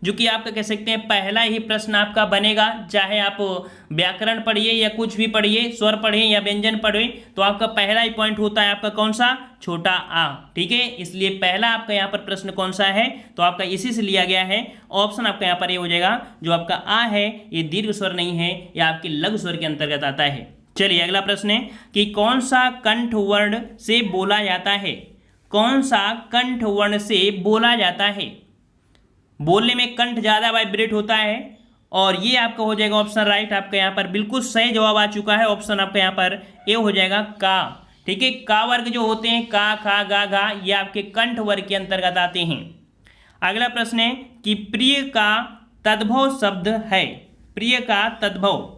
जो कि आपका कह सकते हैं पहला ही प्रश्न आपका बनेगा, चाहे आप व्याकरण पढ़िए या कुछ भी पढ़िए, स्वर पढ़िए या व्यंजन पढ़िए, तो आपका पहला ही पॉइंट होता है आपका कौन सा, छोटा आ। ठीक है, इसलिए पहला आपका यहाँ पर प्रश्न कौन सा है, तो आपका इसी से लिया गया है। ऑप्शन आपका यहाँ पर ये हो जाएगा, जो आपका आ है ये दीर्घ स्वर नहीं है, ये आपके लघु स्वर के अंतर्गत आता है। चलिए अगला प्रश्न है कि कौन सा कंठ वर्ण से बोला जाता है, कौन सा कंठ वर्ण से बोला जाता है। बोलने में कंठ ज्यादा वाइब्रेट होता है, और ये आपका हो जाएगा ऑप्शन राइट। आपका यहाँ पर बिल्कुल सही जवाब आ चुका है, ऑप्शन आपका यहाँ पर ए हो जाएगा का। ठीक है, का वर्ग जो होते हैं का, खा, गा, घा, ये आपके कंठ वर्ग के अंतर्गत आते हैं। अगला प्रश्न है कि प्रिय का तद्भव शब्द है, प्रिय का तद्भव।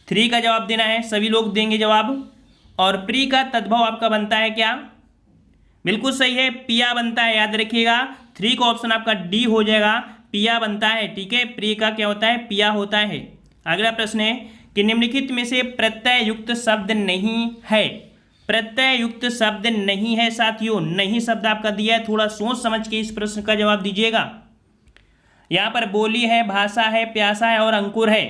3 का जवाब देना है, सभी लोग देंगे जवाब। और प्रिय का तद्भव आपका बनता है क्या, बिल्कुल सही है, पिया बनता है, याद रखिएगा। 3 का ऑप्शन आपका डी हो जाएगा, पिया बनता है। ठीक है, प्रिय का क्या होता है, पिया होता है। अगला प्रश्न है कि निम्नलिखित में से प्रत्यय युक्त शब्द नहीं है, प्रत्यय युक्त शब्द नहीं है साथियों, नहीं शब्द आपका दिया है, थोड़ा सोच समझ के इस प्रश्न का जवाब दीजिएगा। यहाँ पर बोली है, भाषा है, प्यासा है और अंकुर है।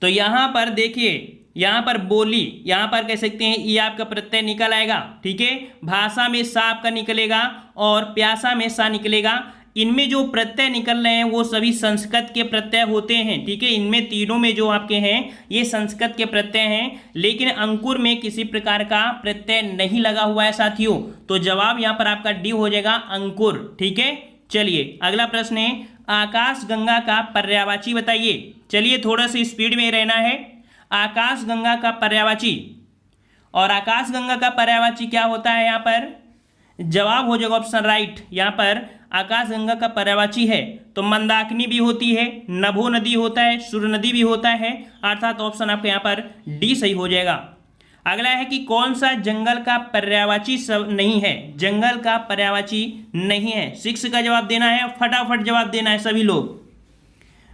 तो यहाँ पर देखिए, यहाँ पर बोली, यहाँ पर कह सकते हैं ये आपका प्रत्यय निकल आएगा। ठीक है, भाषा में सा आपका निकलेगा और प्यासा में सा निकलेगा। इनमें जो प्रत्यय निकल रहे हैं वो सभी संस्कृत के प्रत्यय होते हैं। ठीक है, इनमें तीनों में जो आपके हैं ये संस्कृत के प्रत्यय हैं, लेकिन अंकुर में किसी प्रकार का प्रत्यय नहीं लगा हुआ है साथियों। तो जवाब यहाँ पर आपका डी हो जाएगा, अंकुर। ठीक है, चलिए अगला प्रश्न है, आकाश गंगा का पर्यायवाची बताइए। चलिए थोड़ा सा स्पीड में रहना है। आकाश गंगा का पर्यायवाची, और आकाश गंगा का पर्यायवाची क्या होता है, यहाँ पर जवाब हो जाएगा ऑप्शन राइट। यहाँ पर आकाश गंगा का पर्यायवाची है तो मंदाकिनी भी होती है, नभो नदी होता है, सुर नदी भी होता है, अर्थात ऑप्शन आपका यहाँ पर डी सही हो जाएगा। अगला है कि कौन सा जंगल का पर्यायवाची नहीं है, जंगल का पर्यायवाची नहीं है। 6 का जवाब देना है, फटाफट जवाब देना है सभी लोग,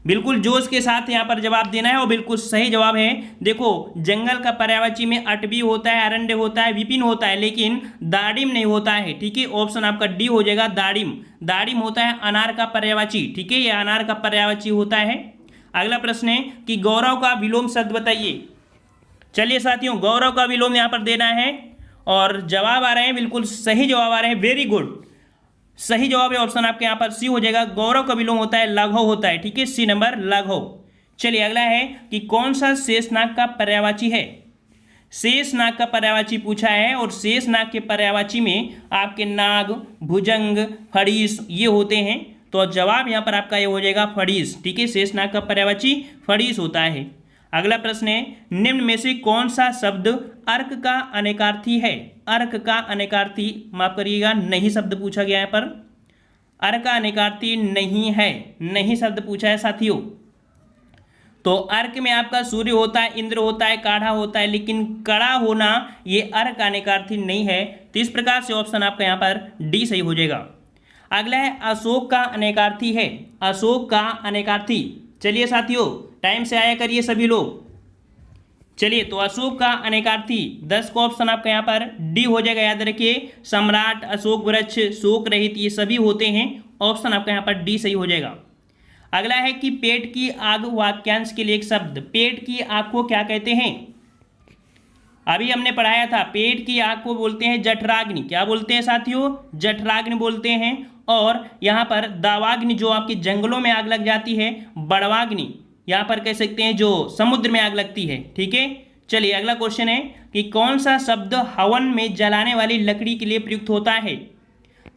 बिल्कुल जोश के साथ यहाँ पर जवाब देना है, और बिल्कुल सही जवाब है। देखो जंगल का पर्यायवाची में अटवी होता है, अरण्य होता है, विपिन होता है, लेकिन दाड़िम नहीं होता है। ठीक है, ऑप्शन आपका डी हो जाएगा, दाड़िम। दाड़िम होता है अनार का पर्यायवाची। ठीक है, ये अनार का पर्यायवाची होता है। अगला प्रश्न है कि गौरव का विलोम शब्द बताइए। चलिए साथियों, गौरव का विलोम यहाँ पर देना है, और जवाब आ रहे हैं, बिल्कुल सही जवाब आ रहे हैं, वेरी गुड। सही जवाब है ऑप्शन आपके यहाँ पर सी हो जाएगा, गौरव का विलोम होता है लाघव होता है। ठीक है, सी नंबर लाघव। चलिए अगला है कि कौन सा शेषनाग का पर्यायवाची है। शेषनाग का पर्यायवाची पूछा है, और शेषनाग के पर्यायवाची में आपके नाग, भुजंग, फड़ीस ये होते हैं। तो जवाब यहाँ पर आपका ये हो जाएगा फड़ीस। ठीक है, शेषनाग का पर्यायवाची फड़ीस होता है। अगला प्रश्न है, निम्न में से कौन सा शब्द अर्क का अनेकार्थी है। अर्क का अनेकार्थी, माफ करिएगा, नहीं शब्द पूछा गया है, पर अर्क का अनेकार्थी नहीं है, नहीं शब्द पूछा है साथियों। तो अर्क में आपका सूर्य होता है, इंद्र होता है, काढ़ा होता है, लेकिन कड़ा होना ये अर्क का अनेकार्थी नहीं है। तो इस प्रकार से ऑप्शन आपका यहाँ पर डी सही हो जाएगा। अगला है अशोक का अनेकार्थी है, अशोक का अनेकार्थी। चलिए साथियों टाइम से आया करिए सभी लोग। चलिए तो अशोक का अनेकार्थी 10 का ऑप्शन आपका यहाँ पर डी हो जाएगा, याद रखिए। सम्राट, अशोक वृक्ष, शोक रहित ये सभी होते हैं, ऑप्शन आपका यहाँ पर डी सही हो जाएगा। अगला है कि पेट की आग वाक्यांश के लिए एक शब्द, पेट की आग को क्या कहते हैं। अभी हमने पढ़ाया था, पेट की आग को बोलते हैं जठराग्नि। क्या बोलते हैं साथियों, जठराग्नि बोलते हैं। और यहाँ पर दावाग्नि जो आपके जंगलों में आग लग जाती है, बड़वाग्नि यहाँ पर कह सकते हैं जो समुद्र में आग लगती है। ठीक है, चलिए अगला क्वेश्चन है कि कौन सा शब्द हवन में जलाने वाली लकड़ी के लिए प्रयुक्त होता है।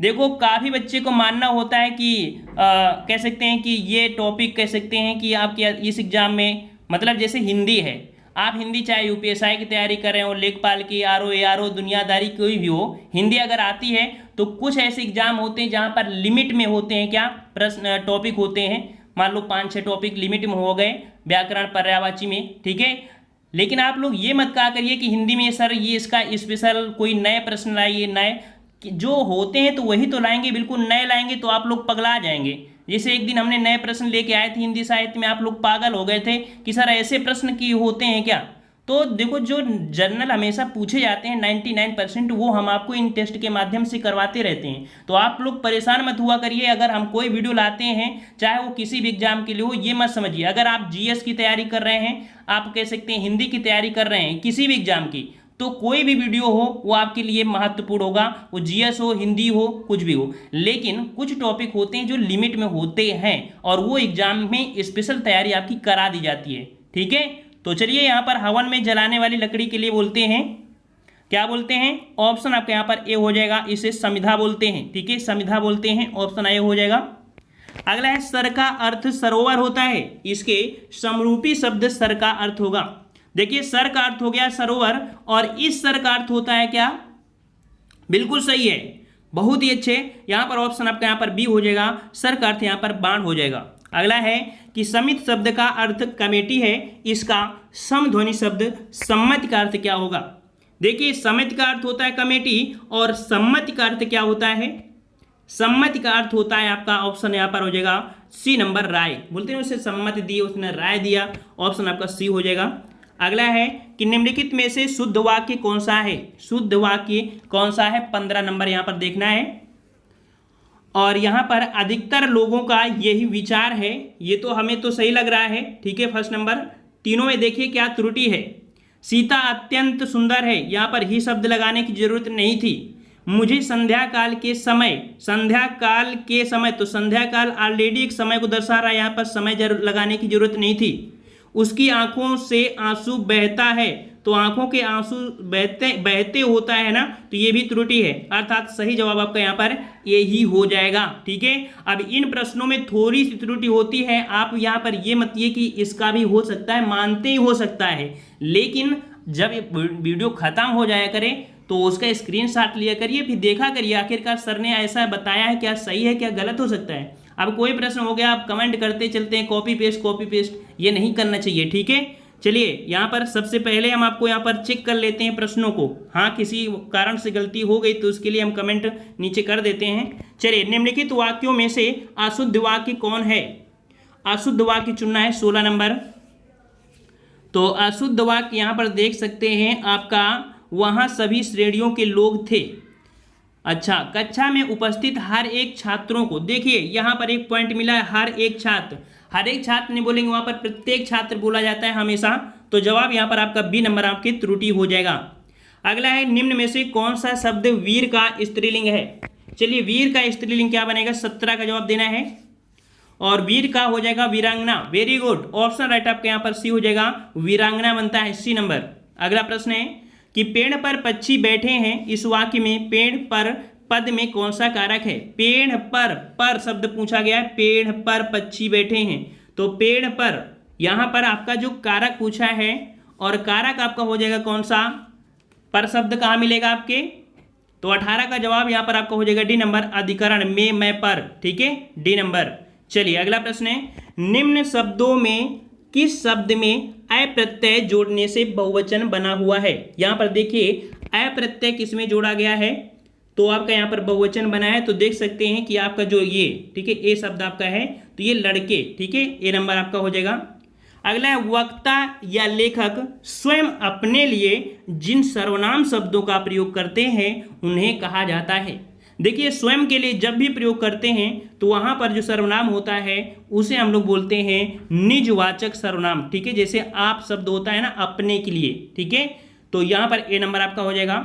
देखो काफ़ी बच्चे को मानना होता है कि कह सकते हैं कि ये टॉपिक कह सकते हैं कि आपके इस एग्जाम में, मतलब जैसे हिंदी है, आप हिंदी चाहे यूपीएसआई की तैयारी कर रहे हो, लेखपाल की, आरओ एआरओ, दुनियादारी कोई भी हो, हिंदी अगर आती है तो कुछ ऐसे एग्जाम होते हैं जहाँ पर लिमिट में होते हैं, क्या प्रश्न टॉपिक होते हैं, मान लो 5-6 टॉपिक लिमिट में हो गए व्याकरण पर्यायवाची में। ठीक है, लेकिन आप लोग ये मत कहा करिए कि हिंदी में सर ये इसका स्पेशल कोई नए प्रश्न लाइए, नए जो होते हैं तो वही तो लाएंगे, बिल्कुल नए लाएंगे तो आप लोग पगला जाएंगे। जैसे एक दिन हमने नए प्रश्न लेके आए थे हिंदी साहित्य में, आप लोग पागल हो गए थे कि सर ऐसे प्रश्न की होते हैं क्या। तो देखो जो जर्नल हमेशा पूछे जाते हैं 99% वो हम आपको इन टेस्ट के माध्यम से करवाते रहते हैं। तो आप लोग परेशान मत हुआ करिए, अगर हम कोई वीडियो लाते हैं चाहे वो किसी भी एग्जाम के लिए हो, ये मत समझिए। अगर आप जीएस की तैयारी कर रहे हैं, आप कह सकते हैं हिंदी की तैयारी कर रहे हैं, किसी भी एग्जाम की, तो कोई भी वीडियो हो वो आपके लिए महत्वपूर्ण होगा, वो जीएस हो, हिंदी हो, कुछ भी हो। लेकिन कुछ टॉपिक होते हैं जो लिमिट में होते हैं और वो एग्जाम में स्पेशल तैयारी आपकी करा दी जाती है, ठीक है। तो चलिए यहाँ पर हवन में जलाने वाली लकड़ी के लिए बोलते हैं, क्या बोलते हैं? ऑप्शन आपका यहाँ पर ए हो जाएगा, इसे समिधा बोलते हैं, ठीक है, समिधा बोलते हैं, ऑप्शन ए हो जाएगा। अगला है सर का अर्थ सरोवर होता है, इसके समरूपी शब्द सर का अर्थ होगा। देखिए सर का अर्थ हो गया सरोवर और इस सर का अर्थ होता है क्या? बिल्कुल सही है, बहुत ही अच्छे। यहाँ पर ऑप्शन आपका यहाँ पर बी हो जाएगा, सर का अर्थ यहाँ पर बाण हो जाएगा। अगला है कि समित शब्द का अर्थ कमेटी है, इसका समध्वनि शब्द सम्मति का अर्थ क्या होगा? देखिए सम्मति का अर्थ होता है कमेटी और सम्मति का अर्थ क्या होता है? सम्मति का अर्थ होता है आपका ऑप्शन यहाँ पर हो जाएगा सी नंबर राय। बोलते हैं उसे सम्मति दी, उसने राय दिया, ऑप्शन आपका सी हो जाएगा। अगला है कि निम्नलिखित में से शुद्ध वाक्य कौन सा है? शुद्ध वाक्य कौन सा है? 15 नंबर यहाँ पर देखना है। और यहाँ पर अधिकतर लोगों का यही विचार है, ये तो हमें तो सही लग रहा है, ठीक है। फर्स्ट नंबर, तीनों में देखिए क्या त्रुटि है। सीता अत्यंत सुंदर है, यहाँ पर ही शब्द लगाने की जरूरत नहीं थी। मुझे संध्या काल के समय, संध्या काल के समय, तो संध्या काल ऑलरेडी एक समय को दर्शा रहा है, यहाँ पर समय लगाने की जरूरत नहीं थी। उसकी आंखों से आंसू बहता है, तो आंखों के आंसू बहते बहते होता है ना, तो ये भी त्रुटि है, अर्थात सही जवाब आपका यहाँ पर ये ही हो जाएगा, ठीक है। अब इन प्रश्नों में थोड़ी सी त्रुटि होती है, आप यहाँ पर ये मत ये कि इसका भी हो सकता है, मानते ही हो सकता है, लेकिन जब वीडियो खत्म हो जाया करे तो उसका स्क्रीनशॉट लिया करिए, फिर देखा करिए आखिरकार सर ने ऐसा बताया है, क्या सही है क्या गलत हो सकता है। अब कोई प्रश्न हो गया आप कमेंट करते चलते हैं कॉपी पेस्ट, ये नहीं करना चाहिए, ठीक है। चलिए यहाँ पर सबसे पहले हम आपको यहाँ पर चेक कर लेते हैं प्रश्नों को। हाँ, किसी कारण से गलती हो गई तो उसके लिए हम कमेंट नीचे कर देते हैं। चलिए, निम्नलिखित वाक्यों में से अशुद्ध वाक्य कौन है? अशुद्ध वाक्य चुनना है 16 नंबर। तो अशुद्ध वाक्य यहाँ पर देख सकते हैं आपका, वहाँ सभी श्रेणियों के लोग थे। अच्छा, कक्षा में उपस्थित हर एक छात्रों को, देखिए यहाँ पर एक पॉइंट मिला है, हर एक छात्र नहीं बोलेंगे, वहाँ पर प्रत्येक छात्र बोला जाता है हमेशा, तो जवाब यहाँ पर आपका बी नंबर आपकी त्रुटि हो जाएगा। अगला है निम्न में से कौन सा शब्द वीर का स्त्रीलिंग है? चलिए, वीर का स्त्रीलिंग क्या बनेगा? 17 का जवाब देना है और वीर का हो जाएगा वीरांगना। वेरी गुड, ऑप्शन राइट आपके यहाँ पर सी हो जाएगा, वीरांगना बनता है सी नंबर। अगला प्रश्न है कि पेड़ पर पक्षी बैठे हैं, इस वाक्य में पेड़ पर पद में कौन सा कारक है? पेड़ पर शब्द पूछा गया है, पेड़ पर पक्षी बैठे हैं, तो पेड़ पर यहाँ पर आपका जो कारक पूछा है, और कारक आपका हो जाएगा कौन सा? पर शब्द कहाँ मिलेगा आपके? तो 18 का जवाब यहाँ पर आपका हो जाएगा डी नंबर, अधिकरण में मैं पर, ठीक है, डी नंबर। चलिए अगला प्रश्न है, निम्न शब्दों में किस शब्द में अ प्रत्यय जोड़ने से बहुवचन बना हुआ है? यहाँ पर देखिए अ प्रत्यय किसमें जोड़ा गया है, तो आपका यहाँ पर बहुवचन बना है, तो देख सकते हैं कि आपका जो ये, ठीक है, ए शब्द आपका है, तो ये लड़के, ठीक है, ए नंबर आपका हो जाएगा। अगला है वक्ता या लेखक स्वयं अपने लिए जिन सर्वनाम शब्दों का प्रयोग करते हैं उन्हें कहा जाता है। देखिए, स्वयं के लिए जब भी प्रयोग करते हैं तो वहाँ पर जो सर्वनाम होता है उसे हम लोग बोलते हैं निजवाचक सर्वनाम, ठीक है, जैसे आप शब्द होता है ना अपने के लिए, ठीक है, तो यहाँ पर ए नंबर आपका हो जाएगा।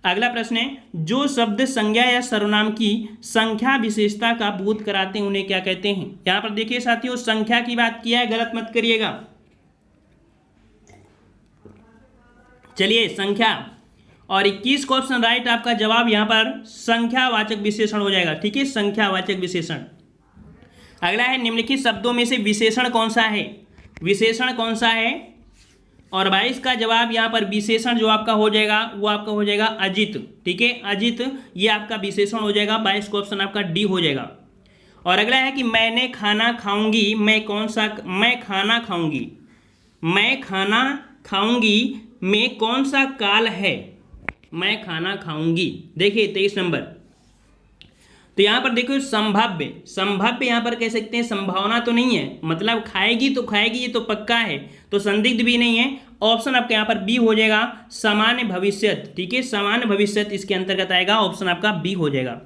अगला प्रश्न है, जो शब्द संज्ञा या सर्वनाम की संख्या विशेषता का बोध कराते हैं उन्हें क्या कहते हैं? यहाँ पर देखिए साथियों, संख्या की बात किया है, गलत मत करिएगा। चलिए, संख्या, और 21 का ऑप्शन राइट आपका जवाब यहाँ पर संख्यावाचक विशेषण हो जाएगा, ठीक है, संख्यावाचक विशेषण। अगला है, निम्नलिखित शब्दों में से विशेषण कौन सा है? विशेषण कौन सा है? और 22 का जवाब यहाँ पर विशेषण जो आपका हो जाएगा वो आपका हो जाएगा अजित, ठीक है, अजित, ये आपका विशेषण हो जाएगा। 22 का ऑप्शन आपका डी हो जाएगा। और अगला है कि मैंने खाना खाऊंगी, मैं कौन सा? मैं खाना खाऊंगी, मैं खाना खाऊंगी में कौन सा काल है? मैं खाना खाऊंगी, देखिए 23 नंबर। तो यहाँ पर देखो संभाव्य, संभाव्य यहाँ पर कह सकते हैं संभावना तो नहीं है, मतलब खाएगी तो खाएगी ये तो पक्का है, तो संदिग्ध भी नहीं है। ऑप्शन आपका यहाँ पर बी हो जाएगा सामान्य भविष्यत। ठीक है, सामान्य भविष्यत इसके अंतर्गत आएगा, ऑप्शन आपका बी हो जाएगा।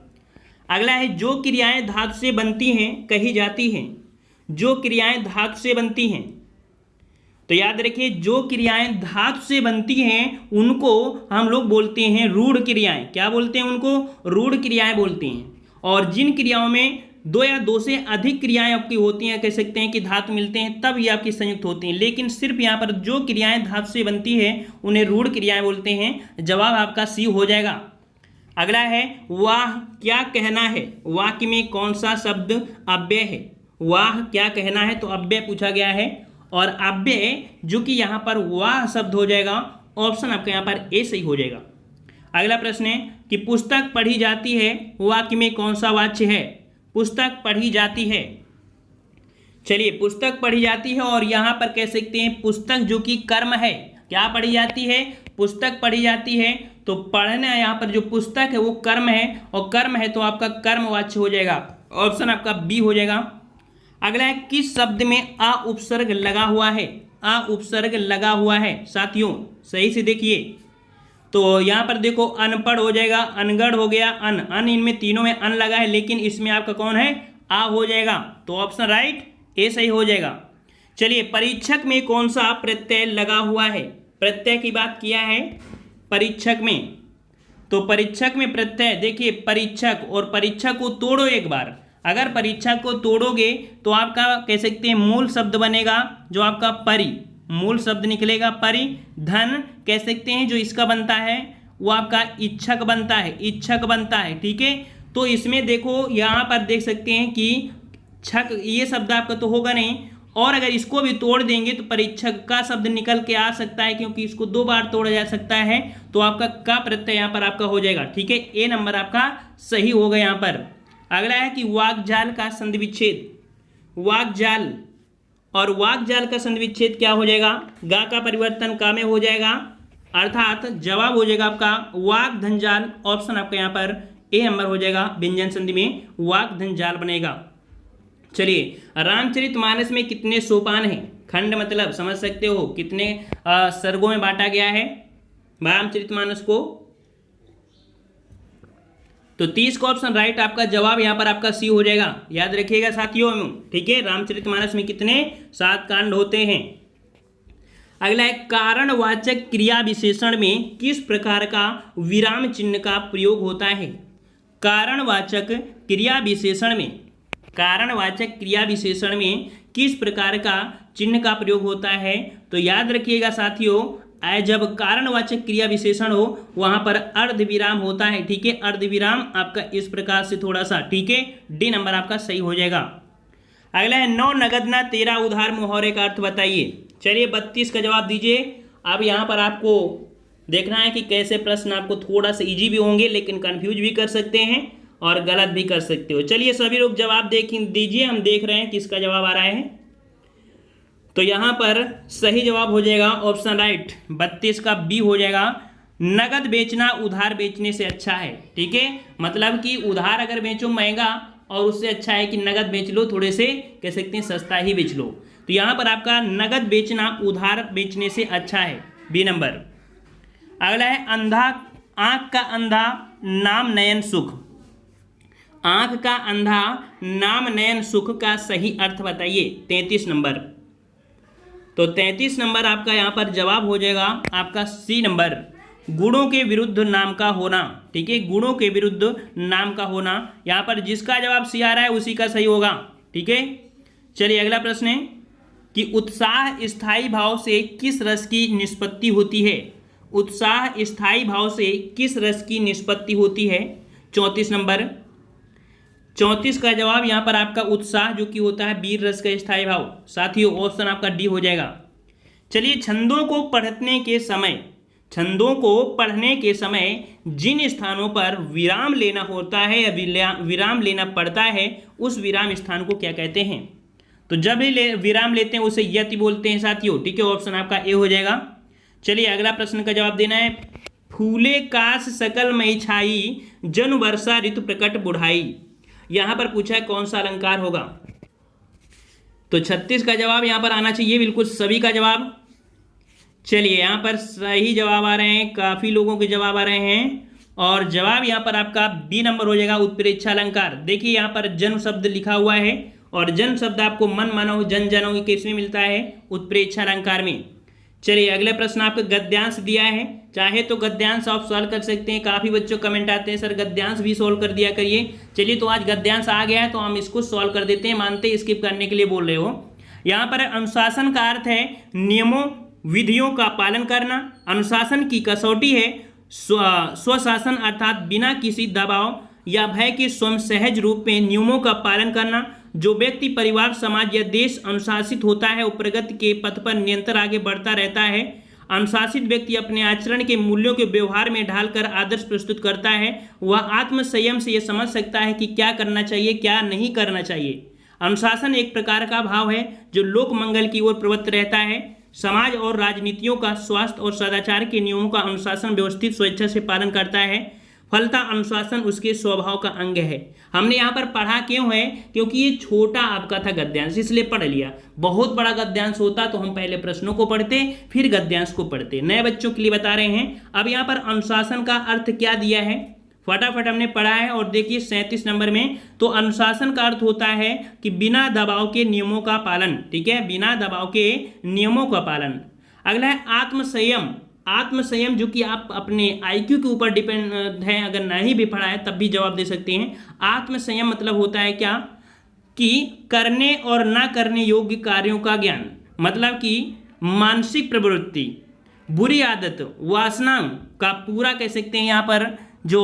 अगला है जो क्रियाएं धातु से बनती हैं कही जाती हैं। जो क्रियाएं धातु से बनती हैं, तो याद रखिए जो क्रियाएं धातु से बनती हैं उनको हम लोग बोलते हैं रूढ़ क्रियाएं। क्या बोलते हैं? उनको रूढ़ क्रियाएं बोलते हैं। और जिन क्रियाओं में दो या दो से अधिक क्रियाएं आपकी होती हैं, कह सकते हैं कि धातु मिलते हैं, तब ये आपकी संयुक्त होती हैं। लेकिन सिर्फ यहाँ पर जो क्रियाएं धातु से बनती है उन्हें रूढ़ क्रियाएं बोलते हैं। जवाब आपका सी हो जाएगा। अगला है वाह क्या कहना है। वाक्य में कौन सा शब्द अव्यय है? वाह क्या कहना है, तो अव्यय पूछा गया है। और अव्यय जो कि यहाँ पर वाह शब्द हो जाएगा, ऑप्शन आपका यहाँ पर ए सही हो जाएगा। अगला प्रश्न है कि पुस्तक पढ़ी जाती है, वाक्य में कौन सा वाच्य है? पुस्तक पढ़ी जाती है। चलिए पुस्तक पढ़ी जाती है और यहाँ पर कह सकते हैं पुस्तक जो कि कर्म है। क्या पढ़ी जाती है? पुस्तक पढ़ी जाती है। तो पढ़ना यहाँ पर जो पुस्तक है वो कर्म है, और कर्म है तो आपका कर्म वाच्य हो जाएगा, ऑप्शन आपका बी हो जाएगा। अगला है किस शब्द में अ उपसर्ग लगा हुआ है? अ उपसर्ग लगा हुआ है। साथियों सही से देखिए, तो यहाँ पर देखो अनपढ़ हो जाएगा, अनगढ़ हो गया, अन इनमें तीनों में अन लगा है, लेकिन इसमें आपका कौन है? आ हो जाएगा, तो ऑप्शन राइट ए सही हो जाएगा। चलिए परीक्षक में कौन सा प्रत्यय लगा हुआ है? प्रत्यय की बात किया है परीक्षक में, तो परीक्षक में प्रत्यय देखिए परीक्षक, और परीक्षक को तोड़ो एक बार। अगर परीक्षक को तोड़ोगे तो आपका कह सकते हैं मूल शब्द बनेगा जो आपका परि, मूल शब्द निकलेगा परि। धन कह सकते हैं जो इसका बनता है वो आपका इच्छक बनता है, इच्छक बनता है। ठीक है, तो इसमें देखो यहाँ पर देख सकते हैं कि छक ये शब्द आपका तो होगा नहीं, और अगर इसको भी तोड़ देंगे तो परीक्षक का शब्द निकल के आ सकता है, क्योंकि इसको दो बार तोड़ा जा सकता है, तो आपका का प्रत्यय यहाँ पर आपका हो जाएगा। ठीक है, ए नंबर आपका सही होगा यहाँ पर। अगला है कि वाक्जाल का संधि विच्छेद। वाक्जाल और वाक्जाल का संधि विच्छेद क्या हो जाएगा? गा का परिवर्तन का में हो जाएगा, अर्थात जवाब हो जाएगा आपका वाक धनजाल, ऑप्शन आपका यहाँ पर ए नंबर हो जाएगा। व्यंजन संधि में वाक धनजाल बनेगा। चलिए रामचरितमानस में कितने सोपान हैं? खंड मतलब समझ सकते हो कितने सर्गों में बांटा गया है रामचरितमानस को, तो 30 का ऑप्शन राइट आपका जवाब यहाँ पर आपका सी हो जाएगा। याद रखिएगा साथियों, ठीक है। रामचरितमानस में कितने 7 कांड होते हैं। अगला है कारणवाचक क्रिया विशेषण में किस प्रकार का विराम चिन्ह का प्रयोग होता है? कारणवाचक क्रिया विशेषण में, कारणवाचक क्रिया विशेषण में किस प्रकार का चिन्ह का प्रयोग होता है? तो याद रखिएगा साथियों, जब कारणवाचक क्रिया विशेषण हो वहां पर अर्ध विराम होता है। ठीक है, अर्ध विराम आपका इस प्रकार से थोड़ा सा, ठीक है, डी नंबर आपका सही हो जाएगा। अगला है 9 नगद ना 13 उधार मुहावरे का अर्थ बताइए। चलिए 32 का जवाब दीजिए। अब यहाँ पर आपको देखना है कि कैसे प्रश्न आपको थोड़ा सा इजी भी होंगे, लेकिन कंफ्यूज भी कर सकते हैं और गलत भी कर सकते हो। चलिए सभी लोग जवाब दीजिए, हम देख रहे हैं किसका जवाब आ रहा है। तो यहाँ पर सही जवाब हो जाएगा ऑप्शन राइट 32 का बी हो जाएगा। नगद बेचना उधार बेचने से अच्छा है। ठीक है, मतलब कि उधार अगर बेचो महंगा, और उससे अच्छा है कि नगद बेच लो, थोड़े से कह सकते हैं सस्ता ही बेच लो। तो यहाँ पर आपका नगद बेचना उधार बेचने से अच्छा है, बी नंबर। अगला है अंधा, आँख का अंधा नाम नयन सुख। आँख का अंधा नाम नयन सुख का सही अर्थ बताइए। 33 नंबर, तो 33 नंबर आपका यहाँ पर जवाब हो जाएगा आपका सी नंबर, गुणों के विरुद्ध नाम का होना। ठीक है, गुणों के विरुद्ध नाम का होना। यहाँ पर जिसका जवाब सी आ रहा है उसी का सही होगा। ठीक है, चलिए अगला प्रश्न है कि उत्साह स्थायी भाव से किस रस की निष्पत्ति होती है? उत्साह स्थायी भाव से किस रस की निष्पत्ति होती है? 34 नंबर, 34 का जवाब यहाँ पर आपका उत्साह जो कि होता है वीर रस का स्थायी भाव। साथियों ऑप्शन आपका डी हो जाएगा। चलिए छंदों को पढ़ने के समय, छंदों को पढ़ने के समय जिन स्थानों पर विराम लेना होता है या विराम लेना पड़ता है, उस विराम स्थान को क्या कहते हैं? तो जब भी विराम लेते हैं उसे यति बोलते हैं साथियों। ठीक है, ऑप्शन आपका ए हो जाएगा। चलिए अगला प्रश्न का जवाब देना है। फूले काश सकल मई छाई, जन वर्षा ऋतु प्रकट बुढ़ाई। यहां पर पूछा है कौन सा अलंकार होगा, तो 36 का जवाब यहां पर आना चाहिए, बिल्कुल सभी का जवाब। चलिए यहां पर सही जवाब आ रहे हैं, काफी लोगों के जवाब आ रहे हैं, और जवाब यहां पर आपका बी नंबर हो जाएगा, उत्प्रेक्षा अलंकार। देखिए यहां पर जन्म शब्द लिखा हुआ है, और जन्म शब्द आपको मन मानो जन जनों किसमें मिलता है, उत्प्रेक्षा अलंकार में। चलिए अगले प्रश्न आपको गद्यांश दिया है, चाहे तो गद्यांश आप सॉल्व कर सकते हैं। काफी बच्चों कमेंट आते हैं सर गद्यांश भी सॉल्व कर दिया करिए। चलिए तो आज गद्यांश आ गया है तो हम इसको सॉल्व कर देते हैं, मानते स्किप करने के लिए बोल रहे हो। यहाँ पर अनुशासन का अर्थ है नियमों विधियों का पालन करना। अनुशासन की कसौटी है स्वशासन, अर्थात बिना किसी दबाव या भय के स्वयं सहज रूप में नियमों का पालन करना। जो व्यक्ति परिवार समाज या देश अनुशासित होता है वो प्रगति के पथ पर निरंतर आगे बढ़ता रहता है। अनुशासित व्यक्ति अपने आचरण के मूल्यों के व्यवहार में ढालकर आदर्श प्रस्तुत करता है। वह आत्म संयम से यह समझ सकता है कि क्या करना चाहिए क्या नहीं करना चाहिए। अनुशासन एक प्रकार का भाव है जो लोक मंगल की ओर प्रवृत्त रहता है। समाज और राजनीतियों का स्वास्थ्य और सदाचार के नियमों का अनुशासन व्यवस्थित स्वेच्छा से पालन करता है। फलता अनुशासन उसके स्वभाव का अंग है। हमने यहाँ पर पढ़ा क्यों है, क्योंकि ये छोटा आपका था गद्यांश, इसलिए पढ़ लिया। बहुत बड़ा गद्यांश होता तो हम पहले प्रश्नों को पढ़ते फिर गद्यांश को पढ़ते। नए बच्चों के लिए बता रहे हैं। अब यहाँ पर अनुशासन का अर्थ क्या दिया है फटाफट हमने पढ़ा है, और देखिए 37 नंबर में, तो अनुशासन का अर्थ होता है कि बिना दबाव के नियमों का पालन। ठीक है, बिना दबाव के नियमों का पालन। अगला है आत्मसंयम। आत्मसंयम जो कि आप अपने IQ के ऊपर डिपेंड है, अगर नहीं भी पढ़ा है तब भी जवाब दे सकते हैं। आत्मसंयम मतलब होता है क्या, कि करने और ना करने योग्य कार्यों का ज्ञान, मतलब कि मानसिक प्रवृत्ति, बुरी आदत, वासना का पूरा कह सकते हैं यहाँ पर जो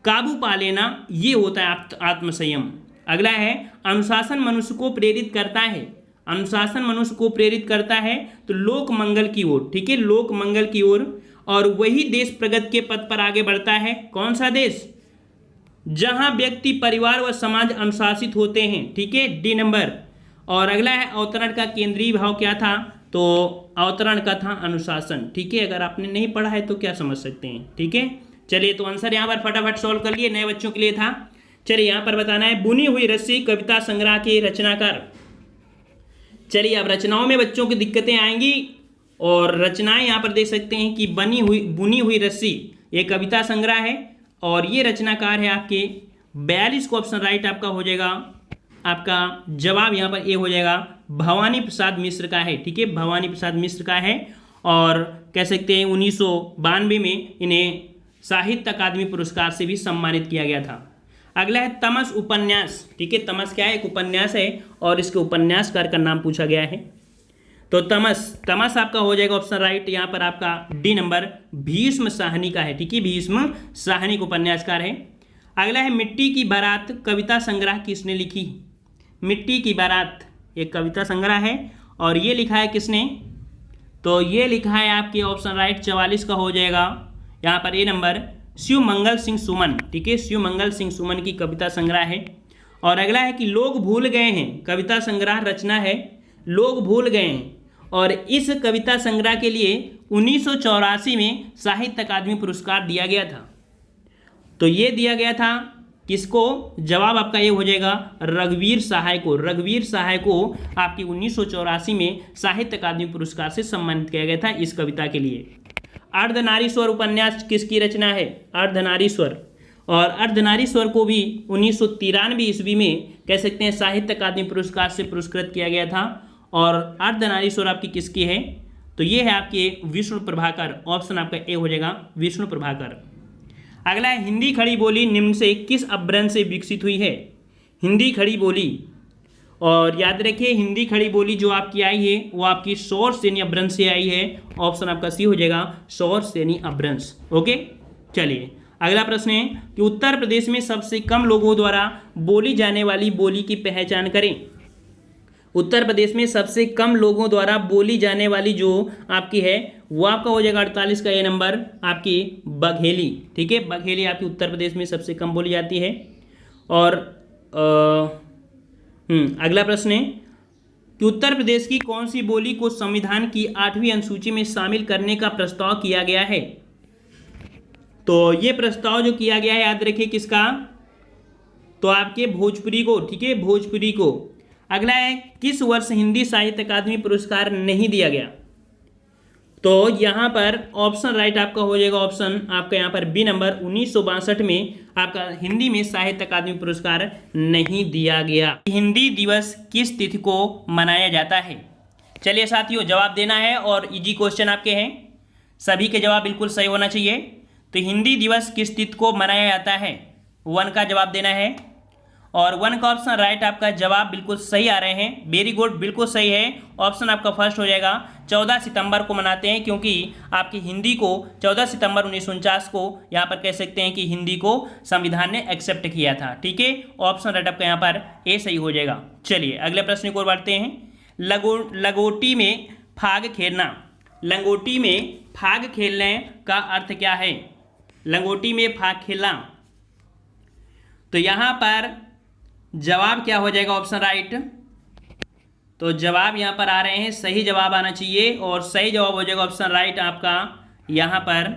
काबू पा लेना, ये होता है आत्मसंयम। अगला है अनुशासन मनुष्य को प्रेरित करता है। अनुशासन मनुष्य को प्रेरित करता है तो लोक मंगल की ओर। ठीक है, लोक मंगल की ओर, और वही देश प्रगति के पथ पर आगे बढ़ता है। कौन सा देश, जहां व्यक्ति परिवार व समाज अनुशासित होते हैं। ठीक है, डी नंबर। और अगला है अवतरण का केंद्रीय भाव क्या था, तो अवतरण का था अनुशासन। ठीक है, अगर आपने नहीं पढ़ा है तो क्या समझ सकते हैं। ठीक है, चलिए तो आंसर यहाँ पर फटाफट सॉल्व कर लिए, नए बच्चों के लिए था। चलिए यहाँ पर बताना है बुनी हुई रस्सी कविता संग्रह के रचनाकार। चलिए अब रचनाओं में बच्चों की दिक्कतें आएंगी, और रचनाएं यहाँ पर देख सकते हैं कि बुनी हुई रस्सी ये कविता संग्रह है, और ये रचनाकार है आपके 42 को ऑप्शन राइट आपका हो जाएगा। आपका जवाब यहाँ पर ए हो जाएगा, भवानी प्रसाद मिश्र का है। ठीक है, भवानी प्रसाद मिश्र का है, और कह सकते हैं 1992 में इन्हें साहित्य अकादमी पुरस्कार से भी सम्मानित किया गया था। अगला है तमस उपन्यास। ठीक है, तमस क्या है, एक उपन्यास है, और इसके उपन्यासकार का नाम पूछा गया है। तो तमस आपका हो जाएगा ऑप्शन राइट यहाँ पर आपका डी नंबर, भीष्म साहनी का है। ठीक है, भीष्म साहनी का उपन्यासकार है। अगला है मिट्टी की बारात कविता संग्रह किसने लिखी। मिट्टी की बारात एक कविता संग्रह है, और ये लिखा है किसने, तो ये लिखा है आपके ऑप्शन राइट 44 का हो जाएगा यहाँ पर ए नंबर, शिवमंगल सिंह सुमन। ठीक है, शिवमंगल सिंह सुमन की कविता संग्रह है। और अगला है कि लोग भूल गए हैं, कविता संग्रह रचना है, लोग भूल गए हैं, और इस कविता संग्रह के लिए 1984 में साहित्य अकादमी पुरस्कार दिया गया था। तो ये दिया गया था किसको, जवाब आपका ये हो जाएगा रघुवीर सहाय को। रघुवीर सहाय को आपकी 1984 में साहित्य अकादमी पुरस्कार से सम्मानित किया गया था इस कविता के लिए। अर्धनारीश्वर उपन्यास किसकी रचना है, अर्धनारीश्वर। और अर्धनारीश्वर को भी 1993 ईस्वी में कह सकते हैं साहित्य अकादमी पुरस्कार से पुरस्कृत किया गया था। और अर्धनारीश्वर आपकी किसकी है, तो ये है आपके विष्णु प्रभाकर। ऑप्शन आपका ए हो जाएगा विष्णु प्रभाकर। अगला है हिंदी खड़ी बोली निम्न से किस अपभ्रंश से विकसित हुई है। हिंदी खड़ी बोली, और याद रखिए हिंदी खड़ी बोली जो आपकी आई है वो आपकी सौर श्रेणी अपभ्रंश से आई है। ऑप्शन आपका सी हो जाएगा सौर श्रेणी अपभ्रंश। ओके, चलिए अगला प्रश्न है कि उत्तर प्रदेश में सबसे कम लोगों द्वारा बोली जाने वाली बोली की पहचान करें। उत्तर प्रदेश में सबसे कम लोगों द्वारा बोली जाने वाली जो आपकी है वो आपका हो जाएगा 48 का ए नंबर, आपकी बघेली। ठीक है, बघेली आपकी उत्तर प्रदेश में सबसे कम बोली जाती है। और अगला प्रश्न है कि उत्तर प्रदेश की कौन सी बोली को संविधान की 8वीं अनुसूची में शामिल करने का प्रस्ताव किया गया है। तो ये प्रस्ताव जो किया गया है याद रखिए किसका, तो आपके भोजपुरी को, ठीक है, भोजपुरी को। अगला है किस वर्ष हिंदी साहित्य अकादमी पुरस्कार नहीं दिया गया? तो यहाँ पर ऑप्शन राइट आपका हो जाएगा, ऑप्शन आपका यहाँ पर बी नंबर 1962 में आपका हिंदी में साहित्य अकादमी पुरस्कार नहीं दिया गया। हिंदी दिवस किस तिथि को मनाया जाता है? चलिए साथियों, जवाब देना है और इजी क्वेश्चन आपके हैं, सभी के जवाब बिल्कुल सही होना चाहिए। तो हिंदी दिवस किस तिथि को मनाया जाता है? 1 का जवाब देना है और 1 का ऑप्शन राइट आपका जवाब बिल्कुल सही आ रहे हैं, वेरी गुड, बिल्कुल सही है। ऑप्शन आपका फर्स्ट हो जाएगा, 14 सितंबर को मनाते हैं, क्योंकि आपकी हिंदी को 14 सितंबर 1949 को यहाँ पर कह सकते हैं कि हिंदी को संविधान ने एक्सेप्ट किया था, ठीक है। ऑप्शन राइट आपका यहाँ पर ए सही हो जाएगा। चलिए अगले प्रश्न को और बढ़ते हैं। लंगोटी में फाग खेलना, लंगोटी में फाग खेलने का अर्थ क्या है? लंगोटी में फाग खेलना, तो यहाँ पर जवाब क्या हो जाएगा? ऑप्शन राइट, तो जवाब यहाँ पर आ रहे हैं, सही जवाब आना चाहिए और सही जवाब हो जाएगा ऑप्शन राइट आपका यहाँ पर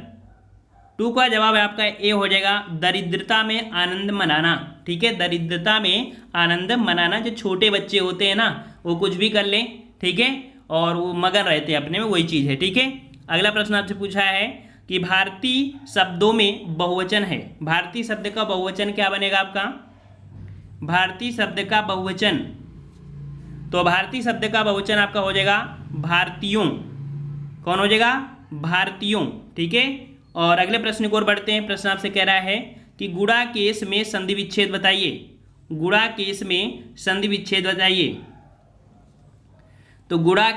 2 का जवाब है आपका ए हो जाएगा, दरिद्रता में आनंद मनाना, ठीक है। दरिद्रता में आनंद मनाना, जो छोटे बच्चे होते हैं ना वो कुछ भी कर लें, ठीक है, और वो मगन रहते हैं अपने में, वही चीज़ है, ठीक है। अगला प्रश्न आपसे पूछा है कि भारतीय शब्दों में बहुवचन है, भारतीय शब्द का बहुवचन क्या बनेगा आपका? भारतीय शब्द का बहुवचन, तो भारतीय शब्द का बहुवचन आपका हो जाएगा भारतीयों। कौन हो जाएगा? भारतीयों, ठीक है। और अगले प्रश्न की ओर बढ़ते हैं। प्रश्न आपसे कह रहा है कि गुणा केस में संधि विच्छेद बताइए, गुणा केस में संधि विच्छेद बताइए। तो गुणा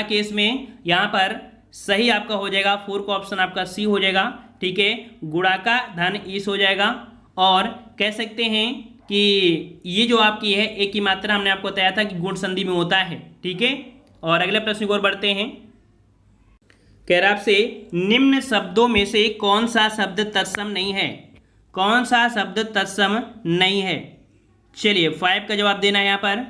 केस में यहाँ पर सही आपका हो जाएगा 4 का ऑप्शन आपका सी हो जाएगा, ठीक है। गुणा का धन ईस हो जाएगा और कह सकते हैं कि ये जो आपकी है एक की मात्रा हमने आपको बताया था कि गुण संधि में होता है, ठीक है। और अगले प्रश्न की ओर बढ़ते हैं। कह रहा आपसे निम्न शब्दों में से कौन सा शब्द तत्सम नहीं है? कौन सा शब्द तत्सम नहीं है? चलिए 5 का जवाब देना है यहाँ पर,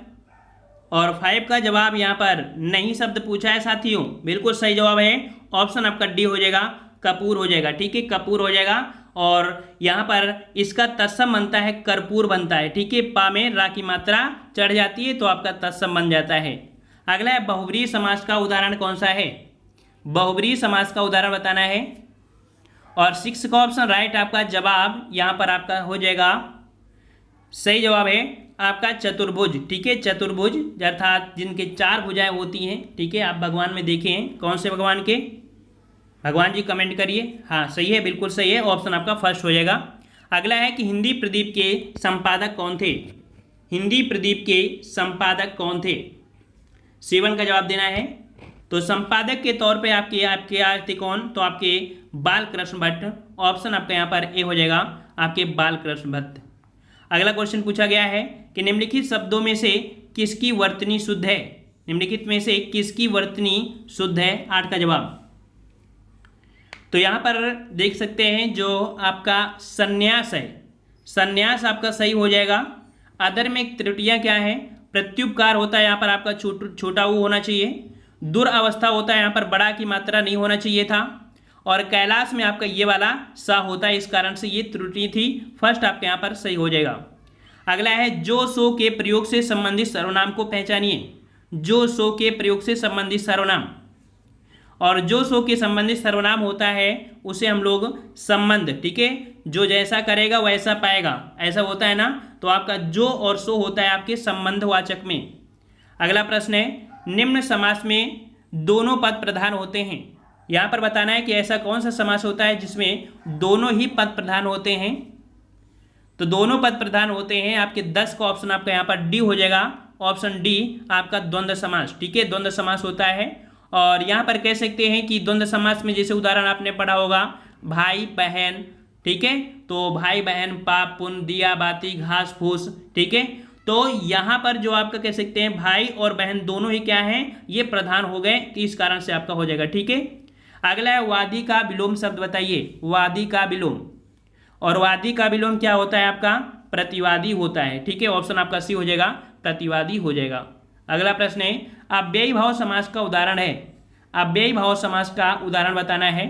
और 5 का जवाब यहाँ पर नहीं शब्द पूछा है साथियों, बिल्कुल सही जवाब है ऑप्शन आपका डी हो जाएगा, कपूर हो जाएगा, ठीक है, कपूर हो जाएगा। और यहाँ पर इसका तत्सम बनता है कर्पूर बनता है, ठीक है। पा में रा की मात्रा चढ़ जाती है तो आपका तत्सम बन जाता है। अगला है बहुब्रीहि समास का उदाहरण कौन सा है? बहुब्रीहि समास का उदाहरण बताना है और 6 का ऑप्शन राइट आपका जवाब यहाँ पर आपका हो जाएगा, सही जवाब है आपका चतुर्भुज, ठीक है। चतुर्भुज अर्थात जिनके 4 भुजाएं होती हैं, ठीक है। आप भगवान में देखें कौन से भगवान के, भगवान जी कमेंट करिए। हाँ सही है, बिल्कुल सही है, ऑप्शन आपका फर्स्ट हो जाएगा। अगला है कि हिंदी प्रदीप के संपादक कौन थे? हिंदी प्रदीप के संपादक कौन थे? 7 का जवाब देना है। तो संपादक के तौर पे आपके आए थे कौन? तो आपके बालकृष्ण भट्ट, ऑप्शन आपका यहाँ पर ए हो जाएगा, आपके बालकृष्ण भट्ट। अगला क्वेश्चन पूछा गया है कि निम्नलिखित शब्दों में से किसकी वर्तनी शुद्ध है? निम्नलिखित में से किसकी वर्तनी शुद्ध है? 8 का जवाब। तो यहाँ पर देख सकते हैं जो आपका संन्यास है, संन्यास आपका सही हो जाएगा। अदर में त्रुटियाँ क्या है? प्रत्युपकार होता है यहाँ पर आपका छोटा ऊ होना चाहिए, दुरावस्था होता है यहाँ पर बड़ा की मात्रा नहीं होना चाहिए था, और कैलाश में आपका ये वाला सा होता है, इस कारण से ये त्रुटि थी, फर्स्ट आपके यहाँ पर सही हो जाएगा। अगला है जो सो के प्रयोग से संबंधित सर्वनाम को पहचानिए। जो सो के प्रयोग से संबंधित सर्वनाम, और जो सो के संबंधित सर्वनाम होता है उसे हम लोग संबंध, ठीक है, जो जैसा करेगा वैसा पाएगा, ऐसा होता है ना, तो आपका जो और सो होता है आपके संबंधवाचक में। अगला प्रश्न है निम्न समास में दोनों पद प्रधान होते हैं। यहाँ पर बताना है कि ऐसा कौन सा समास होता है जिसमें दोनों ही पद प्रधान होते हैं। तो दोनों पद प्रधान होते हैं आपके 10 का ऑप्शन आपका यहाँ पर डी हो जाएगा, ऑप्शन डी आपका द्वंद्व समास, ठीक है, द्वंद्व समास होता है। और यहाँ पर कह सकते हैं कि द्वंद्व समास में जैसे उदाहरण आपने पढ़ा होगा भाई बहन, ठीक है, तो भाई बहन, पाप पुण्य, दिया बाती, घास फूस, ठीक है। तो यहाँ पर जो आपका कह सकते हैं भाई और बहन दोनों ही क्या हैं, ये प्रधान हो गए, तो इस कारण से आपका हो जाएगा, ठीक है। अगला है वादी का विलोम शब्द बताइए। वादी का विलोम, और वादी का विलोम क्या होता है आपका? प्रतिवादी होता है, ठीक है, ऑप्शन आपका सी हो जाएगा, प्रतिवादी हो जाएगा। अगला प्रश्न है अव्ययी भाव समास का उदाहरण है। अव्ययी भाव समास का उदाहरण बताना है,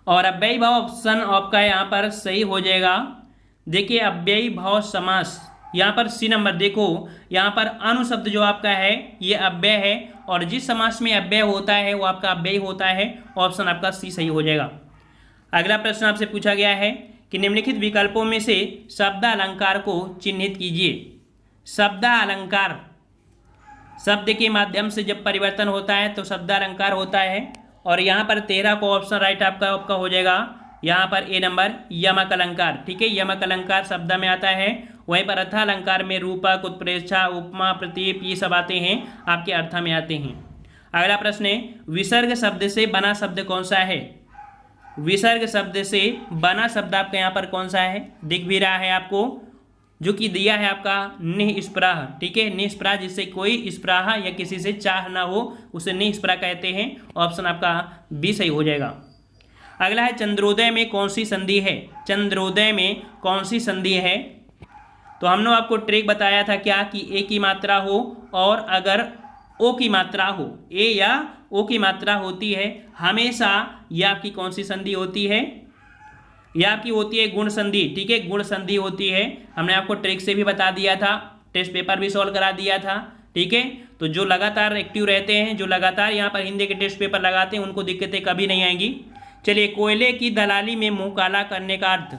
और अव्ययी भाव ऑप्शन आपका यहाँ पर सही हो जाएगा देखिए अव्ययी भाव समास, यहाँ पर सी नंबर देखो, यहाँ पर अनुशब्द जो आपका है ये अव्यय है, और जिस समास में अव्यय होता है वो आपका अव्ययी होता है। ऑप्शन आपका सी सही हो जाएगा। अगला प्रश्न आपसे पूछा गया है कि निम्नलिखित विकल्पों में से शब्द अलंकार को चिन्हित कीजिए। शब्द अलंकार, शब्द के माध्यम से जब परिवर्तन होता है तो शब्द अलंकार होता है। और यहाँ पर 13 को ऑप्शन राइट आपका हो जाएगा। यहाँ पर ए नंबर यमक अलंकार, ठीक है, यमक अलंकार शब्द में आता है। वहीं पर अर्थ अलंकार में रूपक, उत्प्रेक्षा, उपमा, प्रतीप ये सब आते हैं, आपके अर्थ में आते हैं। अगला प्रश्न है विसर्ग शब्द से बना शब्द कौन सा है। विसर्ग शब्द से बना शब्द आपका यहाँ पर कौन सा है, दिख भी रहा है आपको, जो कि दिया है आपका निःस्पृह, ठीक है, निःस्पृह जिससे कोई स्पृह या किसी से चाह ना हो उसे निःस्पृह कहते हैं। ऑप्शन आपका बी सही हो जाएगा। अगला है चंद्रोदय में कौन सी संधि है। चंद्रोदय में कौन सी संधि है, तो हमने आपको ट्रिक बताया था क्या कि ए की मात्रा हो और अगर ओ की मात्रा हो, ए या ओ की मात्रा होती है हमेशा, यह आपकी कौन सी संधि होती है, यह आपकी होती है गुण संधि, ठीक है, गुण संधि होती है। हमने आपको ट्रिक से भी बता दिया था, टेस्ट पेपर भी सॉल्व करा दिया था, ठीक है। तो जो लगातार एक्टिव रहते हैं, जो लगातार यहाँ पर हिंदी के टेस्ट पेपर लगाते हैं, उनको दिक्कतें कभी नहीं आएंगी। चलिए, कोयले की दलाली में मुंह काला करने का अर्थ,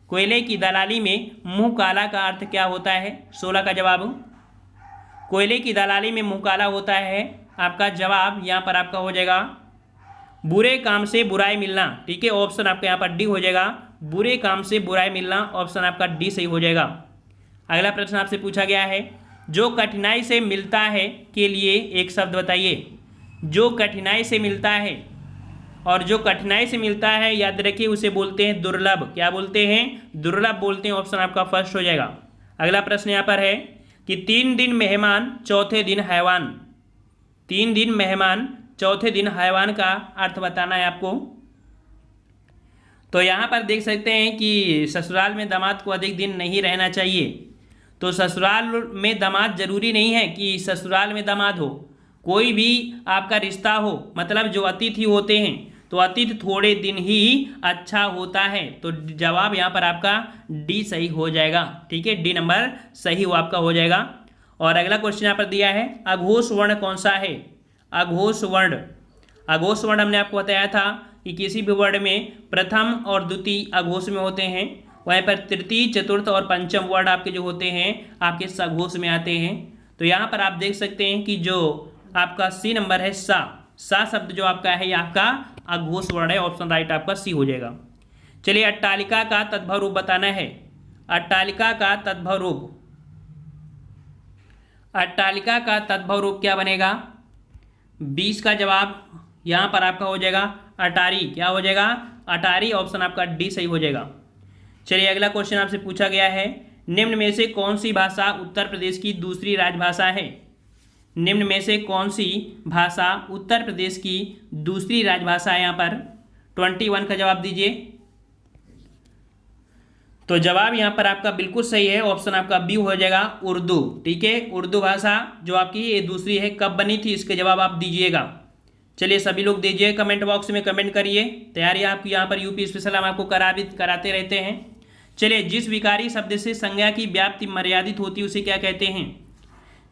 कोयले की दलाली में मुंह काला का अर्थ क्या होता है। 16 का जवाब, कोयले की दलाली में मुंह काला होता है, आपका जवाब यहाँ पर आपका हो जाएगा बुरे काम से बुराई मिलना, ठीक है। ऑप्शन आपका यहाँ पर डी हो जाएगा, बुरे काम से बुराई मिलना। ऑप्शन आपका डी सही हो जाएगा। अगला प्रश्न आपसे पूछा गया है जो कठिनाई से मिलता है के लिए एक शब्द बताइए। जो कठिनाई से मिलता है, और जो कठिनाई से मिलता है याद रखिए उसे बोलते हैं दुर्लभ। क्या बोलते हैं, दुर्लभ बोलते हैं। ऑप्शन आपका फर्स्ट हो जाएगा। अगला प्रश्न यहाँ पर है कि 3 दिन मेहमान चौथे दिन हैवान। 3 दिन मेहमान चौथे दिन हैवान का अर्थ बताना है आपको। तो यहाँ पर देख सकते हैं कि ससुराल में दामाद को अधिक दिन नहीं रहना चाहिए। तो ससुराल में दामाद जरूरी नहीं है कि ससुराल में दामाद हो, कोई भी आपका रिश्ता हो, मतलब जो अतिथि होते हैं तो अतिथि थोड़े दिन ही अच्छा होता है। तो जवाब यहाँ पर आपका डी सही हो जाएगा, ठीक है, डी नंबर सही वो आपका हो जाएगा। और अगला क्वेश्चन यहाँ पर दिया है अघोष वर्ण कौन सा है। अघोष वर्ण, अघोष वर्ण हमने आपको बताया था कि किसी भी वर्ण में प्रथम और द्वितीय अघोष में होते हैं, वहीं पर तृतीय, चतुर्थ और पंचम वर्ण आपके जो होते हैं आपके सघोष में आते हैं। तो यहाँ पर आप देख सकते हैं कि जो आपका सी नंबर है सा शब्द जो आपका है ये आपका अघोष वर्ण है। ऑप्शन राइट आपका सी हो जाएगा। चलिए, अट्टालिका का तद्भव रूप बताना है। अट्टालिका का तद्भव रूप, अट्टालिका का तद्भव रूप क्या बनेगा। 20 का जवाब यहाँ पर आपका हो जाएगा अटारी। क्या हो जाएगा, अटारी। ऑप्शन आपका डी सही हो जाएगा। चलिए, अगला क्वेश्चन आपसे पूछा गया है निम्न में से कौन सी भाषा उत्तर प्रदेश की दूसरी राजभाषा है। निम्न में से कौन सी भाषा उत्तर प्रदेश की दूसरी राजभाषा है। यहाँ पर 21 का जवाब दीजिए। तो जवाब यहाँ पर आपका बिल्कुल सही है। ऑप्शन आपका बी हो जाएगा उर्दू, ठीक है। उर्दू भाषा जो आपकी ये दूसरी है, कब बनी थी इसके जवाब आप दीजिएगा। चलिए, सभी लोग दीजिए, कमेंट बॉक्स में कमेंट करिए। तैयारी आपकी यहाँ पर यूपी स्पेशल हम आपको कराते रहते हैं। चलिए, जिस विकारी शब्द से संज्ञा की व्याप्ति मर्यादित होती है उसे क्या कहते हैं।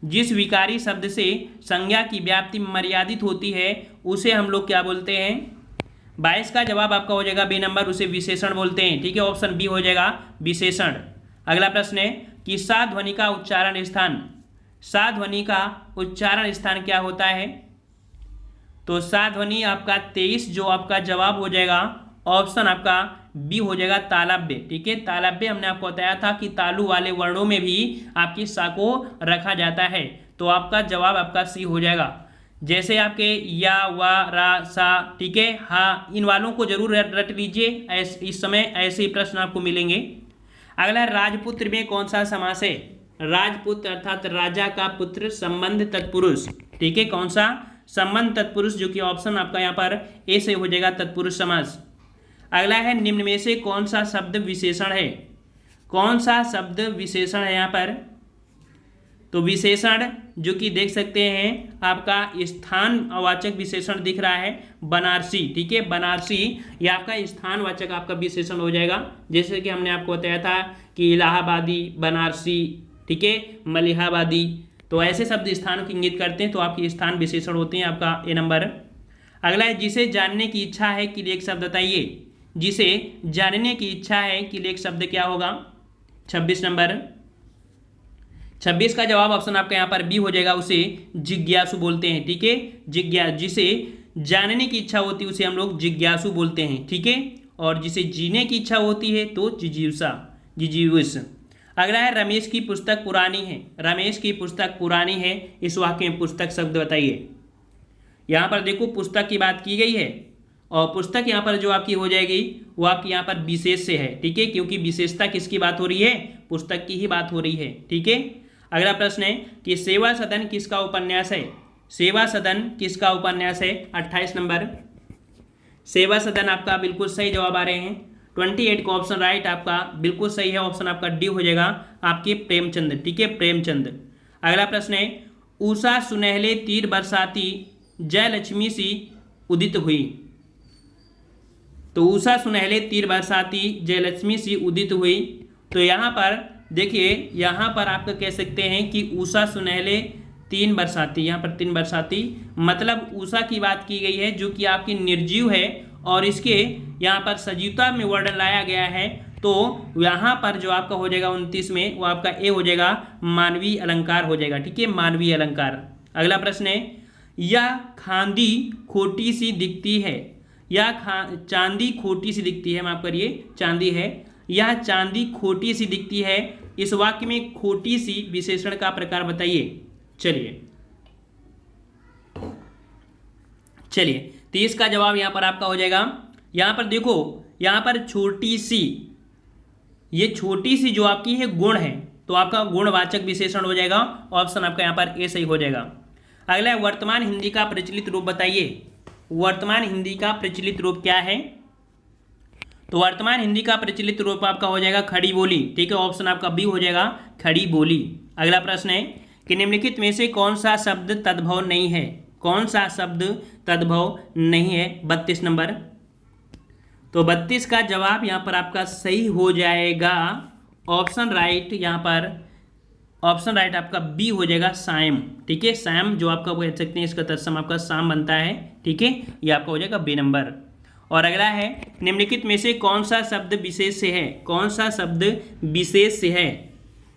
जिस विकारी शब्द से संज्ञा की व्याप्ति मर्यादित होती है उसे हम लोग क्या बोलते हैं। 22 का जवाब आपका हो जाएगा बी नंबर, उसे विशेषण बोलते हैं, ठीक है। ऑप्शन बी हो जाएगा विशेषण। अगला प्रश्न है कि सा ध्वनि का उच्चारण स्थान, सा ध्वनि का उच्चारण स्थान क्या होता है। तो सा ध्वनि आपका 23 जो आपका जवाब हो जाएगा। ऑप्शन आपका बी हो जाएगा तालव्य, ठीक है। तालव्य हमने आपको बताया था कि तालु वाले वर्णों में भी आपकी सा को रखा जाता है। तो आपका जवाब आपका सी हो जाएगा। जैसे आपके या, वा, रा, सा, ठीक है, हा, इन वालों को जरूर रट लीजिए। इस समय ऐसे ही प्रश्न आपको मिलेंगे। अगला है राजपुत्र में कौन सा समास है। राजपुत्र अर्थात राजा का पुत्र, संबंध तत्पुरुष, ठीक है। कौन सा, संबंध तत्पुरुष, जो कि ऑप्शन आपका यहाँ पर ए से हो जाएगा तत्पुरुष समास। अगला है निम्न में से कौन सा शब्द विशेषण है। कौन सा शब्द विशेषण है यहाँ पर। तो विशेषण जो कि देख सकते हैं आपका स्थानवाचक विशेषण दिख रहा है बनारसी, ठीक है। बनारसी ये आपका स्थानवाचक आपका विशेषण हो जाएगा। जैसे कि हमने आपको बताया था कि इलाहाबादी, बनारसी, ठीक है, मलिहाबादी, तो ऐसे शब्द स्थानों की इंगित करते हैं, तो आपके स्थान विशेषण होते हैं, आपका ए नंबर। अगला है जिसे जानने की इच्छा है कि एक शब्द बताइए। जिसे जानने की इच्छा है कि एक शब्द क्या होगा? 26 नंबर। 26 का जवाब ऑप्शन आपका यहाँ पर बी हो जाएगा, उसे जिज्ञासु बोलते हैं, ठीक है। जिसे जानने की इच्छा होती है उसे हम लोग जिज्ञासु बोलते हैं, ठीक है। और जिसे जीने की इच्छा होती है तो जिजीविस। अगला है रमेश की पुस्तक पुरानी है। रमेश की पुस्तक पुरानी है, इस वाक्य में पुस्तक शब्द बताइए। यहाँ पर देखो पुस्तक की बात की गई है और पुस्तक यहाँ पर जो आपकी हो जाएगी वो आपकी यहाँ पर विशेष से है, ठीक है, क्योंकि विशेषता किसकी बात हो रही है? पुस्तक की ही बात हो रही है, ठीक है। अगला प्रश्न है कि सेवा सदन किसका उपन्यास है? सेवा सदन किसका उपन्यास है? 28 नंबर। सेवा सदन आपका बिल्कुल सही जवाब आ रहे हैं। 28 का ऑप्शन राइट आपका बिल्कुल सही है, ऑप्शन आपका डी हो जाएगा, आपके प्रेमचंद, ठीक है, प्रेमचंद। अगला प्रश्न है उषा सुनहले तीर बरसाती जयलक्ष्मी सी उदित हुई। तो उषा सुनहले तीर बरसाती जयलक्ष्मी सी उदित हुई, तो यहाँ पर देखिए, यहाँ पर आप कह सकते हैं कि उषा सुनहले तीन बरसाती, यहाँ पर तीन बरसाती मतलब उषा की बात की गई है जो कि आपकी निर्जीव है और इसके यहाँ पर सजीवता में वर्णन लाया गया है, तो यहाँ पर जो आपका हो जाएगा 29 में वो आपका ए हो जाएगा, मानवीय अलंकार हो जाएगा, ठीक है, मानवीय अलंकार। अगला प्रश्न है यह खांदी खोटी सी दिखती है। यह चांदी खोटी सी दिखती है, माफ करिए चांदी है। यह चांदी खोटी सी दिखती है, इस वाक्य में खोटी सी विशेषण का प्रकार बताइए। चलिए 30 का जवाब यहाँ पर आपका हो जाएगा। यहाँ पर देखो, यहाँ पर छोटी सी, ये छोटी सी जो आपकी है गुण है, तो आपका गुणवाचक विशेषण हो जाएगा, ऑप्शन आपका यहाँ पर ए सही हो जाएगा। अगला है वर्तमान हिंदी का प्रचलित रूप बताइए। वर्तमान हिंदी का प्रचलित रूप क्या है? तो वर्तमान हिंदी का प्रचलित रूप आपका हो जाएगा खड़ी बोली, ठीक है, ऑप्शन आपका बी हो जाएगा, खड़ी बोली। अगला प्रश्न है कि निम्नलिखित में से कौन सा शब्द तद्भव नहीं है? कौन सा शब्द तद्भव नहीं है? 32 नंबर। तो 32 का जवाब यहाँ पर आपका सही हो जाएगा, ऑप्शन राइट, यहाँ पर ऑप्शन राइट आपका बी हो जाएगा, सायम, ठीक है, सायम जो आपका कह सकते हैं इसका तत्सम आपका शाम बनता है, ठीक है, ये आपका हो जाएगा बी नंबर। और अगला है निम्नलिखित में से कौन सा शब्द विशेष से है? कौन सा शब्द विशेष से है?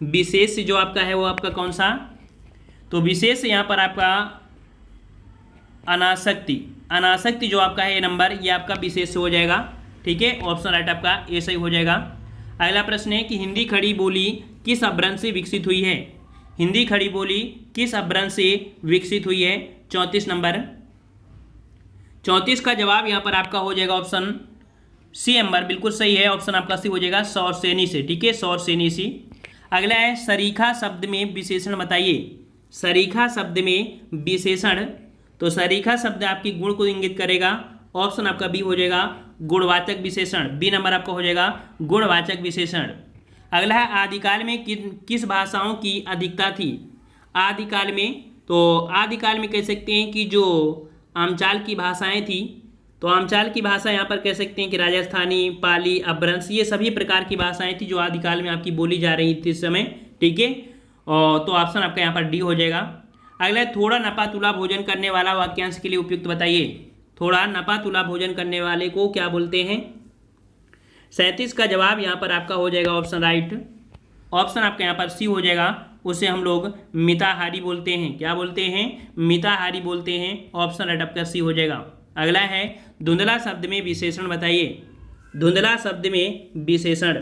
विशेष जो आपका है वो आपका कौन सा? तो विशेष यहाँ पर आपका अनासक्ति, अनासक्ति जो आपका है ये नंबर, ये आपका विशेष से हो जाएगा, ठीक है, ऑप्शन राइट आपका ए सही हो जाएगा। अगला प्रश्न है कि हिंदी खड़ी बोली किस अपभ्रंश से विकसित हुई है? हिंदी खड़ी बोली किस अपभ्रंश से विकसित हुई है? 34 नंबर। 34 का जवाब यहाँ पर आपका हो जाएगा ऑप्शन सी नंबर, बिल्कुल सही है, ऑप्शन आपका सी हो जाएगा, सौरसेनी से, ठीक है, सौरसेनी से। अगला है सरीखा शब्द में विशेषण बताइए। सरीखा शब्द में विशेषण, तो सरीखा शब्द आपकी गुण को इंगित करेगा, ऑप्शन आपका बी हो जाएगा, गुणवाचक विशेषण, बी नंबर आपका हो जाएगा, गुणवाचक विशेषण। अगला है आदिकाल में किस भाषाओं की अधिकता थी? आदिकाल में, तो आदिकाल में कह सकते हैं कि जो आमचाल की भाषाएं थी, तो आमचाल की भाषा यहाँ पर कह सकते हैं कि राजस्थानी, पाली, अपभ्रंश, ये सभी प्रकार की भाषाएं थी जो आदिकाल में आपकी बोली जा रही थी इस समय, ठीक है, और तो ऑप्शन आपका यहाँ पर डी हो जाएगा। अगला है थोड़ा नपा तुला भोजन करने वाला वाक्यांश के लिए उपयुक्त बताइए। थोड़ा नपा तुला भोजन करने वाले को क्या बोलते हैं? 37 का जवाब यहाँ पर आपका हो जाएगा ऑप्शन राइट, ऑप्शन आपका यहाँ पर सी हो जाएगा, उसे हम लोग मिताहारी बोलते हैं। क्या बोलते हैं? मिताहारी बोलते हैं, ऑप्शन राइट आपका सी हो जाएगा। अगला है धुंधला शब्द में विशेषण बताइए। धुंधला शब्द में विशेषण,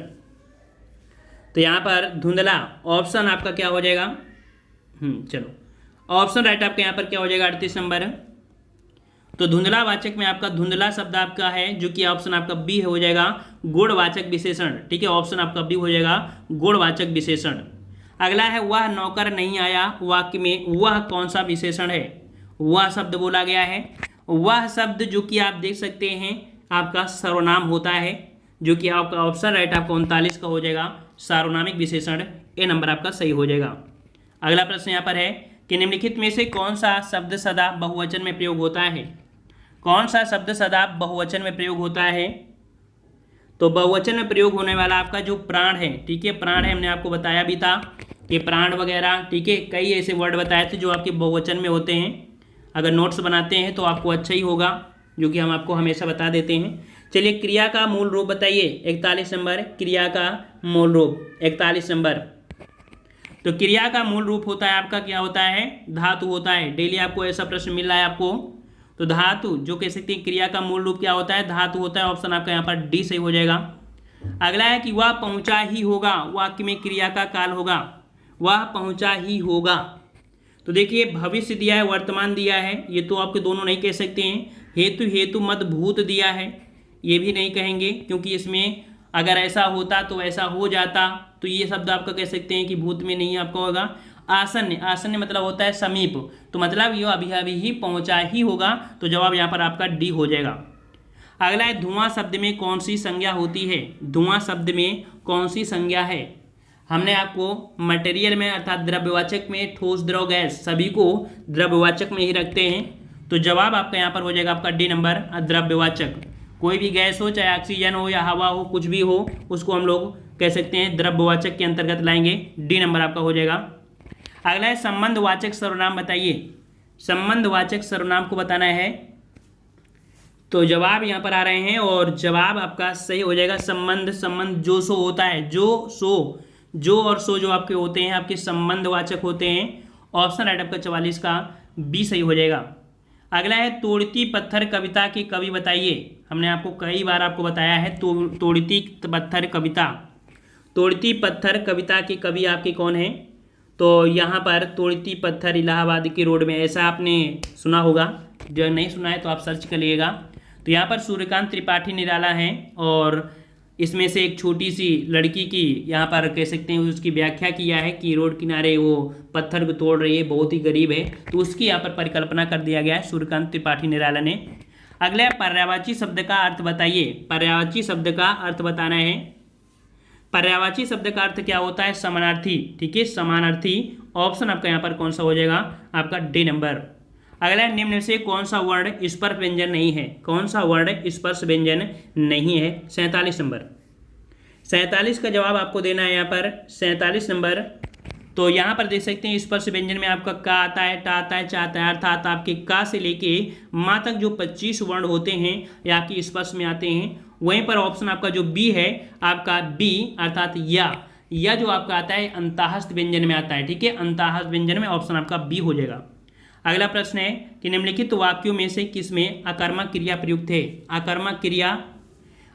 तो यहाँ पर धुंधला ऑप्शन आपका क्या हो जाएगा? चलो ऑप्शन राइट आपका यहाँ पर क्या हो जाएगा? 38 नंबर। तो धुंधला वाचक में आपका धुंधला शब्द आपका है जो कि ऑप्शन आपका बी हो जाएगा, गुणवाचक विशेषण, ठीक है, ऑप्शन आपका बी हो जाएगा, गुणवाचक विशेषण। अगला है वह नौकर नहीं आया, वाक्य में वह कौन सा विशेषण है? वह शब्द बोला गया है, वह शब्द जो कि आप देख सकते हैं आपका सर्वनाम होता है, जो कि आपका ऑप्शन राइट आपका 39 का हो जाएगा, सार्वनामिक विशेषण, ए नंबर आपका सही हो जाएगा। अगला प्रश्न यहाँ पर है कि निम्नलिखित में से कौन सा शब्द सदा बहुवचन में प्रयोग होता है? कौन सा शब्द सदा बहुवचन में प्रयोग होता है? तो बहुवचन में प्रयोग होने वाला आपका जो प्राण है, ठीक है, प्राण है, हमने आपको बताया भी था कि प्राण वगैरह, ठीक है, कई ऐसे वर्ड बताए थे जो आपके बहुवचन में होते हैं। अगर नोट्स बनाते हैं तो आपको अच्छा ही होगा, जो कि हम आपको हमेशा बता देते हैं। चलिए, क्रिया का मूल रूप बताइए, 41 नंबर, क्रिया का मूल रूप 41 नंबर। तो क्रिया का मूल रूप होता है आपका, क्या होता है, धातु होता है। डेली आपको ऐसा प्रश्न मिल रहा है आपको, तो धातु जो कह सकते हैं क्रिया का मूल रूप क्या होता है, धातु होता है। ऑप्शन आपका यहाँ पर डी सही हो जाएगा। अगला है कि वह पहुंचा ही होगा, वाक्य में क्रिया का काल होगा, वह पहुंचा ही होगा। तो देखिए, भविष्य दिया है, वर्तमान दिया है, ये तो आपके दोनों नहीं कह सकते हैं। हेतु मत भूत दिया है, ये भी नहीं कहेंगे, क्योंकि इसमें अगर ऐसा होता तो ऐसा हो जाता, तो ये शब्द आपका कह सकते हैं कि भूत में नहीं आपका होगा। आसन्न, आसन्न मतलब होता है समीप, तो मतलब ये अभी अभी ही पहुंचा ही होगा, तो जवाब यहाँ पर आपका डी हो जाएगा। अगला है, धुआं शब्द में कौन सी संज्ञा होती है, धुआं शब्द में कौन सी संज्ञा है। हमने आपको मटेरियल में अर्थात द्रव्यवाचक में ठोस, द्रव, गैस सभी को द्रव्यवाचक में ही रखते हैं, तो जवाब आपका यहाँ पर हो जाएगा आपका डी नंबर, द्रव्यवाचक। कोई भी गैस हो, चाहे ऑक्सीजन हो या हवा हो, कुछ भी हो, उसको हम लोग कह सकते हैं द्रव्यवाचक के अंतर्गत लाएंगे, डी नंबर आपका हो जाएगा। अगला है, संबंधवाचक सर्वनाम बताइए, संबंधवाचक सर्वनाम को बताना है। तो जवाब यहाँ पर आ रहे हैं और जवाब आपका सही हो जाएगा संबंध। संबंध जो सो होता है, जो सो, जो और सो जो आपके होते हैं, आपके संबंधवाचक होते हैं। ऑप्शन राइट आपका 44 का बी सही हो जाएगा। अगला है, तोड़ती पत्थर कविता के कवि बताइए। हमने आपको कई बार आपको बताया है तोड़ती पत्थर कविता, तोड़ती पत्थर कविता के कवि आपके कौन हैं। तो यहाँ पर तोड़ती पत्थर इलाहाबाद के रोड में, ऐसा आपने सुना होगा, जो नहीं सुना है तो आप सर्च कर लीजिएगा। तो यहाँ पर सूर्यकांत त्रिपाठी निराला हैं, और इसमें से एक छोटी सी लड़की की यहाँ पर कह सकते हैं उसकी व्याख्या किया है कि रोड किनारे वो पत्थर को तोड़ रही है, बहुत ही गरीब है, तो उसकी यहाँ पर परिकल्पना कर दिया गया है सूर्यकांत त्रिपाठी निराला ने। अगला, पर्यायवाची शब्द का अर्थ बताइए, पर्यायवाची शब्द का अर्थ बताना है। पर्यायवाची शब्द का अर्थ क्या होता है, समानार्थी, ठीक है, समानार्थी। ऑप्शन आपका यहाँ पर कौन सा हो जाएगा, आपका डी नंबर। अगला, निम्न में से कौन सा वर्ण स्पर्श व्यंजन नहीं है, कौन सा वर्ण स्पर्श व्यंजन नहीं है, 47 नंबर। 47 का जवाब आपको देना है यहाँ पर, 47 नंबर। तो यहाँ पर देख सकते हैं स्पर्श व्यंजन में आपका का आता है, टा आता है, चा आता है, अर्थात आपके का से लेके माँ तक जो 25 वर्ण होते हैं ये आपकी स्पर्श में आते हैं। वहीं पर ऑप्शन आपका जो बी है, आपका बी अर्थात या जो आपका आता है अंतःस्थ व्यंजन में आता है, ठीक है, अंतःस्थ व्यंजन में ऑप्शन आपका बी हो जाएगा। अगला प्रश्न है कि निम्नलिखित वाक्यों में से किसमें अकर्मक क्रिया प्रयुक्त है। अकर्मक क्रिया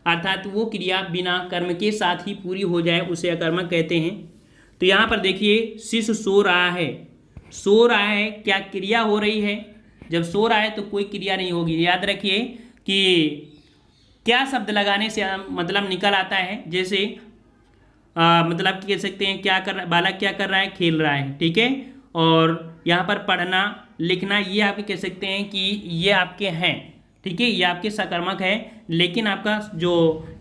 अर्थात वो क्रिया बिना कर्म के साथ ही पूरी हो जाए उसे अकर्मक कहते हैं। तो यहाँ पर देखिए, शिशु सो रहा है, सो रहा है, क्या क्रिया हो रही है। जब सो रहा है तो कोई क्रिया नहीं होगी। याद रखिए कि क्या शब्द लगाने से मतलब निकल आता है, जैसे मतलब कह सकते हैं क्या कर रहा है बालक, क्या कर रहा है, खेल रहा है, ठीक है। और यहाँ पर पढ़ना लिखना ये आपके कह सकते हैं कि ये आपके हैं, ठीक है, ये आपके सकर्मक है। लेकिन आपका जो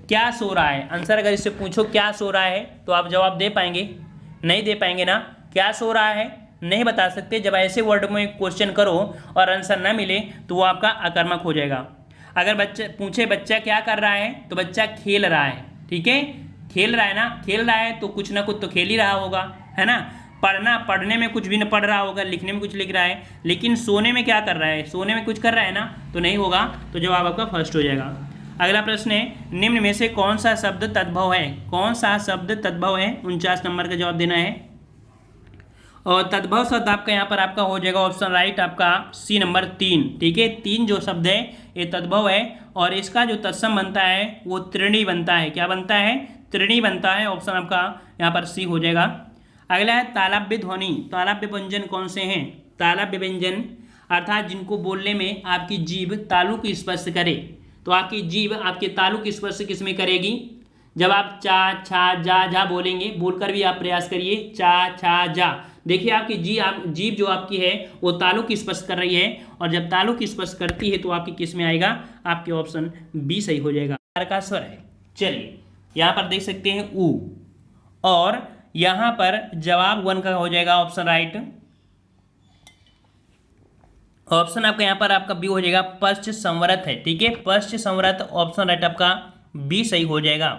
क्या सो रहा है, आंसर अगर इससे पूछो क्या सो रहा है तो आप जवाब दे पाएंगे, नहीं दे पाएंगे ना। क्या सो रहा है नहीं बता सकते। जब ऐसे वर्ड में क्वेश्चन करो और आंसर ना मिले तो वो आपका अकर्मक हो जाएगा। अगर बच्चा पूछे बच्चा क्या कर रहा है तो बच्चा खेल रहा है, ठीक है, खेल रहा है ना, खेल रहा है तो कुछ ना कुछ तो खेल ही रहा होगा, है ना। पढ़ने में कुछ भी न पढ़ रहा होगा, लिखने में कुछ लिख रहा है, लेकिन सोने में क्या कर रहा है, सोने में कुछ कर रहा है ना, तो नहीं होगा। तो जवाब आपका फर्स्ट हो जाएगा। अगला प्रश्न है, निम्न में से कौन सा शब्द तद्भव है, कौन सा शब्द तद्भव है, 49 नंबर का जवाब देना है। और तद्भव शब्द आपका यहाँ पर आपका हो जाएगा ऑप्शन राइट आपका सी नंबर 3, ठीक है। 3 जो शब्द है ये तद्भव है, और इसका जो तत्सम बनता है वो त्रिणी बनता है। क्या बनता है, त्रिणी बनता है। ऑप्शन आपका यहाँ पर सी हो जाएगा। अगला है तालव्य ध्वनि, तालव्य व्यंजन कौन से हैं। तालव्य व्यंजन अर्थात जिनको बोलने में आपकी जीभ तालु की स्पर्श करे। तो आपकी जीभ आपके तालु की स्पर्श किस में करेगी, जब आप चा छा जा जा बोलेंगे, बोलकर भी आप प्रयास करिए, चा छा जा। देखिए आपकी जीभ जो आपकी है वो तालु की स्पर्श कर रही है, और जब तालु की स्पर्श करती है तो आपकी किस में आएगा, आपके ऑप्शन बी सही हो जाएगा, का स्वर है। चलिए यहाँ पर देख सकते हैं ऊ, और यहाँ पर जवाब 1 का हो जाएगा ऑप्शन राइट। ऑप्शन आपका यहाँ पर आपका बी हो जाएगा, पश्च संवरत है, ठीक है, पश्च संवरत ऑप्शन राइट आपका बी सही हो जाएगा।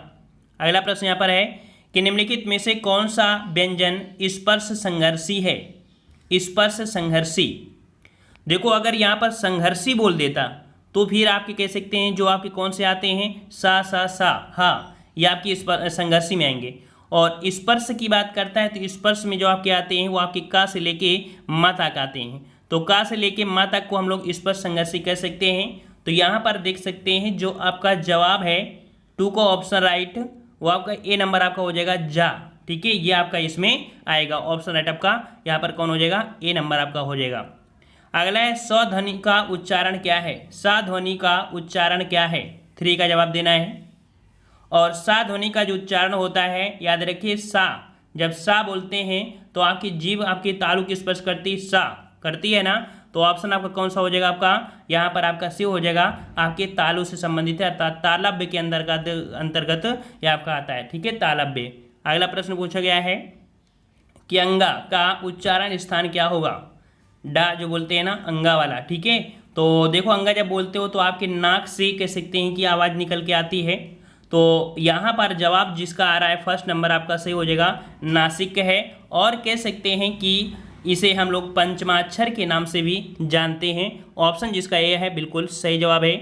अगला प्रश्न यहाँ पर है कि निम्नलिखित में से कौन सा व्यंजन स्पर्श संघर्षी है। स्पर्श संघर्षी, देखो अगर यहाँ पर संघर्षी बोल देता तो फिर आपके कह सकते हैं जो आपके कौन से आते हैं सा हाँ, ये आपकी संघर्षी में आएंगे। और स्पर्श की बात करता है तो स्पर्श में जो आपके आते हैं वो आपके का से लेके मा तक आते हैं। तो का से लेके मा तक को हम लोग स्पर्श संघर्षी कह सकते हैं। तो यहाँ पर देख सकते हैं जो आपका जवाब है 2 का ऑप्शन राइट, वो आपका ए नंबर आपका हो जाएगा जा। ठीक है, ये आपका इसमें आएगा ऑप्शन राइट आपका यहाँ पर कौन हो जाएगा, ए नंबर आपका हो जाएगा। अगला है स्वध्वनि का उच्चारण क्या है। साध्वनि का उच्चारण क्या है, 3 का जवाब देना है। और साध्वनि का जो उच्चारण होता है याद रखिए सा, जब सा बोलते हैं तो आपकी जीभ आपके तालु की स्पर्श करती सा करती है ना, तो ऑप्शन आपका कौन सा हो जाएगा, आपका यहाँ पर आपका सी हो जाएगा, आपके तालु से संबंधित है अर्थात तालव्य के अंतर्गत यह आपका आता है। ठीक है, तालव्य। अगला प्रश्न पूछा गया है कि अंगा का उच्चारण स्थान क्या होगा। डा जो बोलते हैं ना अंगा वाला, ठीक है, तो देखो अंगा जब बोलते हो तो आपके नाक से कह सकते हैं कि आवाज़ निकल के आती है। तो यहाँ पर जवाब जिसका आ रहा है फर्स्ट नंबर आपका सही हो जाएगा, नासिक है। और कह सकते हैं कि इसे हम लोग पंचमाक्षर के नाम से भी जानते हैं। ऑप्शन जिसका ए है बिल्कुल सही जवाब है।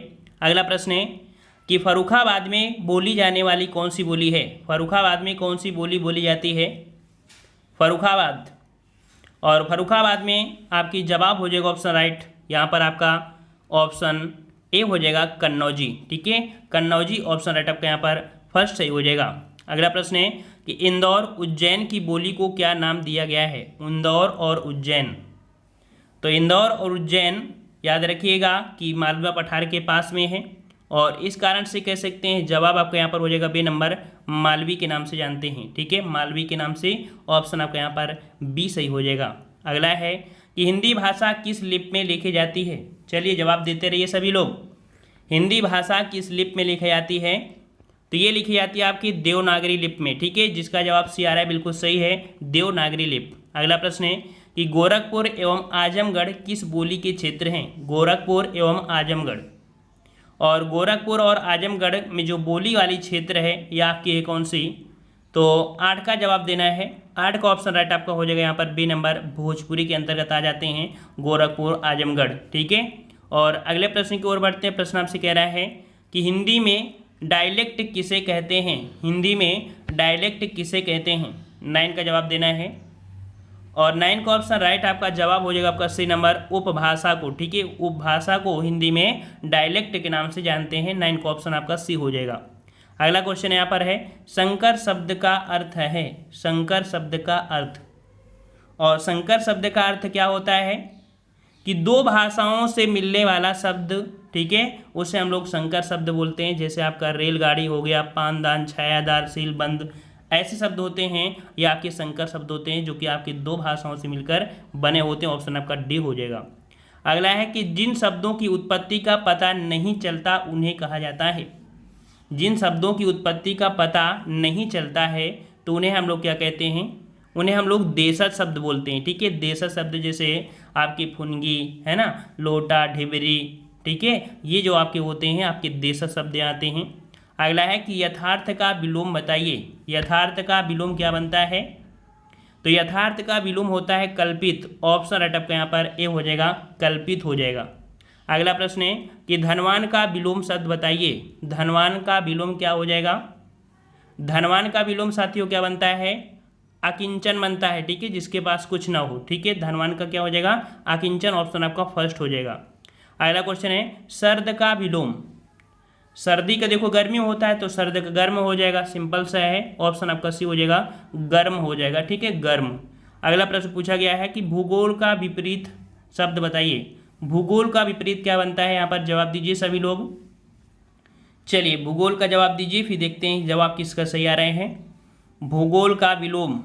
अगला प्रश्न है कि फर्रुखाबाद में बोली जाने वाली कौन सी बोली है। फर्रुखाबाद में कौन सी बोली बोली जाती है, फर्रुखाबाद। और फर्रुखाबाद में आपकी जवाब हो जाएगा ऑप्शन राइट, यहाँ पर आपका ऑप्शन ए हो जाएगा कन्नौजी। ठीक है, कन्नौजी ऑप्शन राइट आपका यहाँ पर फर्स्ट सही हो जाएगा। अगला प्रश्न है कि इंदौर उज्जैन की बोली को क्या नाम दिया गया है। इंदौर और उज्जैन, तो इंदौर और उज्जैन याद रखिएगा कि मालवा पठार के पास में है और इस कारण से कह सकते हैं जवाब आपका यहाँ पर हो जाएगा बी नंबर, मालवी के नाम से जानते हैं। ठीक है, मालवी के नाम से ऑप्शन आपका यहाँ पर बी सही हो जाएगा। अगला है कि हिंदी भाषा किस लिपि में लिखी जाती है। चलिए जवाब देते रहिए सभी लोग। हिंदी भाषा किस लिपि में लिखी जाती है, तो ये लिखी जाती है आपकी देवनागरी लिपि में। ठीक है, जिसका जवाब सी आ रहा है बिल्कुल सही है, देवनागरी लिपि। अगला प्रश्न है कि गोरखपुर एवं आजमगढ़ किस बोली के क्षेत्र हैं। गोरखपुर एवं आजमगढ़, और गोरखपुर और आजमगढ़ में जो बोली वाली क्षेत्र है यह आपकी है कौन सी, तो 8 का जवाब देना है। 8 का ऑप्शन राइट आपका हो जाएगा यहाँ पर बी नंबर, भोजपुरी के अंतर्गत आ जाते हैं गोरखपुर आजमगढ़। ठीक है, और अगले प्रश्न की ओर बढ़ते हैं। प्रश्न आपसे कह रहा है कि हिंदी में डायलेक्ट किसे कहते हैं। हिंदी में डायलेक्ट किसे कहते हैं, 9 का जवाब देना है। और 9 का ऑप्शन राइट आपका जवाब हो जाएगा आपका सी नंबर, उपभाषा को। ठीक है, उपभाषा को हिंदी में डायलेक्ट के नाम से जानते हैं। 9 का ऑप्शन आपका सी हो जाएगा। अगला क्वेश्चन यहाँ पर है संकर शब्द का अर्थ है। संकर शब्द का अर्थ, और संकर शब्द का अर्थ क्या होता है कि 2 भाषाओं से मिलने वाला शब्द, ठीक है, उसे हम लोग संकर शब्द बोलते हैं। जैसे आपका रेलगाड़ी हो गया, पानदान, छायादार, सीलबंद, ऐसे शब्द होते हैं, ये आपके संकर शब्द होते हैं जो कि आपकी 2 भाषाओं से मिलकर बने होते हैं। ऑप्शन आपका डी हो जाएगा। अगला है कि जिन शब्दों की उत्पत्ति का पता नहीं चलता उन्हें कहा जाता है। जिन शब्दों की उत्पत्ति का पता नहीं चलता है तो उन्हें हम लोग क्या कहते हैं, उन्हें हम लोग देशज शब्द बोलते हैं। ठीक है, देशज शब्द जैसे आपकी फुनगी है ना, लोटा, ढिबरी, ठीक है, ये जो आपके होते हैं आपके देशज शब्द आते हैं। अगला है कि यथार्थ का विलोम बताइए। यथार्थ का विलोम क्या बनता है, तो यथार्थ का विलोम होता है कल्पित। ऑप्शन राइट आपका यहाँ पर ए हो जाएगा, कल्पित हो जाएगा। अगला प्रश्न है कि धनवान का विलोम शब्द बताइए। धनवान का विलोम क्या हो जाएगा, धनवान का विलोम साथियों क्या बनता है, अकिंचन बनता है। ठीक है, जिसके पास कुछ ना हो। ठीक है, धनवान का क्या हो जाएगा, अकिंचन। ऑप्शन आपका फर्स्ट हो जाएगा। अगला क्वेश्चन है सर्द का विलोम। सर्दी का देखो गर्मी होता है तो सर्द का गर्म हो जाएगा, सिंपल सा है। ऑप्शन आपका सी हो जाएगा, गर्म हो जाएगा। ठीक है, गर्म। अगला प्रश्न पूछा गया है कि भूगोल का विपरीत शब्द बताइए। भूगोल का विपरीत क्या बनता है, यहाँ पर जवाब दीजिए सभी लोग। चलिए भूगोल का जवाब दीजिए, फिर देखते हैं जवाब किसका सही आ रहे हैं। भूगोल का विलोम,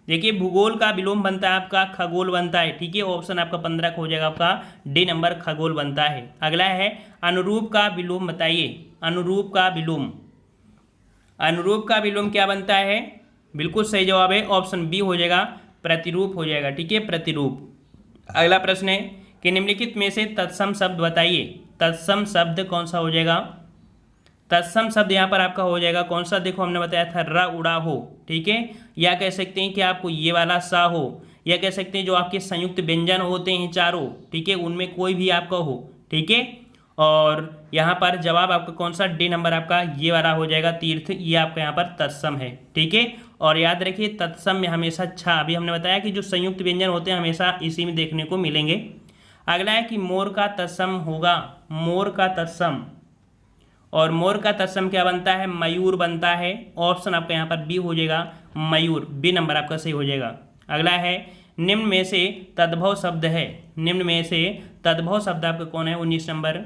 देखिए भूगोल का विलोम बनता है आपका खगोल बनता है। ठीक है, ऑप्शन आपका 15 का हो जाएगा आपका डी नंबर, खगोल बनता है। अगला है अनुरूप का विलोम बताइए। अनुरूप का विलोम, अनुरूप का विलोम क्या बनता है, बिल्कुल सही जवाब है, ऑप्शन बी हो जाएगा, प्रतिरूप हो जाएगा। ठीक है, प्रतिरूप। अगला प्रश्न है कि निम्नलिखित में से तत्सम शब्द बताइए। तत्सम शब्द कौन सा हो जाएगा, तत्सम शब्द यहाँ पर आपका हो जाएगा कौन सा, देखो हमने बताया था र उड़ा हो, ठीक है, या कह सकते हैं कि आपको ये वाला सा हो, या कह सकते हैं जो आपके संयुक्त व्यंजन होते हैं चारों, ठीक है, उनमें कोई भी आपका हो, ठीक है। और यहाँ पर जवाब आपका कौन सा, डी नंबर आपका ये वाला हो जाएगा तीर्थ, ये आपका यहाँ पर तत्सम है, ठीक है। और याद रखिए तत्सम में हमेशा छा, अभी हमने बताया कि जो संयुक्त व्यंजन होते हैं हमेशा इसी में देखने को मिलेंगे। अगला है कि मोर का तत्सम होगा, मोर का तत्सम, और मोर का तत्सम क्या बनता है, मयूर बनता है। ऑप्शन आपका यहाँ पर बी हो जाएगा मयूर, बी नंबर आपका सही हो जाएगा। अगला है निम्न में से तद्भव शब्द है, निम्न में से तद्भव शब्द आपका कौन है, 19 नंबर।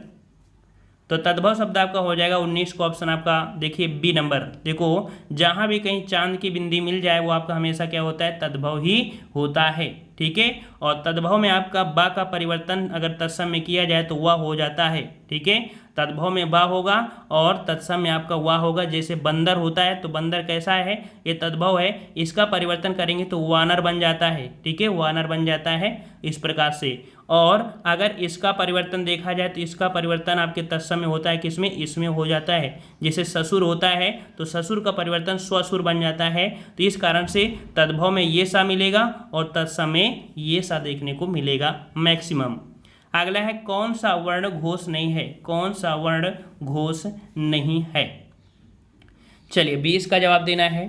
तो तद्भव शब्द आपका हो जाएगा 19 का ऑप्शन आपका देखिए बी नंबर। देखो जहाँ भी कहीं चांद की बिंदी मिल जाए वो आपका हमेशा क्या होता है, तद्भव ही होता है, ठीक है। और तद्भव में आपका बा का परिवर्तन अगर तत्सम में किया जाए तो वह हो जाता है, ठीक है। तद्भव में बा होगा और तत्सम में आपका वाह होगा। जैसे बंदर होता है तो बंदर कैसा है, ये तद्भव है, इसका परिवर्तन करेंगे तो वानर बन जाता है, ठीक है, वानर बन जाता है इस प्रकार से। और अगर इसका परिवर्तन देखा जाए तो इसका परिवर्तन आपके तत्सम में होता है, किसमें, इसमें हो जाता है। जैसे ससुर होता है तो ससुर का परिवर्तन स्वसुर बन जाता है, तो इस कारण से तद्भव में ये सा मिलेगा और तत्सम में ये सा देखने को मिलेगा मैक्सिमम। अगला है कौन सा वर्ण घोष नहीं है, कौन सा वर्ण घोष नहीं है। चलिए 20 का जवाब देना है।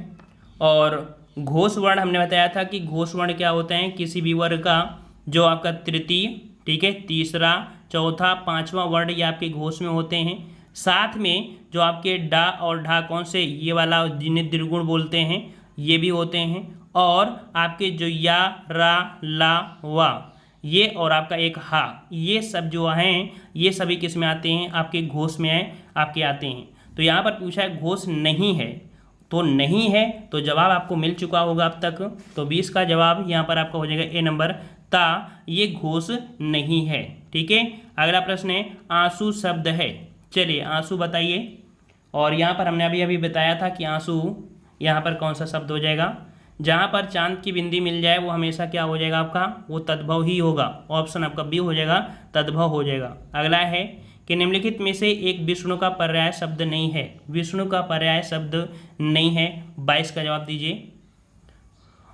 और घोष वर्ण हमने बताया था कि घोष वर्ण क्या होते हैं, किसी भी वर्ग का जो आपका तृतीय, ठीक है, तीसरा, चौथा, पांचवा वर्ण ये आपके घोष में होते हैं। साथ में जो आपके डा और ढा कौन से, ये वाला जिन्हें द्विगुण बोलते हैं ये भी होते हैं। और आपके जो या, रा, ला, वा ये और आपका एक हा, ये सब जो हैं ये सभी किस में आते हैं, आपके घोष में आपके आते हैं। तो यहाँ पर पूछा है घोष नहीं है, तो नहीं है तो जवाब आपको मिल चुका होगा अब तक। तो 20 का जवाब यहाँ पर आपका हो जाएगा ए नंबर, ता ये घोष नहीं है, ठीक है। अगला प्रश्न है आंसू शब्द है। चलिए आंसू बताइए। और यहाँ पर हमने अभी बताया था कि आंसू यहाँ पर कौन सा शब्द हो जाएगा, जहाँ पर चांद की बिंदी मिल जाए वो हमेशा क्या हो जाएगा आपका, वो तद्भव ही होगा। ऑप्शन आपका बी हो जाएगा, तद्भव हो जाएगा। अगला है कि निम्नलिखित में से एक विष्णु का पर्याय शब्द नहीं है, विष्णु का पर्याय शब्द नहीं है। 22 का जवाब दीजिए।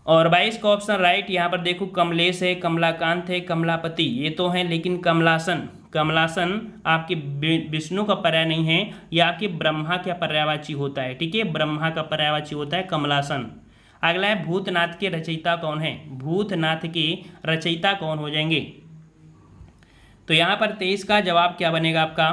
और 22 का ऑप्शन राइट। यहाँ पर देखो कमलेश है, कमलाकांत है, कमलापति ये तो हैं, लेकिन कमलासन, कमलासन आपके विष्णु का पर्याय नहीं है, यह आपके ब्रह्मा का पर्यायवाची होता है, ठीक है, ब्रह्मा का पर्यायवाची होता है कमलासन। अगला है भूतनाथ के रचयिता कौन है, भूतनाथ के रचयिता कौन हो जाएंगे। तो यहाँ पर 23 का जवाब क्या बनेगा आपका,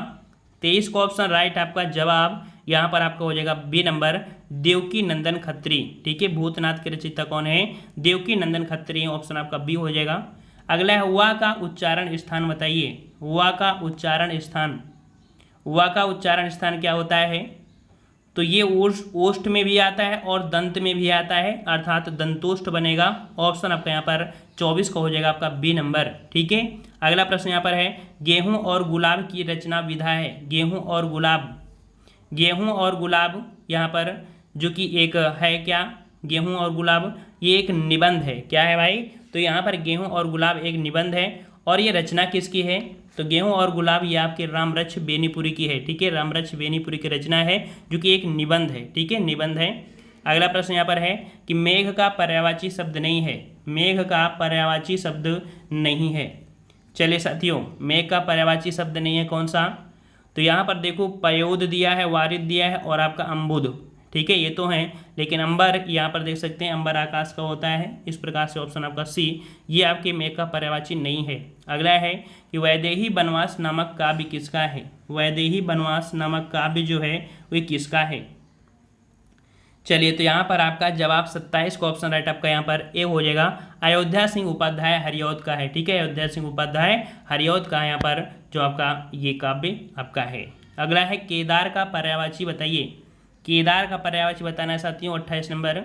23 का ऑप्शन राइट आपका जवाब यहाँ पर आपका हो जाएगा बी नंबर, देवकी नंदन खत्री, ठीक है। भूतनाथ के रचयिता कौन है, देवकी नंदन खत्री, ऑप्शन आपका बी हो जाएगा। अगला है हुआ का उच्चारण स्थान बताइए, हुआ का उच्चारण स्थान, हुआ का उच्चारण स्थान क्या होता है, तो ये ओष्ठ में भी आता है और दंत में भी आता है, अर्थात दंतोष्ठ बनेगा। ऑप्शन आपका यहाँ पर 24 का हो जाएगा आपका बी नंबर, ठीक है। अगला प्रश्न यहाँ पर है गेहूं और गुलाब की रचना विधा है, गेहूं और गुलाब, गेहूं और गुलाब यहाँ पर जो कि एक है क्या, गेहूं और गुलाब ये एक निबंध है, क्या है भाई, तो यहाँ पर गेहूं और गुलाब एक निबंध है। और ये रचना किसकी है, तो गेहूं और गुलाब ये आपके रामरक्ष बेनीपुरी की है, ठीक है, रामरक्ष बेनीपुरी की रचना है जो कि एक निबंध है, ठीक है, निबंध है। अगला प्रश्न यहाँ पर है कि मेघ का पर्यायवाची शब्द नहीं है, मेघ का पर्यायवाची शब्द नहीं है। चलिए साथियों मेघ का पर्यायवाची शब्द नहीं है कौन सा, तो यहाँ पर देखो पयोद दिया है, वारिद दिया है और आपका अम्बुद, ठीक है, ये तो हैं, लेकिन अंबर यहाँ पर देख सकते हैं अंबर आकाश का होता है, इस प्रकार से ऑप्शन आपका सी ये आपके मेघ का पर्यायवाची नहीं है। अगला है कि वैदेही बनवास नामक काव्य किसका है, वैदेही बनवास नामक काव्य जो है वो किसका है। चलिए तो यहाँ पर आपका जवाब 27 का ऑप्शन राइट आपका यहाँ पर ए हो जाएगा, अयोध्या सिंह उपाध्याय हरिऔध का है, ठीक है, अयोध्या सिंह उपाध्याय हरिऔध का यहाँ पर जो आपका ये काव्य आपका है। अगला है केदार का पर्यायवाची बताइए, केदार का पर्यायवाची बताना है साथियों 28 नंबर।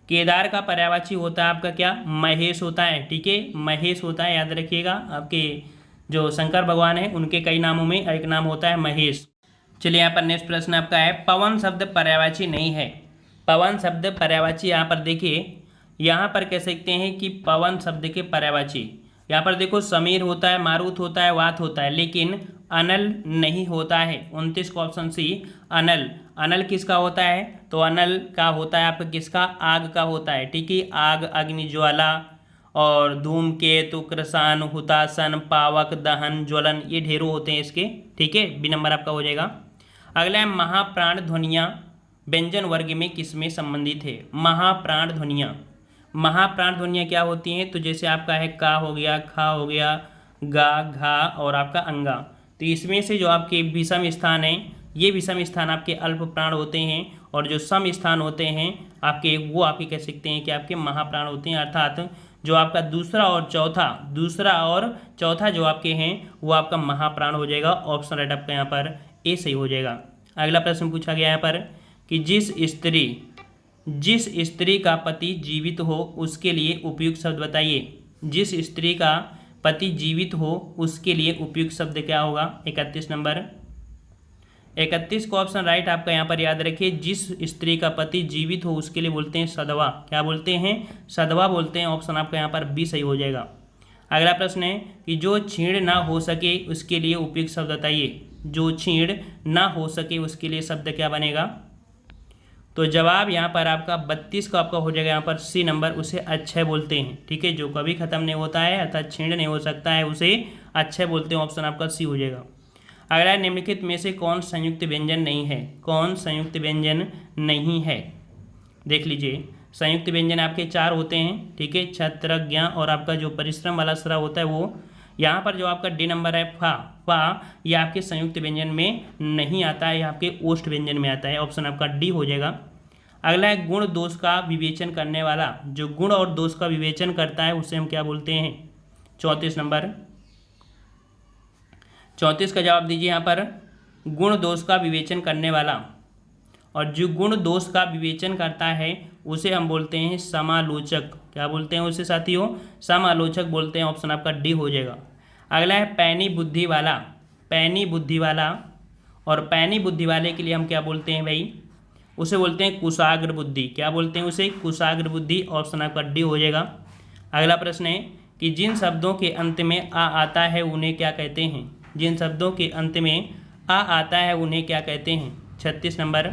केदार का पर्यायवाची होता है आपका क्या, महेश होता है, ठीक है, महेश होता है, याद रखिएगा आपके जो शंकर भगवान है उनके कई नामों में एक नाम होता है महेश। चलिए यहाँ पर नेक्स्ट प्रश्न आपका है पवन शब्द पर्यायवाची नहीं है, पवन शब्द पर्यायवाची यहाँ पर देखिए, यहाँ पर कह सकते हैं कि पवन शब्द के पर्यायवाची यहाँ पर देखो समीर होता है, मारुत होता है, वात होता है, लेकिन अनल नहीं होता है। 29 का ऑप्शन सी अनल। अनल किसका होता है? तो अनल का होता है आपका किसका? आग का होता है। ठीक है, आग, अग्नि, ज्वाला और धूमकेतु, कृसान, हुतासन, पावक, दहन, ज्वलन, ये ढेरों होते हैं इसके। ठीक है, बी नंबर आपका हो जाएगा। अगला है महाप्राण ध्वनियाँ व्यंजन वर्ग में किसमें संबंधित है? महाप्राण ध्वनियाँ। महाप्राण ध्वनियाँ क्या होती हैं? तो जैसे आपका है का हो गया, खा हो गया, गा, घा और आपका अंगा। तो इसमें से जो आपके विषम स्थान हैं, ये विषम स्थान आपके अल्प प्राण होते हैं और जो सम स्थान होते हैं आपके, वो आपके कह सकते हैं कि आपके महाप्राण होते हैं। अर्थात जो आपका दूसरा और चौथा जो आपके हैं वो आपका महाप्राण हो जाएगा। ऑप्शन राइट आपका यहाँ पर ए सही हो जाएगा। अगला प्रश्न पूछा गया यहाँ पर कि जिस स्त्री का पति जीवित हो उसके लिए उपयुक्त शब्द बताइए। जिस स्त्री का पति जीवित हो उसके लिए उपयुक्त शब्द क्या होगा? 31 नंबर। 31 को ऑप्शन राइट आपका यहाँ पर याद रखिए। जिस स्त्री का पति जीवित हो उसके लिए बोलते हैं सधवा। क्या बोलते हैं? सधवा बोलते हैं। ऑप्शन आपका यहाँ पर बी सही हो जाएगा। अगला प्रश्न है कि जो छीण ना हो सके उसके लिए उपयुक्त शब्द बताइए। जो छीण ना हो सके उसके लिए शब्द क्या बनेगा? तो जवाब यहाँ पर आपका 32 का आपका हो जाएगा यहाँ पर सी नंबर। उसे अक्षय बोलते हैं। ठीक है, जो कभी खत्म नहीं होता है अर्थात छीण नहीं हो सकता है उसे अक्षय बोलते हैं। ऑप्शन आपका सी हो जाएगा। अगला निम्नलिखित में से कौन संयुक्त व्यंजन नहीं है? कौन संयुक्त व्यंजन नहीं है? देख लीजिए, संयुक्त व्यंजन आपके 4 होते हैं। ठीक है, छत्र, ज्ञ और आपका जो परिश्रम वाला स्वर होता है वो। यहाँ पर जो आपका डी नंबर है फा ये आपके संयुक्त व्यंजन में नहीं आता है, आपके ओष्ठ व्यंजन में आता है। ऑप्शन आपका डी हो जाएगा। अगला है गुण दोष का विवेचन करने वाला। जो गुण और दोष का विवेचन करता है उसे हम क्या बोलते हैं? 34 नंबर। 34 का जवाब दीजिए यहाँ पर। गुण दोष का विवेचन करने वाला, और जो गुण दोष का विवेचन करता है उसे हम बोलते हैं समालोचक। क्या बोलते हैं उसे साथियों? समालोचक बोलते हैं। ऑप्शन आपका डी हो जाएगा। अगला है पैनी बुद्धि वाला। पैनी बुद्धि वाला, और पैनी बुद्धि वाले के लिए हम क्या बोलते हैं भाई? उसे बोलते हैं कुशाग्र बुद्धि। क्या बोलते हैं उसे? कुशाग्र बुद्धि। ऑप्शन आपका डी हो जाएगा। अगला प्रश्न है कि जिन शब्दों के अंत में आ आता है उन्हें क्या कहते हैं? जिन शब्दों के अंत में आ आता है उन्हें क्या कहते हैं? 36 नंबर।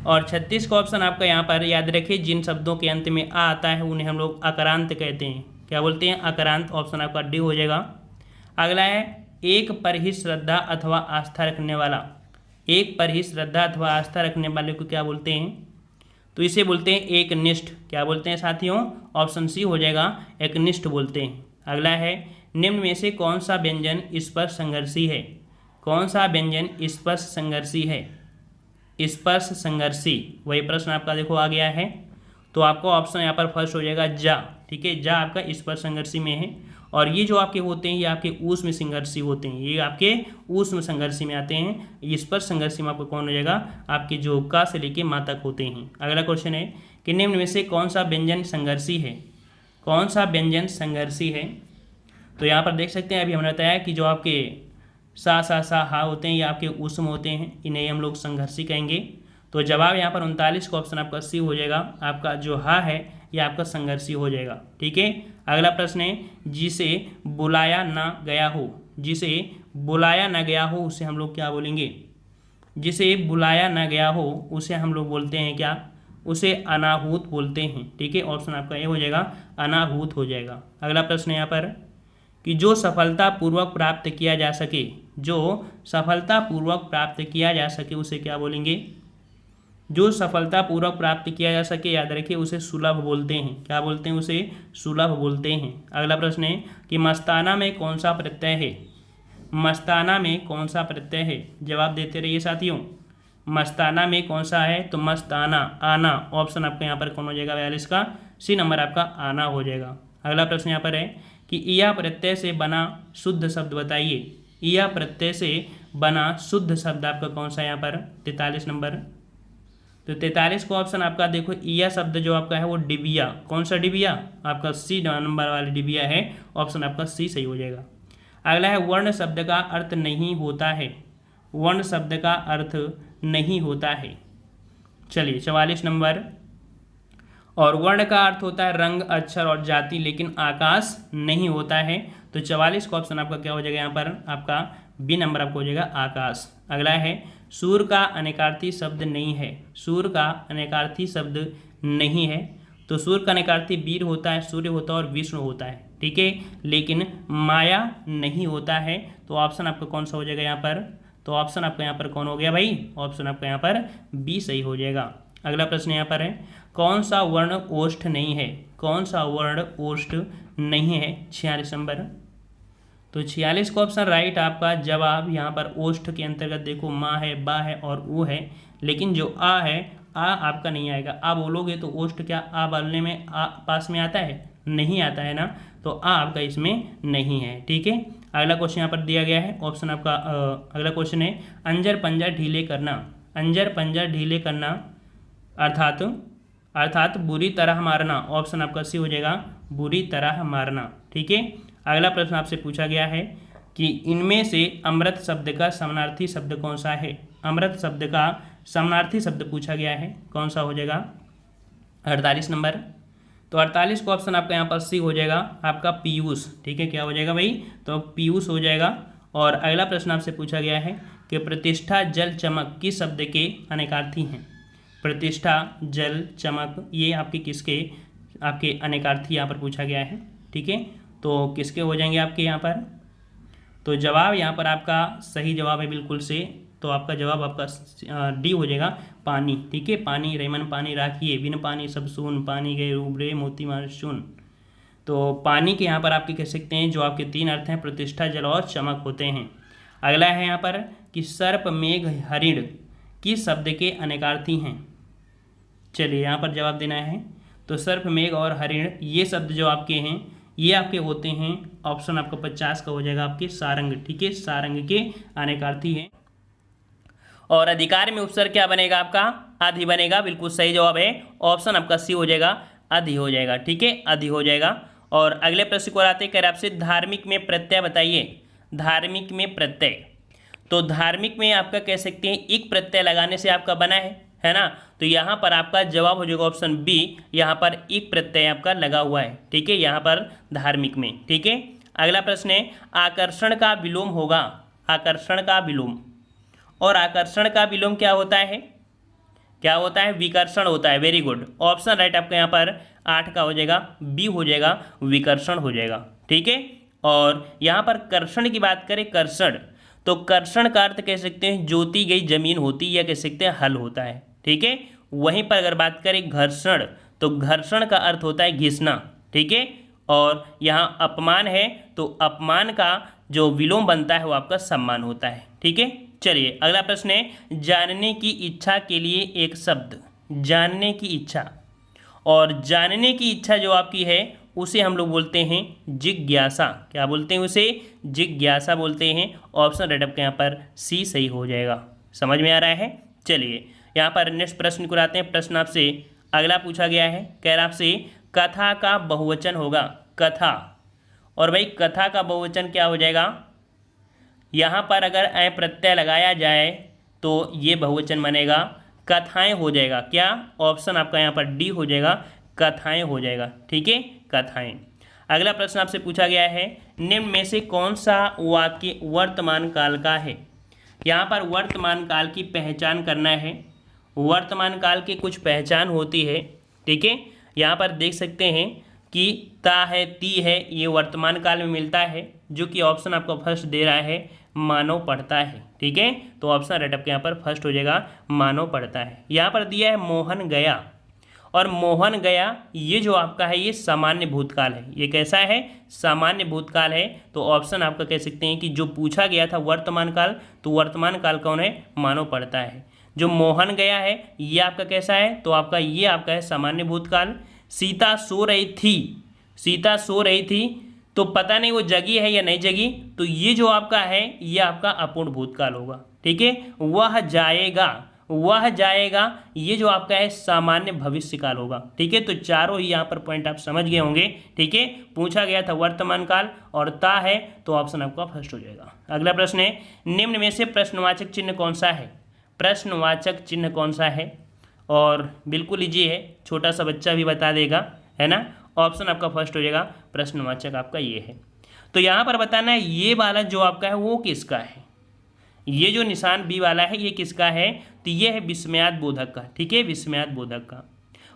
और 36 का ऑप्शन आपका यहाँ पर याद रखिए। जिन शब्दों के अंत में आ आता है उन्हें हम लोग अकरांत कहते हैं। क्या बोलते हैं? अकरांत। ऑप्शन आपका डी हो जाएगा। अगला है एक पर ही श्रद्धा अथवा आस्था रखने वाला। एक पर ही श्रद्धा अथवा आस्था रखने वाले को क्या बोलते हैं? तो इसे बोलते हैं एकनिष्ठ। क्या बोलते हैं साथियों? ऑप्शन सी हो जाएगा, एकनिष्ठ बोलते हैं। अगला है निम्न में से कौन सा व्यंजन स्पर्श संघर्षी है? कौन सा व्यंजन स्पर्श संघर्षी है? स्पर्श संघर्षी, वही प्रश्न आपका देखो आ गया है। तो आपका ऑप्शन यहाँ पर फर्स्ट हो जाएगा जा। ठीक है, जा आपका स्पर्श संघर्षी में है। और ये जो आपके होते हैं ये आपके ऊष्म संघर्षी होते हैं। ये आपके ऊष्म संघर्षी में आते हैं। ये स्पर्श संघर्षी में आपको कौन हो जाएगा? आपके जो का से लेके मा तक होते हैं। अगला क्वेश्चन है कि निम्न में से कौन सा व्यंजन संघर्षी है? कौन सा व्यंजन संघर्षी है? तो यहाँ पर देख सकते हैं, अभी हमने बताया कि जो आपके सा हा होते हैं ये आपके ऊष्म होते हैं, इन्हें हम लोग संघर्षी कहेंगे। तो जवाब यहाँ पर 39 का ऑप्शन आपका सी हो जाएगा। आपका जो हा है ये आपका संघर्षी हो जाएगा। ठीक है, अगला प्रश्न है जिसे बुलाया ना गया हो। जिसे बुलाया ना गया हो उसे हम लोग क्या बोलेंगे? जिसे बुलाया ना गया हो उसे हम लोग बोलते हैं क्या? उसे अनाहूत बोलते हैं। ठीक है, ऑप्शन आपका ये हो जाएगा, अनाहूत हो जाएगा। अगला प्रश्न है यहाँ पर कि जो सफलतापूर्वक प्राप्त किया जा सके, जो सफलतापूर्वक प्राप्त किया जा सके उसे क्या बोलेंगे? जो सफलतापूर्वक प्राप्त किया जा सके याद रखिए उसे सुलभ बोलते हैं। क्या बोलते हैं? उसे सुलभ बोलते हैं। अगला प्रश्न है कि मस्ताना में कौन सा प्रत्यय है? मस्ताना में कौन सा प्रत्यय है? जवाब देते रहिए साथियों। मस्ताना में कौन सा है? तो मस्ताना, आना। ऑप्शन आपका यहाँ पर कौन हो जाएगा? 42 का सी नंबर आपका आना हो जाएगा। अगला प्रश्न यहाँ पर है कि ईया प्रत्यय से बना शुद्ध शब्द बताइए। ईया प्रत्यय से बना शुद्ध शब्द आपका कौन सा यहाँ पर? 43 नंबर। तो 43 को ऑप्शन आपका देखो, ईया शब्द जो आपका है वो डिबिया। कौन सा डिबिया? आपका सी नंबर वाली डिबिया है। ऑप्शन आपका सी सही हो जाएगा। अगला है वर्ण शब्द का अर्थ नहीं होता है। वर्ण शब्द का अर्थ नहीं होता है। चलिए 44 नंबर। और वर्ण का अर्थ होता है रंग, अक्षर और जाति, लेकिन आकाश नहीं होता है। तो 44 का ऑप्शन आपका क्या हो जाएगा यहाँ पर? आपका बी नंबर आपको हो जाएगा आकाश। अगला है सूर्य का अनेकार्थी शब्द नहीं है। सूर्य का अनेकार्थी शब्द नहीं है, तो सूर्य का अनेकार्थी वीर होता है, सूर्य होता है और विष्णु होता है, ठीक है, लेकिन माया नहीं होता है। तो ऑप्शन आपका कौन सा हो जाएगा यहाँ पर? तो ऑप्शन आपका यहाँ पर कौन हो गया भाई? ऑप्शन आपका यहाँ पर बी सही हो जाएगा। अगला प्रश्न यहाँ पर है कौन सा वर्ण ओष्ठ नहीं है? कौन सा वर्ण ओष्ठ नहीं है? 46 नंबर। तो 46 का ऑप्शन राइट आपका जवाब। यहाँ पर ओष्ठ के अंतर्गत देखो माँ है, बा है और ऊ है, लेकिन जो आ है, आ आपका नहीं आएगा। आ बोलोगे तो ओष्ठ क्या आ बोलने में आ पास में आता है? नहीं आता है ना, तो आ आपका इसमें नहीं है, ठीक है। अगला क्वेश्चन यहाँ पर दिया गया है ऑप्शन आपका अगला क्वेश्चन है अंजर पंजर ढीले करना। अंजर पंजर ढीले करना अर्थात बुरी तरह मारना। ऑप्शन आपका सी हो जाएगा, बुरी तरह मारना, ठीक है। अगला प्रश्न आपसे पूछा गया है कि इनमें से अमृत शब्द का समानार्थी शब्द कौन सा है? अमृत शब्द का समानार्थी शब्द पूछा गया है, कौन सा हो जाएगा? 48 नंबर। तो 48 का ऑप्शन आपका यहाँ पर सी हो जाएगा आपका पीयूष, ठीक है। क्या हो जाएगा भाई? तो पीयूष हो जाएगा। और अगला प्रश्न आपसे पूछा गया है कि प्रतिष्ठा जल चमक किस शब्द के अनेकार्थी हैं? प्रतिष्ठा जल चमक ये आपके किसके आपके अनेकार्थी यहाँ पर पूछा गया है, ठीक है। तो किसके हो जाएंगे आपके यहाँ पर? तो जवाब यहाँ पर आपका सही जवाब है बिल्कुल से, तो आपका जवाब आपका डी हो जाएगा पानी, ठीक है। पानी रेमन पानी राखिए, बिन पानी सब सून, पानी गए उबरे मोती मार सुन। तो पानी के यहाँ पर आपके कह सकते हैं जो आपके 3 अर्थ हैं प्रतिष्ठा जल और चमक होते हैं। अगला है यहाँ पर कि सर्प मेघ हरिण किस शब्द के अनेकार्थी हैं? चलिए यहाँ पर जवाब देना है। तो सर्प मेघ और हरिण ये शब्द जो आपके हैं ये आपके होते हैं, ऑप्शन आपका 50 का हो जाएगा आपके सारंग, ठीक है। सारंग के अनेकार्थी हैं। और अधिकार में उपसर्ग क्या बनेगा आपका? अधि बनेगा, बिल्कुल सही जवाब है। ऑप्शन आपका सी हो जाएगा, अधि हो जाएगा, ठीक है, अधि हो जाएगा। और अगले प्रश्न को आते हैं, कह रहे आपसे धार्मिक में प्रत्यय बताइए। धार्मिक में प्रत्यय, तो धार्मिक में आपका कह सकते हैं एक प्रत्यय लगाने से आपका बना है ना। तो यहाँ पर आपका जवाब हो जाएगा ऑप्शन बी, यहाँ पर एक प्रत्यय आपका लगा हुआ है, ठीक है, यहाँ पर धार्मिक में, ठीक है। अगला प्रश्न है आकर्षण का विलोम होगा। आकर्षण का विलोम, और आकर्षण का विलोम क्या होता है? क्या होता है? विकर्षण होता है। वेरी गुड, ऑप्शन राइट आपका यहाँ पर 8 का हो जाएगा, बी हो जाएगा, विकर्षण हो जाएगा, ठीक है। और यहाँ पर कर्षण की बात करें, कर्षण, तो कर्षण का अर्थ कह सकते हैं जोती गई जमीन होती है, या कह सकते हैं हल होता है, ठीक है। वहीं पर अगर बात करें घर्षण, तो घर्षण का अर्थ होता है घिसना, ठीक है। और यहाँ अपमान है, तो अपमान का जो विलोम बनता है वो आपका सम्मान होता है, ठीक है। चलिए अगला प्रश्न है जानने की इच्छा के लिए एक शब्द। जानने की इच्छा, और जानने की इच्छा जो आपकी है उसे हम लोग बोलते हैं जिज्ञासा। क्या बोलते हैं उसे? जिज्ञासा बोलते हैं। ऑप्शन रेड आपके यहाँ पर सी सही हो जाएगा। समझ में आ रहा है? चलिए यहाँ पर नेक्स्ट प्रश्न को आते हैं। प्रश्न आपसे अगला पूछा गया है, कह रहा आपसे कथा का बहुवचन होगा। कथा, और भाई कथा का बहुवचन क्या हो जाएगा? यहाँ पर अगर ऐ प्रत्यय लगाया जाए तो ये बहुवचन बनेगा, कथाएं हो जाएगा। क्या? ऑप्शन आपका यहाँ पर डी हो जाएगा, कथाएं हो जाएगा, ठीक है, कथाएं। अगला प्रश्न आपसे पूछा गया है निम्न में से कौन सा वाक्य वर्तमान काल का है? यहाँ पर वर्तमान काल की पहचान करना है। वर्तमान काल की कुछ पहचान होती है, ठीक है। यहाँ पर देख सकते हैं कि ता है, ती है, ये वर्तमान काल में मिलता है, जो कि ऑप्शन आपको फर्स्ट दे रहा है मानव पढ़ता है, ठीक है। तो ऑप्शन राइट आपके यहाँ पर फर्स्ट हो जाएगा, मानव पढ़ता है। यहाँ पर दिया है मोहन गया, और मोहन गया ये जो आपका है ये सामान्य भूतकाल है। ये कैसा है? सामान्य भूतकाल है। तो ऑप्शन आपका कह सकते हैं कि जो पूछा गया था वर्तमान काल, तो वर्तमान काल कौन है? मानव पढ़ता है। जो मोहन गया है ये आपका कैसा है? तो आपका ये आपका है सामान्य भूतकाल। सीता सो रही थी, सीता सो रही थी, तो पता नहीं वो जगी है या नहीं जगी, तो ये जो आपका है ये आपका अपूर्ण भूतकाल होगा, ठीक है। वह जाएगा, वह जाएगा, ये जो आपका है सामान्य भविष्य काल होगा, ठीक है। तो चारों ही यहाँ पर पॉइंट आप समझ गए होंगे, ठीक है। पूछा गया था वर्तमान काल और ता है, तो ऑप्शन आपका फर्स्ट हो जाएगा। अगला प्रश्न है निम्न में से प्रश्नवाचक चिन्ह कौन सा है? प्रश्नवाचक चिन्ह कौन सा है? और बिल्कुल इजी है, छोटा सा बच्चा भी बता देगा, है ना। ऑप्शन आपका फर्स्ट हो जाएगा, प्रश्नवाचक आपका ये है। तो यहाँ पर बताना है ये वाला जो आपका है वो किसका है, ये जो निशान बी वाला है ये किसका है, तो ये है विस्मयाद बोधक का, ठीक है, विस्मयाद बोधक का।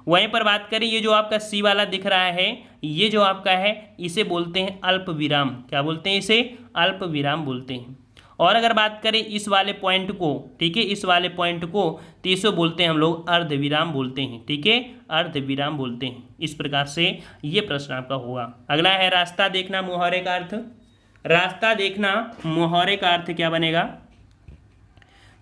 वहीं पर बात करें ये जो आपका सी वाला दिख रहा है, ये जो आपका है इसे बोलते हैं अल्प विराम। क्या बोलते हैं इसे, अल्प विराम बोलते हैं। और अगर बात करें इस वाले पॉइंट को, ठीक है, इस वाले पॉइंट को, तो इसे बोलते हैं हम लोग अर्ध विराम बोलते हैं, ठीक है, अर्ध विराम बोलते हैं। इस प्रकार से ये प्रश्न आपका होगा। अगला है रास्ता देखना मुहावरे का अर्थ। रास्ता देखना मुहावरे का अर्थ क्या बनेगा,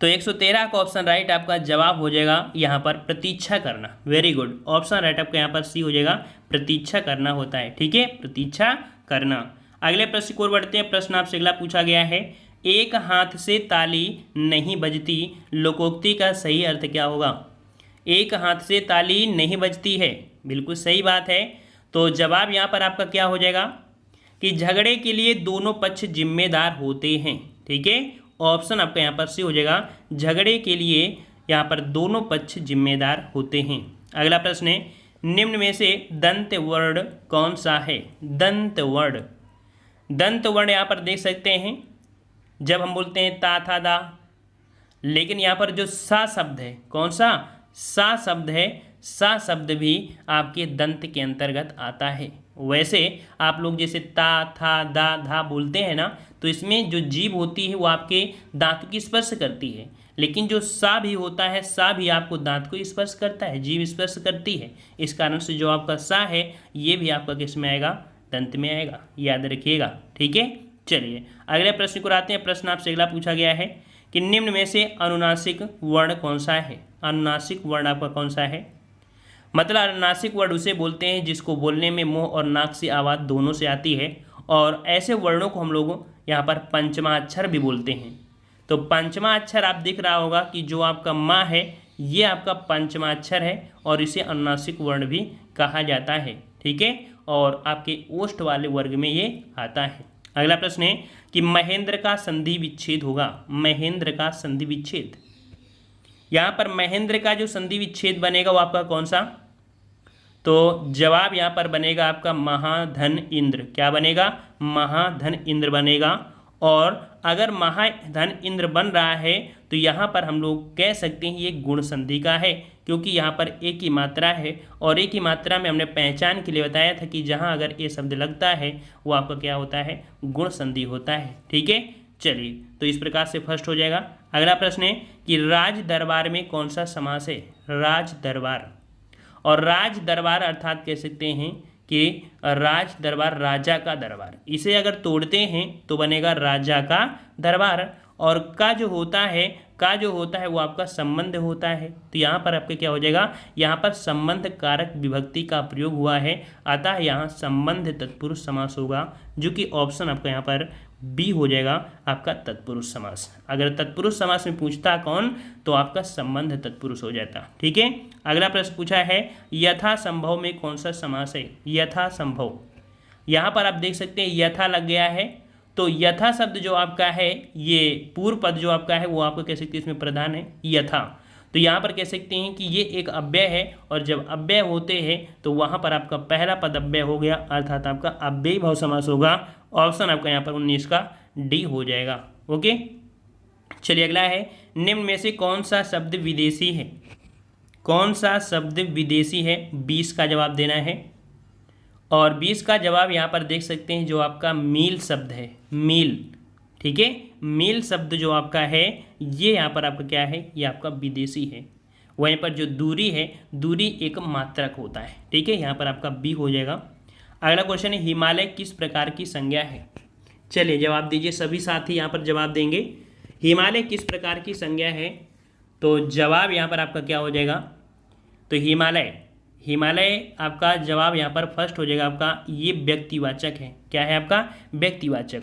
तो 113 का ऑप्शन राइट आपका जवाब हो जाएगा यहाँ पर प्रतीक्षा करना। वेरी गुड, ऑप्शन राइट आपका यहाँ पर सी हो जाएगा, प्रतीक्षा करना होता है, ठीक है, प्रतीक्षा करना। अगले प्रश्न की ओर बढ़ते हैं। प्रश्न आपसे अगला पूछा गया है, एक हाथ से ताली नहीं बजती लोकोक्ति का सही अर्थ क्या होगा। एक हाथ से ताली नहीं बजती है, बिल्कुल सही बात है। तो जवाब यहाँ पर आपका क्या हो जाएगा कि झगड़े के लिए दोनों पक्ष जिम्मेदार होते हैं, ठीक है, ऑप्शन आपका यहाँ पर सी हो जाएगा, झगड़े के लिए यहाँ पर दोनों पक्ष जिम्मेदार होते हैं। अगला प्रश्न है, निम्न में से दंत वर्ण कौन सा है। दंत वर्ण, दंत वर्ण यहाँ पर देख सकते हैं जब हम बोलते हैं ता था दा, लेकिन यहाँ पर जो सा शब्द है, कौन सा, सा शब्द है, सा शब्द भी आपके दंत के अंतर्गत आता है। वैसे आप लोग जैसे ता था दा धा बोलते हैं ना, तो इसमें जो जीभ होती है वो आपके दांत की स्पर्श करती है, लेकिन जो सा भी होता है, सा भी आपको दांत को स्पर्श करता है, जीभ स्पर्श करती है। इस कारण से जो आपका सा है ये भी आपका किस में आएगा, दंत में आएगा, याद रखिएगा, ठीक है। चलिए अगले प्रश्न को आते हैं। प्रश्न आपसे अगला पूछा गया है कि निम्न में से अनुनासिक वर्ण कौन सा है। अनुनासिक वर्ण आपका कौन सा है, मतलब अनुनासिक वर्ण उसे बोलते हैं जिसको बोलने में मुंह और नाक से आवाज़ दोनों से आती है, और ऐसे वर्णों को हम लोग यहाँ पर पंचमाक्षर भी बोलते हैं। तो पंचमाक्षर आप दिख रहा होगा कि जो आपका माँ है ये आपका पंचमाक्षर है, और इसे अनुनासिक वर्ण भी कहा जाता है, ठीक है, और आपके ओष्ठ वाले वर्ग में ये आता है। अगला प्रश्न है कि महेंद्र का संधि विच्छेद होगा। महेंद्र का संधि विच्छेद, यहाँ पर महेंद्र का जो संधि विच्छेद बनेगा वो आपका कौन सा, तो जवाब यहाँ पर बनेगा आपका महाधन इंद्र। क्या बनेगा, महाधन इंद्र बनेगा। और अगर महाधन इंद्र बन रहा है तो यहाँ पर हम लोग कह सकते हैं ये गुण संधि का है, क्योंकि यहाँ पर एक ही मात्रा है, और एक ही मात्रा में हमने पहचान के लिए बताया था कि जहाँ अगर ये शब्द लगता है वो आपका क्या होता है, गुण संधि होता है, ठीक है। चलिए तो इस प्रकार से फर्स्ट हो जाएगा। अगला प्रश्न है कि राज दरबार में कौन सा समास है। राज दरबार, और राज दरबार अर्थात कह सकते हैं कि राज दरबार राजा का दरबार, इसे अगर तोड़ते हैं तो बनेगा राजा का दरबार। और का जो होता है वो आपका संबंध होता है, तो यहाँ पर आपके क्या हो जाएगा, यहाँ पर संबंध कारक विभक्ति का प्रयोग हुआ है, अतः यहाँ संबंध तत्पुरुष समास होगा, जो कि ऑप्शन आपका यहाँ पर बी हो जाएगा आपका तत्पुरुष समास। अगर तत्पुरुष समास में पूछता कौन, तो आपका संबंध तत्पुरुष हो जाता, ठीक है। अगला प्रश्न पूछा है यथा संभव में कौन सा समास है। यथा संभव, यहाँ पर आप देख सकते हैं यथा लग गया है, तो यथा शब्द जो आपका है ये पूर्व पद जो आपका है वो आपको कह सकते हैं इसमें प्रधान है यथा, तो यहाँ पर कह सकते हैं कि ये एक अव्यय है, और जब अव्यय होते हैं तो वहाँ पर आपका पहला पद अव्यय हो गया, अर्थात आपका अव्ययी भाव समास होगा। ऑप्शन आपका यहाँ पर 19 का डी हो जाएगा, ओके। चलिए अगला है निम्न में से कौन सा शब्द विदेशी है। कौन सा शब्द विदेशी है, 20 का जवाब देना है। और 20 का जवाब यहाँ पर देख सकते हैं जो आपका मील शब्द है, मील, ठीक है, मील शब्द जो आपका है ये यहाँ पर आपका क्या है, ये आपका विदेशी है। वहीं पर जो दूरी है, दूरी एक मात्रक होता है, ठीक है, यहाँ पर आपका बी हो जाएगा। अगला क्वेश्चन है हिमालय किस प्रकार की संज्ञा है। चलिए जवाब दीजिए, सभी साथी यहाँ पर जवाब देंगे। हिमालय किस प्रकार की संज्ञा है, तो जवाब यहाँ पर आपका क्या हो जाएगा, तो हिमालय आपका जवाब यहाँ पर फर्स्ट हो जाएगा आपका, ये व्यक्तिवाचक है। क्या है आपका, व्यक्तिवाचक,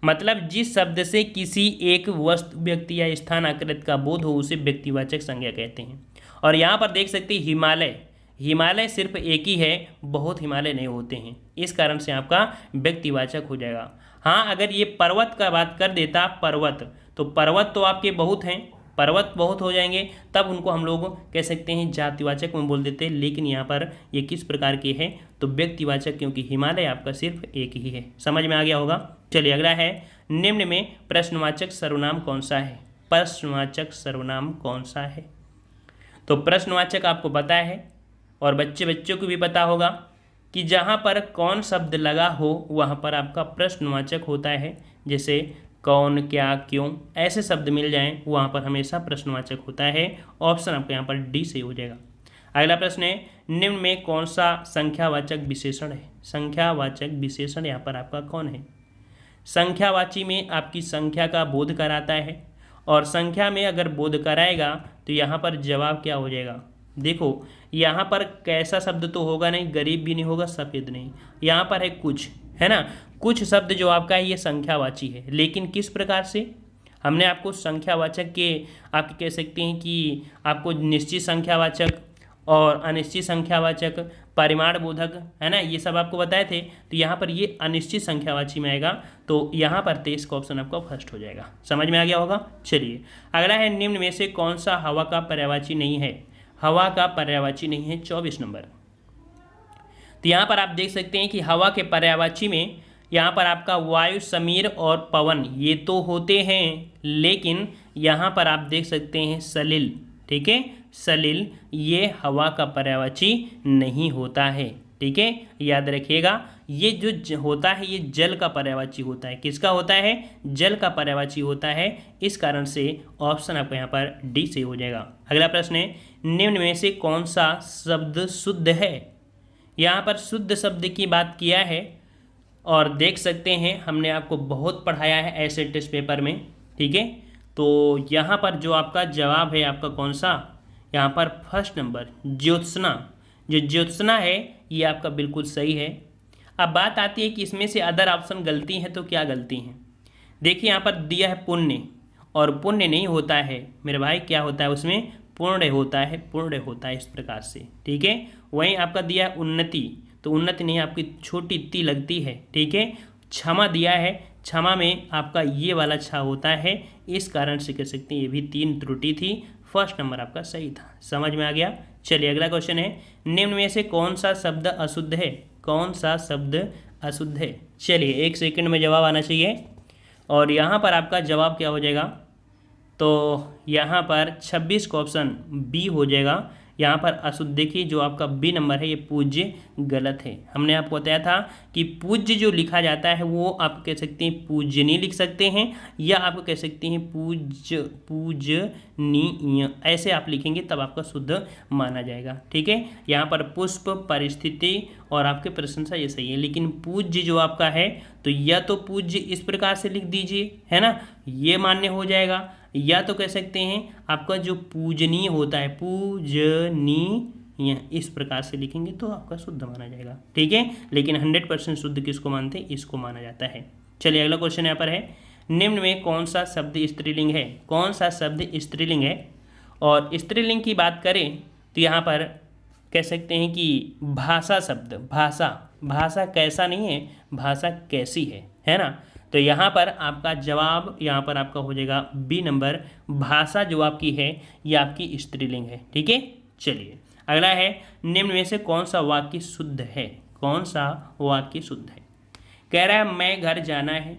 मतलब जिस शब्द से किसी एक वस्तु, व्यक्ति या स्थान आकृति का बोध हो उसे व्यक्तिवाचक संज्ञा कहते हैं। और यहाँ पर देख सकते हैं हिमालय सिर्फ एक ही है, बहुत हिमालय नहीं होते हैं, इस कारण से आपका व्यक्तिवाचक हो जाएगा। हाँ अगर ये पर्वत का बात कर देता, पर्वत, तो पर्वत तो आपके बहुत हैं, पर्वत बहुत हो जाएंगे, तब उनको हम लोग कह सकते हैं जातिवाचक में बोल देते हैं। लेकिन यहाँ पर ये किस प्रकार के हैं, तो व्यक्तिवाचक, क्योंकि हिमालय आपका सिर्फ एक ही है। समझ में आ गया होगा। चलिए अगला है, निम्न में प्रश्नवाचक सर्वनाम कौन सा है? प्रश्नवाचक सर्वनाम कौन सा है? तो प्रश्नवाचक आपको पता है और बच्चों को भी पता होगा कि जहाँ पर कौन शब्द लगा हो वहाँ पर आपका प्रश्नवाचक होता है। जैसे कौन, क्या, क्यों, ऐसे शब्द मिल जाएं वहाँ पर हमेशा प्रश्नवाचक होता है। ऑप्शन आपका यहाँ पर डी सही हो जाएगा। अगला प्रश्न है, निम्न में कौन सा संख्यावाचक विशेषण है? संख्यावाचक विशेषण यहाँ पर आपका कौन है? संख्यावाची में आपकी संख्या का बोध कराता है और संख्या में अगर बोध कराएगा तो यहाँ पर जवाब क्या हो जाएगा? देखो यहाँ पर कैसा शब्द तो होगा नहीं, गरीब भी नहीं होगा, सफ़ेद नहीं, यहाँ पर है कुछ, है ना, कुछ शब्द जो आपका है ये संख्यावाची है। लेकिन किस प्रकार से? हमने आपको संख्यावाचक के आप कह सकते हैं कि आपको निश्चित संख्यावाचक और अनिश्चित संख्यावाचक, परिमाण बोधक, है ना, ये सब आपको बताए थे। तो यहाँ पर ये अनिश्चित संख्यावाची में आएगा, तो यहाँ पर 23 का ऑप्शन आपका फर्स्ट हो जाएगा। समझ में आ गया होगा। चलिए अगला है, निम्न में से कौन सा हवा का पर्यायवाची नहीं है? हवा का पर्यायवाची नहीं है, 24 नंबर। तो यहाँ पर आप देख सकते हैं कि हवा के पर्यायवाची में यहाँ पर आपका वायु, समीर और पवन ये तो होते हैं, लेकिन यहाँ पर आप देख सकते हैं सलिल, ठीक है, सलिल ये हवा का पर्यायवाची नहीं होता है, ठीक है, याद रखिएगा। ये जो होता है ये जल का पर्यायवाची होता है। किसका होता है? जल का पर्यायवाची होता है। इस कारण से ऑप्शन आपका यहाँ पर डी से हो जाएगा। अगला प्रश्न है, निम्न में से कौन सा शब्द शुद्ध है? यहाँ पर शुद्ध शब्द की बात किया है और देख सकते हैं हमने आपको बहुत पढ़ाया है ऐसे टेस्ट पेपर में, ठीक है। तो यहाँ पर जो आपका जवाब है आपका कौन सा? यहाँ पर फर्स्ट नंबर ज्योत्सना। जो ज्योत्सना है ये आपका बिल्कुल सही है। अब बात आती है कि इसमें से अदर ऑप्शन गलती हैं, तो क्या गलती हैं? देखिए यहाँ पर दिया है पुण्य, और पुण्य नहीं होता है मेरे भाई, क्या होता है उसमें? पूर्ण होता है, पूर्ण होता है इस प्रकार से, ठीक है। वहीं आपका दिया है उन्नति, तो उन्नति नहीं, आपकी छोटी ती लगती है, ठीक है। क्षमा दिया है, क्षमा में आपका ये वाला छा होता है, इस कारण से कह सकते हैं ये भी 3 त्रुटि थी। फर्स्ट नंबर आपका सही था। समझ में आ गया। चलिए अगला क्वेश्चन है, निम्न में से कौन सा शब्द अशुद्ध है? कौन सा शब्द अशुद्ध है? चलिए 1 सेकंड में जवाब आना चाहिए, और यहाँ पर आपका जवाब क्या हो जाएगा? तो यहाँ पर 26 का ऑप्शन बी हो जाएगा। यहाँ पर अशुद्ध देखिए जो आपका बी नंबर है ये पूज्य गलत है। हमने आपको बताया था कि पूज्य जो लिखा जाता है वो आप कह सकते हैं पूजनीय लिख सकते हैं, या आप कह सकते हैं पूजनीय, ऐसे आप लिखेंगे तब आपका शुद्ध माना जाएगा, ठीक है। यहाँ पर पुष्प, परिस्थिति और आपके प्रशंसा ये सही है, लेकिन पूज्य जो आपका है तो या तो पूज्य इस प्रकार से लिख दीजिए, है ना, ये मान्य हो जाएगा, या तो कह सकते हैं आपका जो पूजनीय होता है पूजनीय, इस प्रकार से लिखेंगे तो आपका शुद्ध माना जाएगा, ठीक है। लेकिन 100% शुद्ध किसको मानते हैं? इसको माना जाता है। चलिए अगला क्वेश्चन यहाँ पर है, निम्न में कौन सा शब्द स्त्रीलिंग है? कौन सा शब्द स्त्रीलिंग है? और स्त्रीलिंग की बात करें तो यहाँ पर कह सकते हैं कि भाषा शब्द, भाषा कैसा नहीं है, भाषा कैसी है ना। तो यहाँ पर आपका जवाब यहाँ पर आपका हो जाएगा बी नंबर, भाषा जो आपकी है ये आपकी स्त्रीलिंग है, ठीक है। चलिए अगला है, निम्न में से कौन सा वाक्य शुद्ध है? कौन सा वाक्य शुद्ध है? कह रहा है मैं घर जाना है,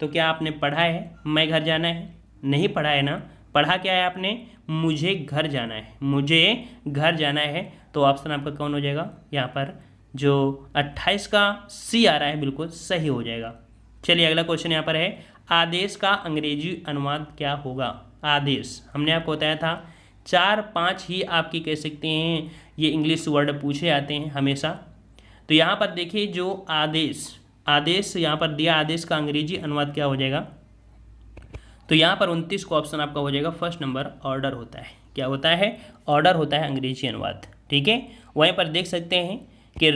तो क्या आपने पढ़ा है मैं घर जाना है? नहीं पढ़ा है ना। पढ़ा क्या है आपने? मुझे घर जाना है, मुझे घर जाना है। तो ऑप्शन आपका कौन हो जाएगा? यहाँ पर जो 28 का सी आ रहा है बिल्कुल सही हो जाएगा। चलिए अगला क्वेश्चन यहाँ पर है, आदेश का अंग्रेजी अनुवाद क्या होगा? आदेश हमने आपको बताया था 4-5 ही आपकी कह सकते हैं ये इंग्लिश वर्ड पूछे जाते हैं हमेशा। तो यहाँ पर देखिए जो आदेश यहाँ पर दिया, आदेश का अंग्रेजी अनुवाद क्या हो जाएगा? तो यहाँ पर 29 का ऑप्शन आपका हो जाएगा फर्स्ट नंबर, ऑर्डर होता है। क्या होता है? ऑर्डर होता है अंग्रेजी अनुवाद, ठीक है। वहीं पर देख सकते हैं कि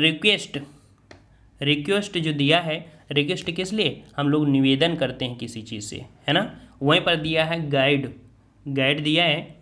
रिक्वेस्ट जो दिया है, रिक्वेस्ट किस लिए? हम लोग निवेदन करते हैं किसी चीज़ से, है ना। वहीं पर दिया है गाइड दिया है,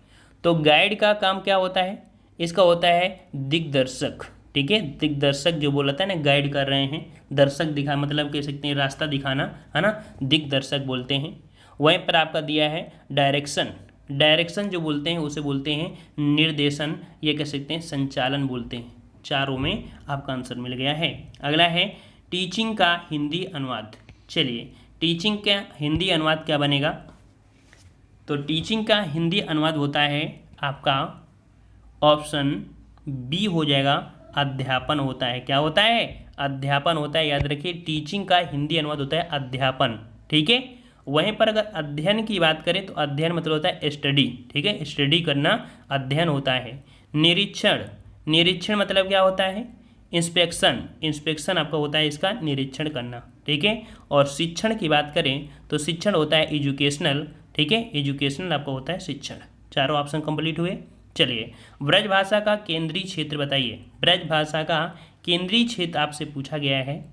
तो गाइड का काम क्या होता है? इसका होता है दिग्दर्शक, ठीक है। दिग्दर्शक जो बोलता है ना, गाइड कर रहे हैं, दर्शक दिखा मतलब कह सकते हैं रास्ता दिखाना, है ना, दिग्दर्शक बोलते हैं। वहीं पर आपका दिया है डायरेक्शन जो बोलते हैं उसे बोलते हैं निर्देशन, ये कह सकते हैं संचालन बोलते हैं। चारों में आपका आंसर मिल गया है। अगला है टीचिंग का हिंदी अनुवाद। चलिए टीचिंग का हिंदी अनुवाद क्या बनेगा? तो टीचिंग का हिंदी अनुवाद होता है आपका ऑप्शन बी हो जाएगा, अध्यापन होता है। क्या होता है? अध्यापन होता है। याद रखिए, टीचिंग का हिंदी अनुवाद होता है अध्यापन। ठीक है। वहीं पर अगर अध्ययन की बात करें तो अध्ययन मतलब होता है स्टडी। ठीक है, स्टडी करना अध्ययन होता है। निरीक्षण, निरीक्षण मतलब क्या होता है? इंस्पेक्शन, इंस्पेक्शन आपका होता है इसका निरीक्षण करना। ठीक है। और शिक्षण की बात करें तो शिक्षण होता है एजुकेशनल। ठीक है, एजुकेशनल आपका होता है शिक्षण। चारों ऑप्शन कंप्लीट हुए। चलिए, ब्रज भाषा का केंद्रीय क्षेत्र बताइए। ब्रज भाषा का केंद्रीय क्षेत्र आपसे पूछा गया है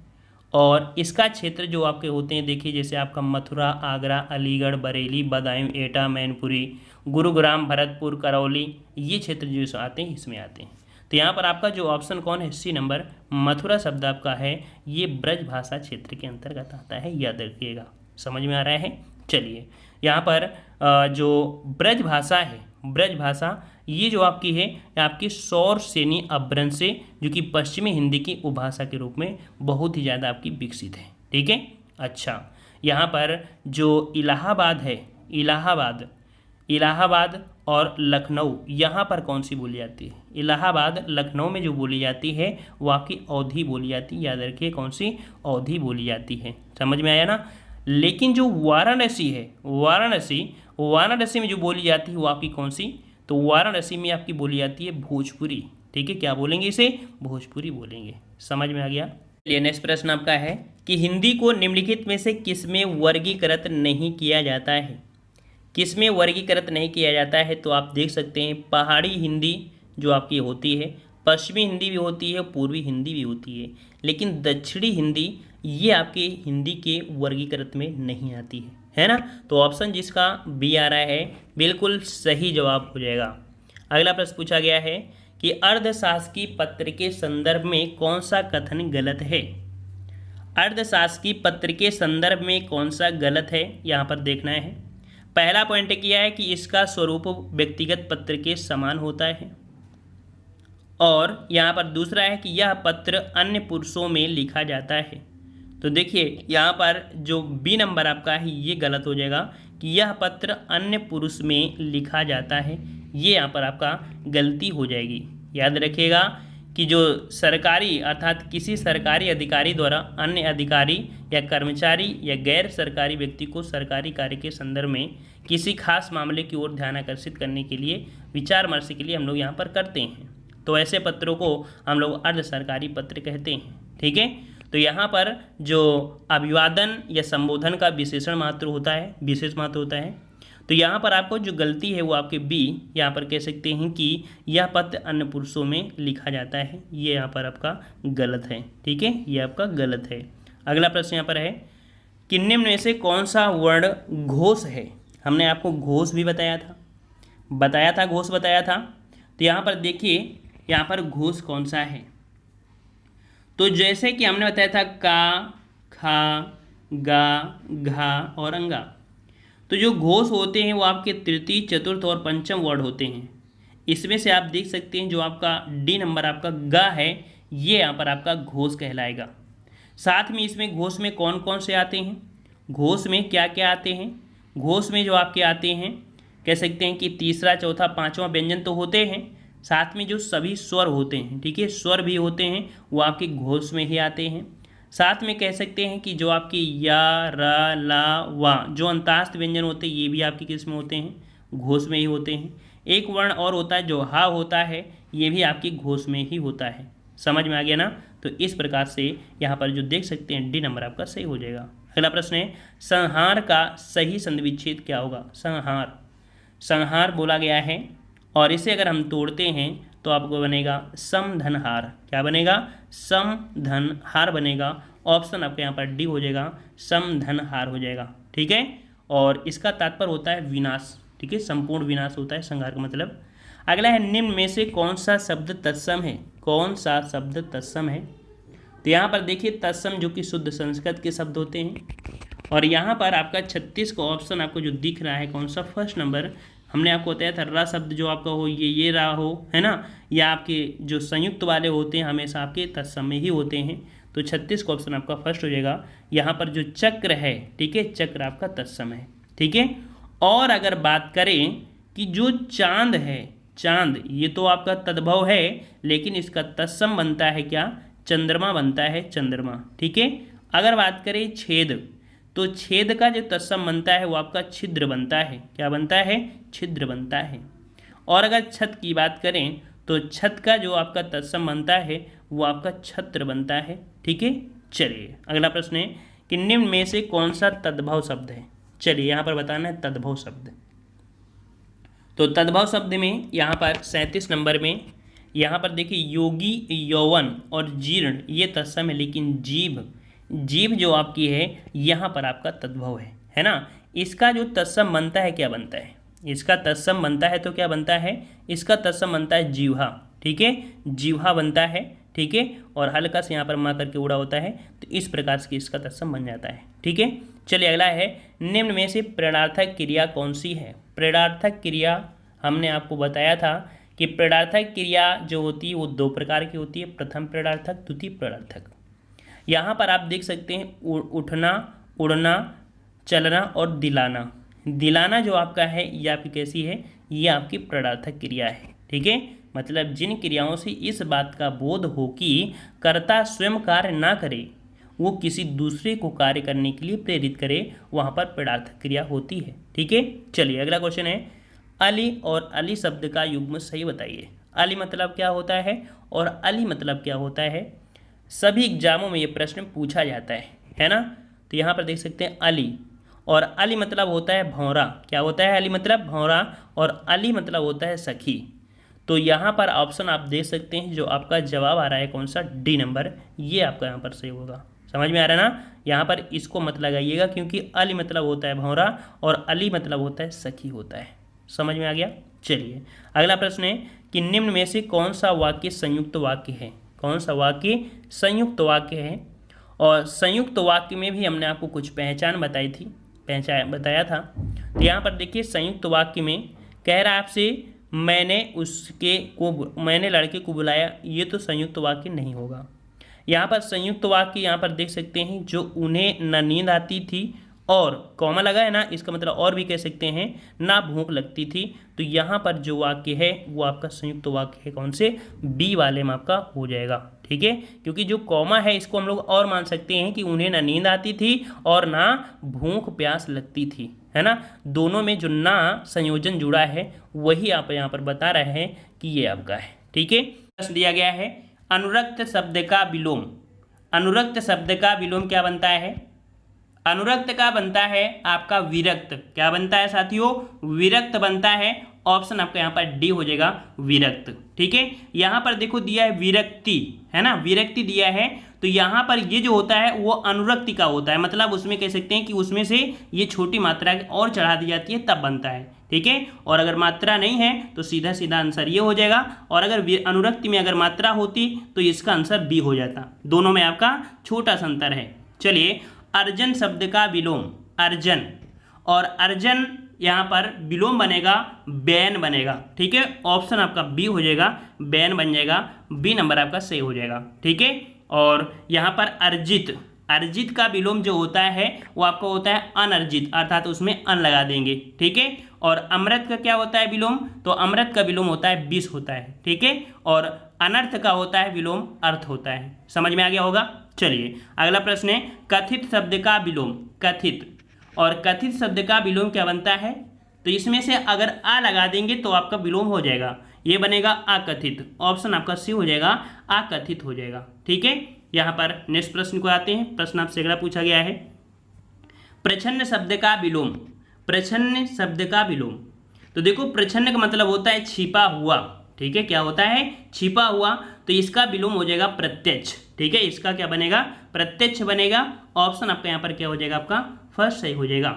और इसका क्षेत्र जो आपके होते हैं, देखिए जैसे आपका मथुरा, आगरा, अलीगढ़, बरेली, बदायूं, एटा, मैनपुरी, गुरुग्राम, भरतपुर, करौली, ये क्षेत्र जो आते हैं इसमें आते हैं। तो यहाँ पर आपका जो ऑप्शन कौन है? सी नंबर, मथुरा शब्द आपका है, ये ब्रज भाषा क्षेत्र के अंतर्गत आता है। याद रखिएगा। समझ में आ रहा है? चलिए, यहाँ पर जो ब्रज भाषा है, ब्रज भाषा ये जो आपकी है, आपकी सौर सेनी अपभ्रंश से, जो कि पश्चिमी हिंदी की उपभाषा के रूप में बहुत ही ज़्यादा आपकी विकसित है। ठीक है। अच्छा, यहाँ पर जो इलाहाबाद है, इलाहाबाद, इलाहाबाद और लखनऊ, यहाँ पर कौन सी बोली जाती है? इलाहाबाद, लखनऊ में जो बोली जाती है वो आपकी अवधी बोली जाती है। याद रखिए, कौन सी? अवधी बोली जाती है। समझ में आया ना? लेकिन जो वाराणसी है, वाराणसी, वाराणसी में जो बोली जाती है वो आपकी कौन सी? तो वाराणसी में आपकी बोली जाती है भोजपुरी। ठीक है, क्या बोलेंगे इसे? भोजपुरी बोलेंगे। समझ में आ गया? चलिए, नेक्स्ट प्रश्न आपका है कि हिंदी को निम्नलिखित में से किसमें वर्गीकृत नहीं किया जाता है? किसमें वर्गीकृत नहीं किया जाता है? तो आप देख सकते हैं, पहाड़ी हिंदी जो आपकी होती है, पश्चिमी हिंदी भी होती है, पूर्वी हिंदी भी होती है, लेकिन दक्षिणी हिंदी ये आपके हिंदी के वर्गीकृत में नहीं आती है ना? तो ऑप्शन जिसका बी आ रहा है बिल्कुल सही जवाब हो जाएगा। अगला प्रश्न पूछा गया है कि अर्धशासकीय पत्र के संदर्भ में कौन सा कथन गलत है? अर्धशासकीय पत्र के संदर्भ में कौन सा गलत है, यहाँ पर देखना है। पहला पॉइंट किया है कि इसका स्वरूप व्यक्तिगत पत्र के समान होता है, और यहाँ पर दूसरा है कि यह पत्र अन्य पुरुषों में लिखा जाता है। तो देखिए, यहाँ पर जो बी नंबर आपका है ये गलत हो जाएगा कि यह पत्र अन्य पुरुष में लिखा जाता है, ये यहाँ पर आपका गलती हो जाएगी। याद रखिएगा कि जो सरकारी अर्थात किसी सरकारी अधिकारी द्वारा अन्य अधिकारी या कर्मचारी या गैर सरकारी व्यक्ति को सरकारी कार्य के संदर्भ में किसी खास मामले की ओर ध्यान आकर्षित करने के लिए विचार विमर्श के लिए हम लोग यहाँ पर करते हैं, तो ऐसे पत्रों को हम लोग अर्ध सरकारी पत्र कहते हैं। ठीक है। तो यहाँ पर जो अभिवादन या संबोधन का विशेषण मात्र होता है, विशेष मात्र होता है, तो यहाँ पर आपको जो गलती है वो आपके बी, यहाँ पर कह सकते हैं कि यह पत्र अन्य पुरुषों में लिखा जाता है, ये यहाँ पर आपका गलत है। ठीक है, ये आपका गलत है। अगला प्रश्न यहाँ पर है कि निम्न में से कौन सा वर्ण घोष है? हमने आपको घोष भी बताया था, घोष बताया था। तो यहाँ पर देखिए, यहाँ पर घोष कौन सा है? तो जैसे कि हमने बताया था का, खा, गा, घा और अंगा, तो जो घोष होते हैं वो आपके तृतीय, चतुर्थ और पंचम वर्ड होते हैं। इसमें से आप देख सकते हैं जो आपका डी नंबर आपका गा है, ये यहाँ पर आपका घोष कहलाएगा। साथ में इसमें घोष में कौन कौन से आते हैं? घोष में क्या क्या आते हैं? घोष में जो आपके आते हैं, कह सकते हैं कि तीसरा, चौथा, पाँचवा व्यंजन तो होते हैं, साथ में जो सभी स्वर होते हैं, ठीक है, स्वर भी होते हैं, वो आपके घोष में ही आते हैं। साथ में कह सकते हैं कि जो आपकी या, र, ला, वा, जो अंतास्त व्यंजन होते हैं, ये भी आपके किस में होते हैं? घोष में ही होते हैं। एक वर्ण और होता है जो हा होता है, ये भी आपकी घोष में ही होता है। समझ में आ गया ना? तो इस प्रकार से यहाँ पर जो देख सकते हैं डी नंबर आपका सही हो जाएगा। अगला प्रश्न है संहार का सही संधिविच्छेद क्या होगा? संहार, संहार बोला गया है और इसे अगर हम तोड़ते हैं तो आपको बनेगा समधनहार। क्या बनेगा? समधनहार बनेगा। ऑप्शन आपके यहाँ पर डी हो जाएगा, समधनहार हो जाएगा। ठीक है, और इसका तात्पर्य होता है विनाश। ठीक है, संपूर्ण विनाश होता है संहार का मतलब। अगला है निम्न में से कौन सा शब्द तत्सम है? कौन सा शब्द तत्सम है? तो यहाँ पर देखिए तत्सम जो कि शुद्ध संस्कृत के शब्द होते हैं, और यहाँ पर आपका 36 का ऑप्शन आपको जो दिख रहा है कौन सा? First number. हमने आपको बताया था रा शब्द जो आपका हो ये रा हो, है ना, या आपके जो संयुक्त वाले होते हैं हमेशा आपके तत्सम में ही होते हैं। तो 36 का ऑप्शन आपका फर्स्ट हो जाएगा। यहाँ पर जो चक्र है, ठीक है, चक्र आपका तत्सम है, ठीक है। और अगर बात करें कि जो चांद है, चांद ये तो आपका तद्भव है, लेकिन इसका तत्सम बनता है क्या, चंद्रमा बनता है, चंद्रमा, ठीक है। अगर बात करें छेद, तो छेद का जो तत्सम बनता है वो आपका छिद्र बनता है, क्या बनता है, छिद्र बनता है। और अगर छत की बात करें तो छत का जो आपका तत्सम बनता है वो आपका छत्र बनता है, ठीक है। चलिए अगला प्रश्न है कि निम्न में से कौन सा तद्भव शब्द है। चलिए यहाँ पर बताना है तद्भव शब्द। तो तद्भव शब्द में यहाँ पर 37 नंबर में यहाँ पर देखिए योगी, यौवन और जीर्ण ये तत्सम है, लेकिन जीभ, जीभ जो आपकी है यहाँ पर आपका तद्भव है ना। इसका जो तत्सम बनता है क्या बनता है, इसका तत्सम बनता है तो क्या बनता है, इसका तत्सम बनता है जीवा, ठीक है, जीवा बनता है, ठीक है। और हल्का से यहाँ पर मा करके उड़ा होता है, तो इस प्रकार से इसका तत्सम बन जाता है, ठीक है। चलिए अगला है निम्न में से प्रेरणार्थक क्रिया कौन सी है। प्रेरणार्थक क्रिया हमने आपको बताया था कि प्रेरणार्थक क्रिया जो होती है वो दो प्रकार की होती है, प्रथम प्रेरणार्थक, द्वितीय प्रेरणार्थक। यहाँ पर आप देख सकते हैं उठना, उड़ना, चलना और दिलाना। दिलाना जो आपका है ये आपकी कैसी है, ये आपकी प्रेरणार्थक क्रिया है, ठीक है। मतलब जिन क्रियाओं से इस बात का बोध हो कि कर्ता स्वयं कार्य ना करे, वो किसी दूसरे को कार्य करने के लिए प्रेरित करे, वहाँ पर प्रेरणार्थक क्रिया होती है, ठीक है। चलिए अगला क्वेश्चन है अली और अली शब्द का युग्म सही बताइए। अली मतलब क्या होता है और अली मतलब क्या होता है, सभी एग्जामों में ये प्रश्न पूछा जाता है ना। तो यहाँ पर देख सकते हैं अली, और अली मतलब होता है भौरा, क्या होता है, अली मतलब भौरा, और अली मतलब होता है सखी। तो यहाँ पर ऑप्शन आप देख सकते हैं, जो आपका जवाब आ रहा है कौन सा, डी नंबर, ये आपका यहाँ पर सही होगा। समझ में आ रहा है ना, यहाँ पर इसको मत लगाइएगा, क्योंकि अली मतलब होता है भौरा और अली मतलब होता है सखी होता है। समझ में आ गया। चलिए अगला प्रश्न है कि निम्न में से कौन सा वाक्य संयुक्त वाक्य है, कौन सा वाक्य संयुक्त वाक्य है। और संयुक्त वाक्य में भी हमने आपको कुछ पहचान बताई थी, बताया था। तो यहाँ पर देखिए संयुक्त वाक्य में कह रहा है आपसे मैंने लड़के को बुलाया, ये तो संयुक्त वाक्य नहीं होगा। यहाँ पर संयुक्त वाक्य यहाँ पर देख सकते हैं, जो उन्हें न नींद आती थी और कॉमा लगा है ना, इसका मतलब और भी कह सकते हैं ना भूख लगती थी। तो यहाँ पर जो वाक्य है वो आपका संयुक्त वाक्य है, कौन से, बी वाले में आपका हो जाएगा, ठीक है। क्योंकि जो कॉमा है इसको हम लोग और मान सकते हैं कि उन्हें ना नींद आती थी और ना भूख प्यास लगती थी, है ना। दोनों में जो ना संयोजन जुड़ा है वही आप यहाँ पर बता रहे हैं कि ये आपका है, ठीक है। प्रश्न दिया गया है अनुरक्त शब्द का विलोम। अनुरक्त शब्द का विलोम क्या बनता है, अनुरक्त का बनता है आपका विरक्त। क्या बनता है साथियों, विरक्त बनता है। ऑप्शन आपका यहाँ पर डी हो जाएगा, विरक्त, ठीक है। यहाँ पर देखो दिया है विरक्ति, है ना, विरक्ति दिया है। तो यहाँ पर ये जो होता है वो अनुरक्ति का होता है, मतलब उसमें कह सकते हैं कि उसमें से ये छोटी मात्रा और चढ़ा दी जाती है तब बनता है, ठीक है। और अगर मात्रा नहीं है तो सीधा सीधा आंसर ये हो जाएगा। और अगर अनुरक्ति में अगर मात्रा होती तो इसका आंसर बी हो जाता। दोनों में आपका छोटा सा अंतर है। चलिए अर्जन शब्द का विलोम, अर्जन, और अर्जन यहाँ पर विलोम बनेगा बैन बनेगा, ठीक है। ऑप्शन आपका बी हो जाएगा, बैन बन जाएगा, बी नंबर आपका सही हो जाएगा, ठीक है। और यहाँ पर अर्जित, अर्जित का विलोम जो होता है वो आपका होता है अनर्जित, अर्थात उसमें अन लगा देंगे, ठीक है। और अमृत का क्या होता है विलोम, तो अमृत का विलोम होता है विष होता है, ठीक है। और अनर्थ का होता है विलोम अर्थ होता है। समझ में आ गया होगा। चलिए अगला प्रश्न है कथित शब्द का विलोम, कथित, और कथित शब्द का विलोम क्या बनता है, तो इसमें से अगर आ लगा देंगे तो आपका विलोम हो जाएगा, ये बनेगा अकथित। ऑप्शन आपका सी हो जाएगा, अकथित हो जाएगा, ठीक है। यहाँ पर नेक्स्ट प्रश्न को आते हैं। प्रश्न आपसे अगला पूछा गया है प्रच्छन्न शब्द का विलोम, प्रच्छन्न शब्द का विलोम। तो देखो प्रच्छन्न का मतलब होता है छिपा हुआ, ठीक है, क्या होता है, छिपा हुआ। तो इसका विलोम हो जाएगा प्रत्यक्ष, ठीक है। इसका क्या बनेगा, प्रत्यक्ष बनेगा। ऑप्शन आपका यहाँ पर क्या हो जाएगा, आपका फर्स्ट सही हो जाएगा।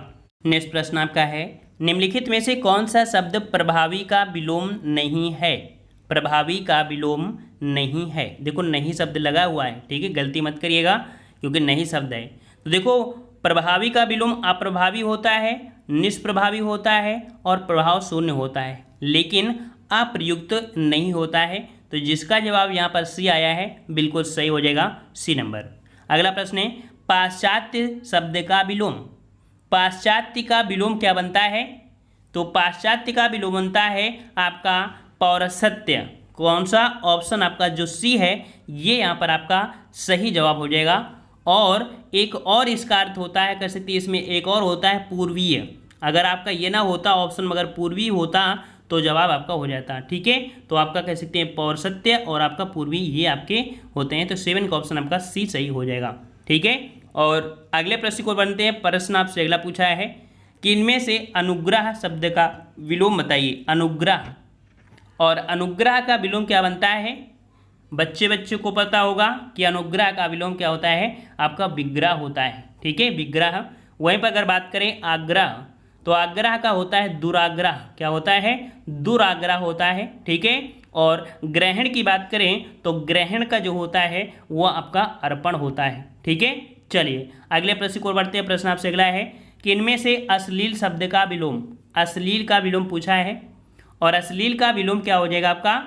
नेक्स्ट प्रश्न आपका है निम्नलिखित में से कौन सा शब्द प्रभावी का विलोम नहीं है, प्रभावी का विलोम नहीं है। देखो नहीं शब्द लगा हुआ है, ठीक है, गलती मत करिएगा क्योंकि नहीं शब्द है। तो देखो प्रभावी का विलोम अप्रभावी होता है, निष्प्रभावी होता है और प्रभाव शून्य होता है, लेकिन अप्रयुक्त नहीं होता है। तो जिसका जवाब यहाँ पर सी आया है बिल्कुल सही हो जाएगा, सी नंबर। अगला प्रश्न है पाश्चात्य शब्द का विलोम। पाश्चात्य का विलोम क्या बनता है? तो पाश्चात्य का विलोम बनता है आपका पौरस्त्य। कौन सा? ऑप्शन आपका जो सी है ये यहाँ पर आपका सही जवाब हो जाएगा। और एक और इसका अर्थ होता है, कह सकते हैं इसमें एक और होता है पूर्वीय। अगर आपका ये ना होता ऑप्शन मगर पूर्वी होता तो जवाब आपका हो जाता। ठीक है, तो आपका कह सकते हैं पौरस्त्य और आपका पूर्वी ये आपके होते हैं। तो 7 का ऑप्शन आपका सी सही हो जाएगा। ठीक है, और अगले प्रश्न को बनते हैं। प्रश्न आपसे अगला पूछा है कि इनमें से अनुग्रह शब्द का विलोम बताइए। अनुग्रह, और अनुग्रह का विलोम क्या बनता है? बच्चे को पता होगा कि अनुग्रह का विलोम क्या होता है? आपका विग्रह होता है। ठीक है, विग्रह। वहीं पर अगर बात करें आग्रह, तो आग्रह का होता है दुराग्रह। क्या होता है? दुराग्रह होता है। ठीक है, और ग्रहण की बात करें तो ग्रहण का जो होता है वो आपका अर्पण होता है। ठीक है, चलिए अगले प्रश्न को बढ़ते हैं। प्रश्न आपसे अगला है कि इनमें से अश्लील शब्द का विलोम। अश्लील का विलोम पूछा है, और अश्लील का विलोम क्या हो जाएगा आपका?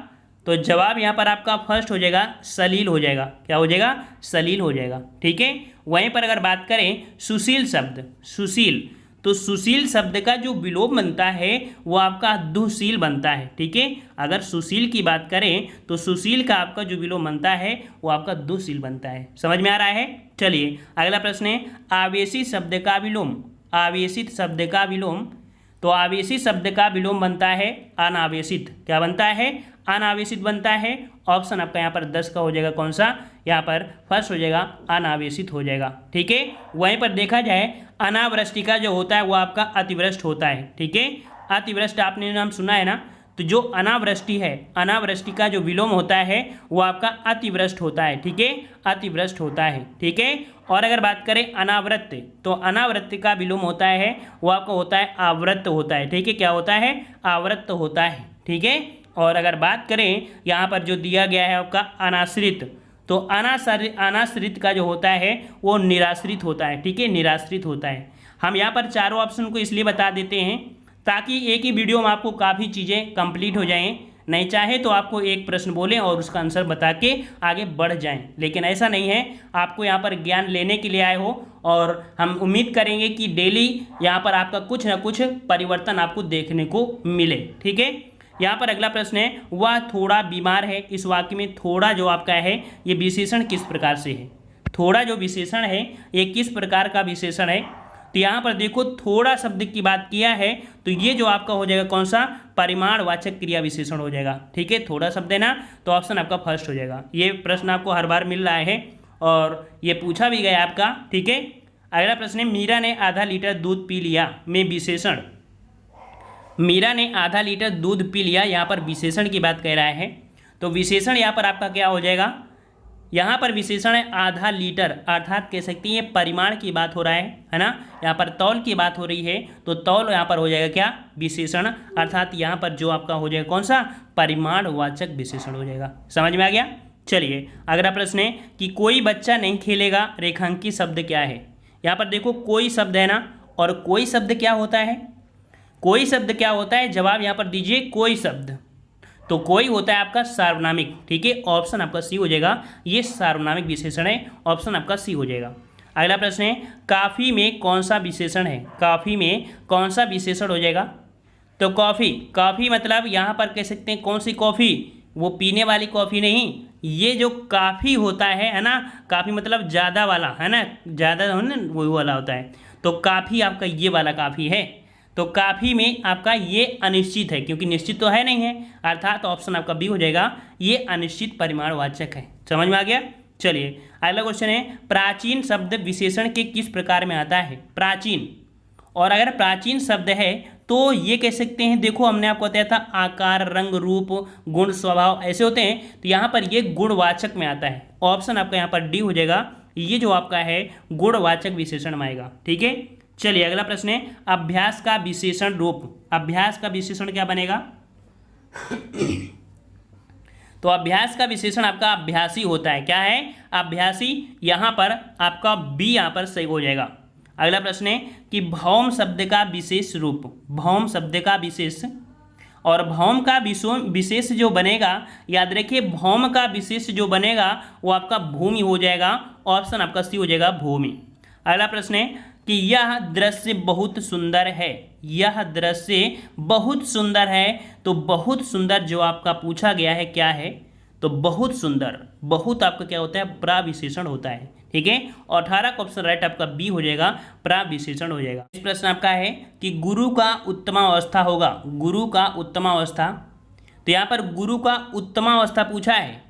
तो जवाब यहाँ पर आपका फर्स्ट हो जाएगा सलील हो जाएगा। क्या हो जाएगा? सलील हो जाएगा। ठीक है, वहीं पर अगर बात करें सुशील शब्द, सुशील, तो सुशील शब्द का जो विलोम बनता है वो आपका दुःशील बनता है। ठीक है, अगर सुशील की बात करें तो सुशील का आपका जो विलोम बनता है वो आपका दुःशील बनता है। समझ में आ रहा है? चलिए अगला प्रश्न है आवेशित शब्द का विलोम। आवेशित शब्द का विलोम, तो आवेशित शब्द का विलोम बनता है अनावेशित। क्या बनता है? अनावेशित बनता है। ऑप्शन आपका यहाँ पर 10 का हो जाएगा। कौन सा? यहाँ पर फर्स्ट हो जाएगा अनावेशित हो जाएगा। ठीक है, वहीं पर देखा जाए अनावृष्टि का जो होता है वो आपका अतिवृष्ट होता है। ठीक है, अतिवृष्ट आपने नाम सुना है ना, तो जो अनावृष्टि है, अनावृष्टि का जो विलोम होता है वो आपका अतिवृष्ट होता है। ठीक है, अतिवृष्ट होता है। ठीक है, और अगर बात करें अनावृत्त, तो अनावृत्त का विलोम होता है वो आपका होता है आवृत्त होता है। ठीक है, क्या होता है? आवृत्त होता है। ठीक है, और अगर बात करें यहाँ पर जो दिया गया है आपका अनाश्रित, तो अनाश्रित का जो होता है वो निराश्रित होता है। ठीक है, निराश्रित होता है। हम यहाँ पर चारों ऑप्शन को इसलिए बता देते हैं ताकि एक ही वीडियो में आपको काफ़ी चीज़ें कंप्लीट हो जाएं। नहीं चाहे तो आपको एक प्रश्न बोलें और उसका आंसर बता के आगे बढ़ जाएं, लेकिन ऐसा नहीं है। आपको यहाँ पर ज्ञान लेने के लिए आए हो और हम उम्मीद करेंगे कि डेली यहाँ पर आपका कुछ ना कुछ परिवर्तन आपको देखने को मिले। ठीक है, यहाँ पर अगला प्रश्न है वह थोड़ा बीमार है। इस वाक्य में थोड़ा जो आपका है ये विशेषण किस प्रकार से है? थोड़ा जो विशेषण है ये किस प्रकार का विशेषण है? तो यहाँ पर देखो थोड़ा शब्द की बात किया है तो ये जो आपका हो जाएगा कौन सा? परिमाणवाचक क्रिया विशेषण हो जाएगा। ठीक है, थोड़ा शब्द है ना, तो ऑप्शन आपका फर्स्ट हो जाएगा। ये प्रश्न आपको हर बार मिल रहा है और ये पूछा भी गया आपका। ठीक है, अगला प्रश्न है मीरा ने आधा लीटर दूध पी लिया में विशेषण। मीरा ने आधा लीटर दूध पी लिया, यहाँ पर विशेषण की बात कह रहा है, तो विशेषण यहाँ पर आपका क्या हो जाएगा? यहाँ पर विशेषण है आधा लीटर, अर्थात कह सकते हैं परिमाण की बात हो रहा है ना। यहाँ पर तौल की बात हो रही है तो तौल यहाँ पर हो जाएगा क्या? विशेषण, अर्थात यहाँ पर जो आपका हो जाएगा कौन सा? परिमाणवाचक विशेषण हो जाएगा। समझ में आ गया? चलिए अगला प्रश्न है कि कोई बच्चा नहीं खेलेगा रेखांकित शब्द क्या है? यहाँ पर देखो कोई शब्द है ना, और कोई शब्द क्या होता है? कोई शब्द क्या होता है? जवाब यहाँ पर दीजिए कोई शब्द, तो कोई होता है आपका सार्वनामिक। ठीक है, ऑप्शन आपका सी हो जाएगा। ये सार्वनामिक विशेषण है, ऑप्शन आपका सी हो जाएगा। अगला प्रश्न है काफ़ी में कौन सा विशेषण है? काफ़ी में कौन सा विशेषण हो जाएगा? तो कॉफ़ी, कॉफ़ी मतलब यहाँ पर कह सकते हैं कौन सी कॉफ़ी? वो पीने वाली कॉफ़ी नहीं, ये जो काफ़ी होता है ना, काफ़ी मतलब ज़्यादा वाला है ना, ज़्यादा हो ना वो वाला होता है, तो काफ़ी आपका ये वाला काफ़ी है। तो काफ़ी में आपका ये अनिश्चित है, क्योंकि निश्चित तो है नहीं है, अर्थात ऑप्शन आपका बी हो जाएगा। ये अनिश्चित परिमाणवाचक है। समझ में आ गया? चलिए अगला क्वेश्चन है प्राचीन शब्द विशेषण के किस प्रकार में आता है? प्राचीन, और अगर प्राचीन शब्द है तो ये कह सकते हैं, देखो हमने आपको बताया था आकार, रंग, रूप, गुण, स्वभाव ऐसे होते हैं, तो यहाँ पर ये गुणवाचक में आता है। ऑप्शन आपका यहाँ पर डी हो जाएगा। ये जो आपका है गुणवाचक विशेषण में आएगा। ठीक है, चलिए अगला प्रश्न है अभ्यास का विशेषण रूप। अभ्यास का विशेषण क्या बनेगा? तो अभ्यास का विशेषण आपका अभ्यासी होता है। क्या है? अभ्यासी। यहाँ पर आपका बी यहाँ पर सही हो जाएगा। अगला प्रश्न है कि भौम शब्द का विशेष रूप। भौम शब्द का विशेष, और भौम का विशेष जो बनेगा, याद रखिए भौम का विशेष जो बनेगा वो आपका भूमि हो जाएगा, ऑप्शन आपका सी हो जाएगा भूमि। अगला प्रश्न है कि यह दृश्य बहुत सुंदर है, यह दृश्य बहुत सुंदर है, तो बहुत सुंदर जो आपका पूछा गया है क्या है, तो बहुत सुंदर, बहुत आपका क्या होता है, प्रविशेषण होता है, ठीक है। और 18 का ऑप्शन राइट आपका बी हो जाएगा, प्रविशेषण हो जाएगा। इस प्रश्न आपका है कि गुरु का उत्तमावस्था होगा, गुरु का उत्तमावस्था, तो यहाँ पर गुरु का उत्तमावस्था पूछा है,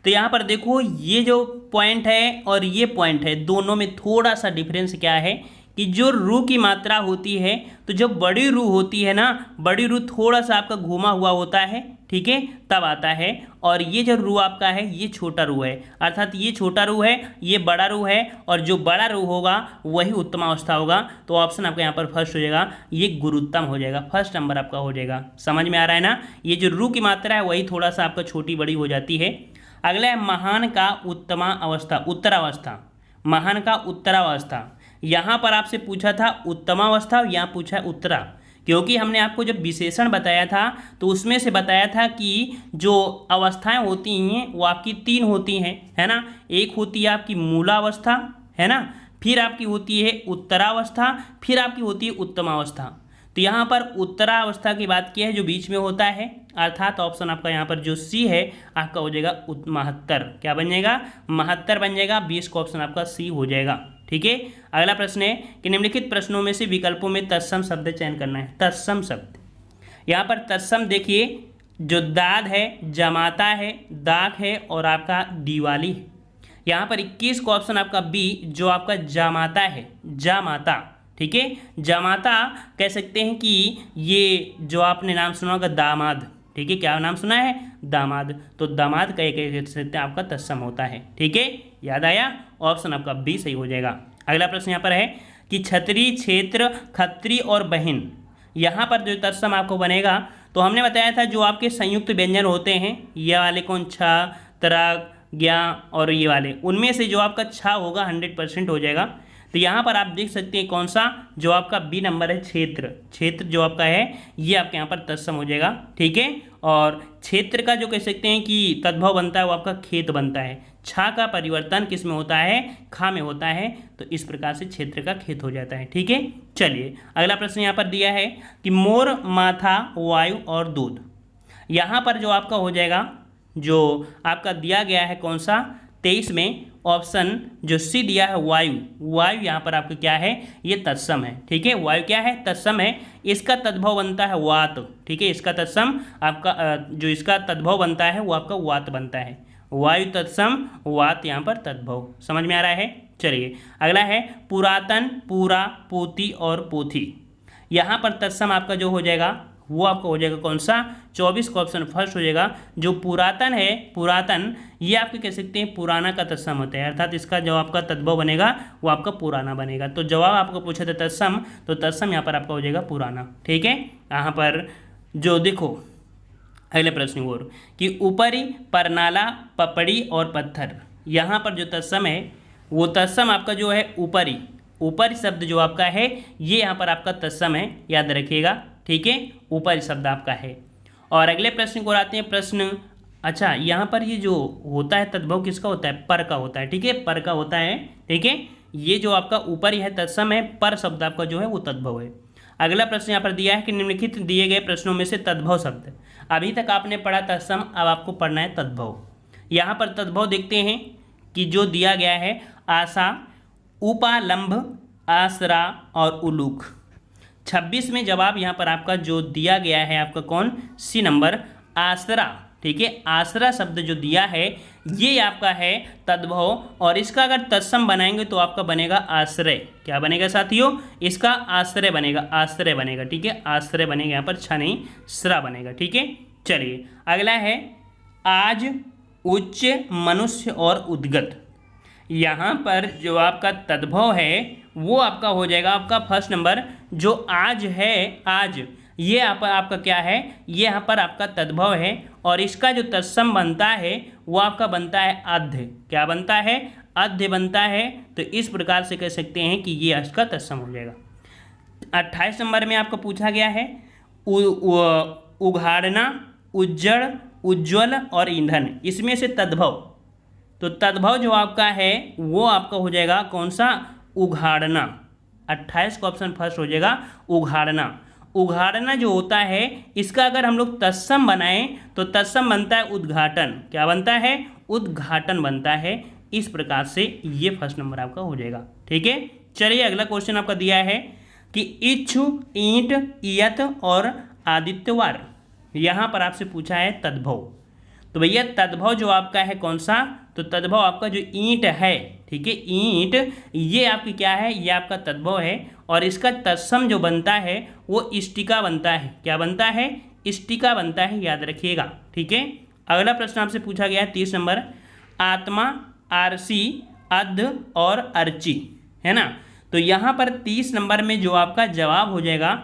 तो यहाँ पर देखो ये जो पॉइंट है और ये पॉइंट है, दोनों में थोड़ा सा डिफरेंस क्या है कि जो रू की मात्रा होती है, तो जब बड़ी रू होती है ना, बड़ी रू थोड़ा सा आपका घुमा हुआ होता है, ठीक है, तब आता है। और ये जो रू आपका है ये छोटा रू है, अर्थात ये छोटा रू है, ये बड़ा रू है, और जो बड़ा रू होगा वही उत्तमावस्था होगा। तो ऑप्शन आपका यहाँ पर फर्स्ट हो जाएगा, ये गुरुत्तम हो जाएगा, फर्स्ट नंबर आपका हो जाएगा। समझ में आ रहा है ना, ये जो रू की मात्रा है वही थोड़ा सा आपका छोटी बड़ी हो जाती है। अगला है महान का उत्तमा अवस्था, उत्तरावस्था, महान का उत्तरावस्था। यहाँ पर आपसे पूछा था उत्तमावस्था, यहाँ पूछा है उत्तरा, क्योंकि हमने आपको जब विशेषण बताया था तो उसमें से बताया था कि जो अवस्थाएं होती हैं वो आपकी 3 होती हैं, है ना। एक होती है आपकी मूलावस्था, है ना, फिर आपकी होती है उत्तरावस्था, फिर आपकी होती है उत्तमावस्था। तो यहाँ पर उत्तरावस्था की बात की है जो बीच में होता है, अर्थात ऑप्शन आपका यहाँ पर जो सी है आपका हो जाएगा 72, क्या बन जाएगा, 72 बन जाएगा। 20 का ऑप्शन आपका सी हो जाएगा, ठीक है। अगला प्रश्न है कि निम्नलिखित प्रश्नों में से विकल्पों में तत्सम शब्द चयन करना है। तत्सम शब्द, यहाँ पर तत्सम देखिए, जो दाद है, जमाता है, दाग है और आपका दिवाली है। यहाँ पर 21 का ऑप्शन आपका बी, जो आपका जामाता है, जामाता, ठीक है। जामाता कह सकते हैं कि ये जो आपने नाम सुना होगा दामाद, ठीक है, क्या नाम सुना है, दामाद, तो दामाद कह सकते हैं आपका तत्सम होता है, ठीक है, याद आया, ऑप्शन आपका बी सही हो जाएगा। अगला प्रश्न यहाँ पर है कि छतरी, क्षेत्र, खत्री और बहन, यहाँ पर जो तत्सम आपको बनेगा, तो हमने बताया था जो आपके संयुक्त व्यंजन होते हैं, ये वाले कौन, छ, तरा, ज्ञा और ये वाले, उनमें से जो आपका छा होगा 100% हो जाएगा। तो यहाँ पर आप देख सकते हैं कौन सा, जो आपका बी नंबर है, क्षेत्र, क्षेत्र जो आपका है ये आपके यहाँ पर तत्सम हो जाएगा, ठीक है। और क्षेत्र का जो कह सकते हैं कि तद्भव बनता है वो आपका खेत बनता है, छा का परिवर्तन किस में होता है, खा में होता है, तो इस प्रकार से क्षेत्र का खेत हो जाता है, ठीक है। चलिए अगला प्रश्न यहाँ पर दिया है कि मोर, माथा, वायु और दूध, यहाँ पर जो आपका हो जाएगा, जो आपका दिया गया है कौन सा, 23 में ऑप्शन जो सी दिया है वायु, वायु यहाँ पर आपका क्या है, ये तत्सम है, ठीक है, वायु क्या है, तत्सम है। इसका तद्भव बनता है वात, ठीक है, इसका तत्सम आपका जो इसका तद्भव बनता है वो आपका वात बनता है, वायु तत्सम, वात यहाँ पर तद्भव। समझ में आ रहा है। चलिए अगला है पुरातन, पूरा, पोती और पोथी, यहाँ पर तत्सम आपका जो हो जाएगा वो आपका हो जाएगा कौन सा, 24 का ऑप्शन फर्स्ट हो जाएगा। जो पुरातन है, पुरातन ये आपके कह सकते हैं पुराना का तत्सम होता है, अर्थात इसका जो आपका तद्भव बनेगा वो आपका पुराना बनेगा। तो जवाब आपको पूछा था तत्सम, तो तत्सम यहाँ पर आपका हो जाएगा पुराना, ठीक है। यहाँ पर जो देखो अगले प्रश्न और कि ऊपरी, परनाला, पपड़ी और पत्थर, यहाँ पर जो तत्सम है वो तत्सम आपका जो है ऊपरी, ऊपरी शब्द जो आपका है ये यहाँ पर आपका तत्सम है, याद रखिएगा, ठीक है, ऊपरी शब्द आपका है। और अगले प्रश्न को आते हैं प्रश्न, अच्छा यहाँ पर ये जो होता है तद्भव किसका होता है, पर का होता है, ठीक है, पर का होता है, ठीक है। ये जो आपका ऊपरी है तत्सम है, पर शब्द आपका जो है वो तद्भव है। अगला प्रश्न यहाँ पर दिया है कि निम्नलिखित दिए गए प्रश्नों में से तद्भव शब्द, अभी तक आपने पढ़ा तत्सम, अब आपको पढ़ना है तद्भव। यहाँ पर तद्भव देखते हैं कि जो दिया गया है आशा, उपालंब, आसरा और उलूक। 26 में जवाब यहाँ पर आपका जो दिया गया है आपका कौन, सी नंबर, आसरा, ठीक है। आसरा शब्द जो दिया है ये आपका है तद्भव, और इसका अगर तत्सम बनाएंगे तो आपका बनेगा आश्रय, क्या बनेगा साथियों, इसका आश्रय बनेगा, आश्रय बनेगा, ठीक है, आश्रय बनेगा, यहाँ पर छ नहीं श्रा बनेगा, ठीक है। चलिए अगला है आज, उच्च, मनुष्य और उद्गत, यहाँ पर जो आपका तद्भव है वो आपका हो जाएगा आपका फर्स्ट नंबर, जो आज है, आज ये आपका क्या है, ये यहाँ पर आपका तद्भव है, और इसका जो तत्सम बनता है वो आपका बनता है अध्य, क्या बनता है, अध्य बनता है। तो इस प्रकार से कह सकते हैं कि ये इसका तत्सम हो जाएगा। 28 नंबर में आपको पूछा गया है उघाड़ना, उज्जड़, उज्ज्वल और ईंधन, इसमें से तद्भव, तो तद्भव जो आपका है वो आपका हो जाएगा कौन सा, उघाड़ना। 28 का ऑप्शन फर्स्ट हो जाएगा उघाड़ना। उघाड़ना जो होता है इसका अगर हम लोग तत्सम बनाएं तो तत्सम बनता है उद्घाटन। क्या बनता है, उद्घाटन बनता है। इस प्रकार से ये फर्स्ट नंबर आपका हो जाएगा। ठीक है, चलिए अगला क्वेश्चन आपका दिया है कि इच्छु, ईंट, इयत और आदित्यवार, यहाँ पर आपसे पूछा है तद्भव। तो भैया तद्भव जो आपका है कौन सा, तो तद्भव आपका जो ईंट है, ठीक है, ईंट ये आपकी क्या है, ये आपका तद्भव है। और इसका तत्सम जो बनता है वो इष्टिका बनता है। क्या बनता है, इष्टिका बनता है, याद रखिएगा। ठीक है, अगला प्रश्न आपसे पूछा गया है 30 नंबर, आत्मा, आरसी, अध और अर्ची, है ना। तो यहाँ पर 30 नंबर में जो आपका जवाब हो जाएगा,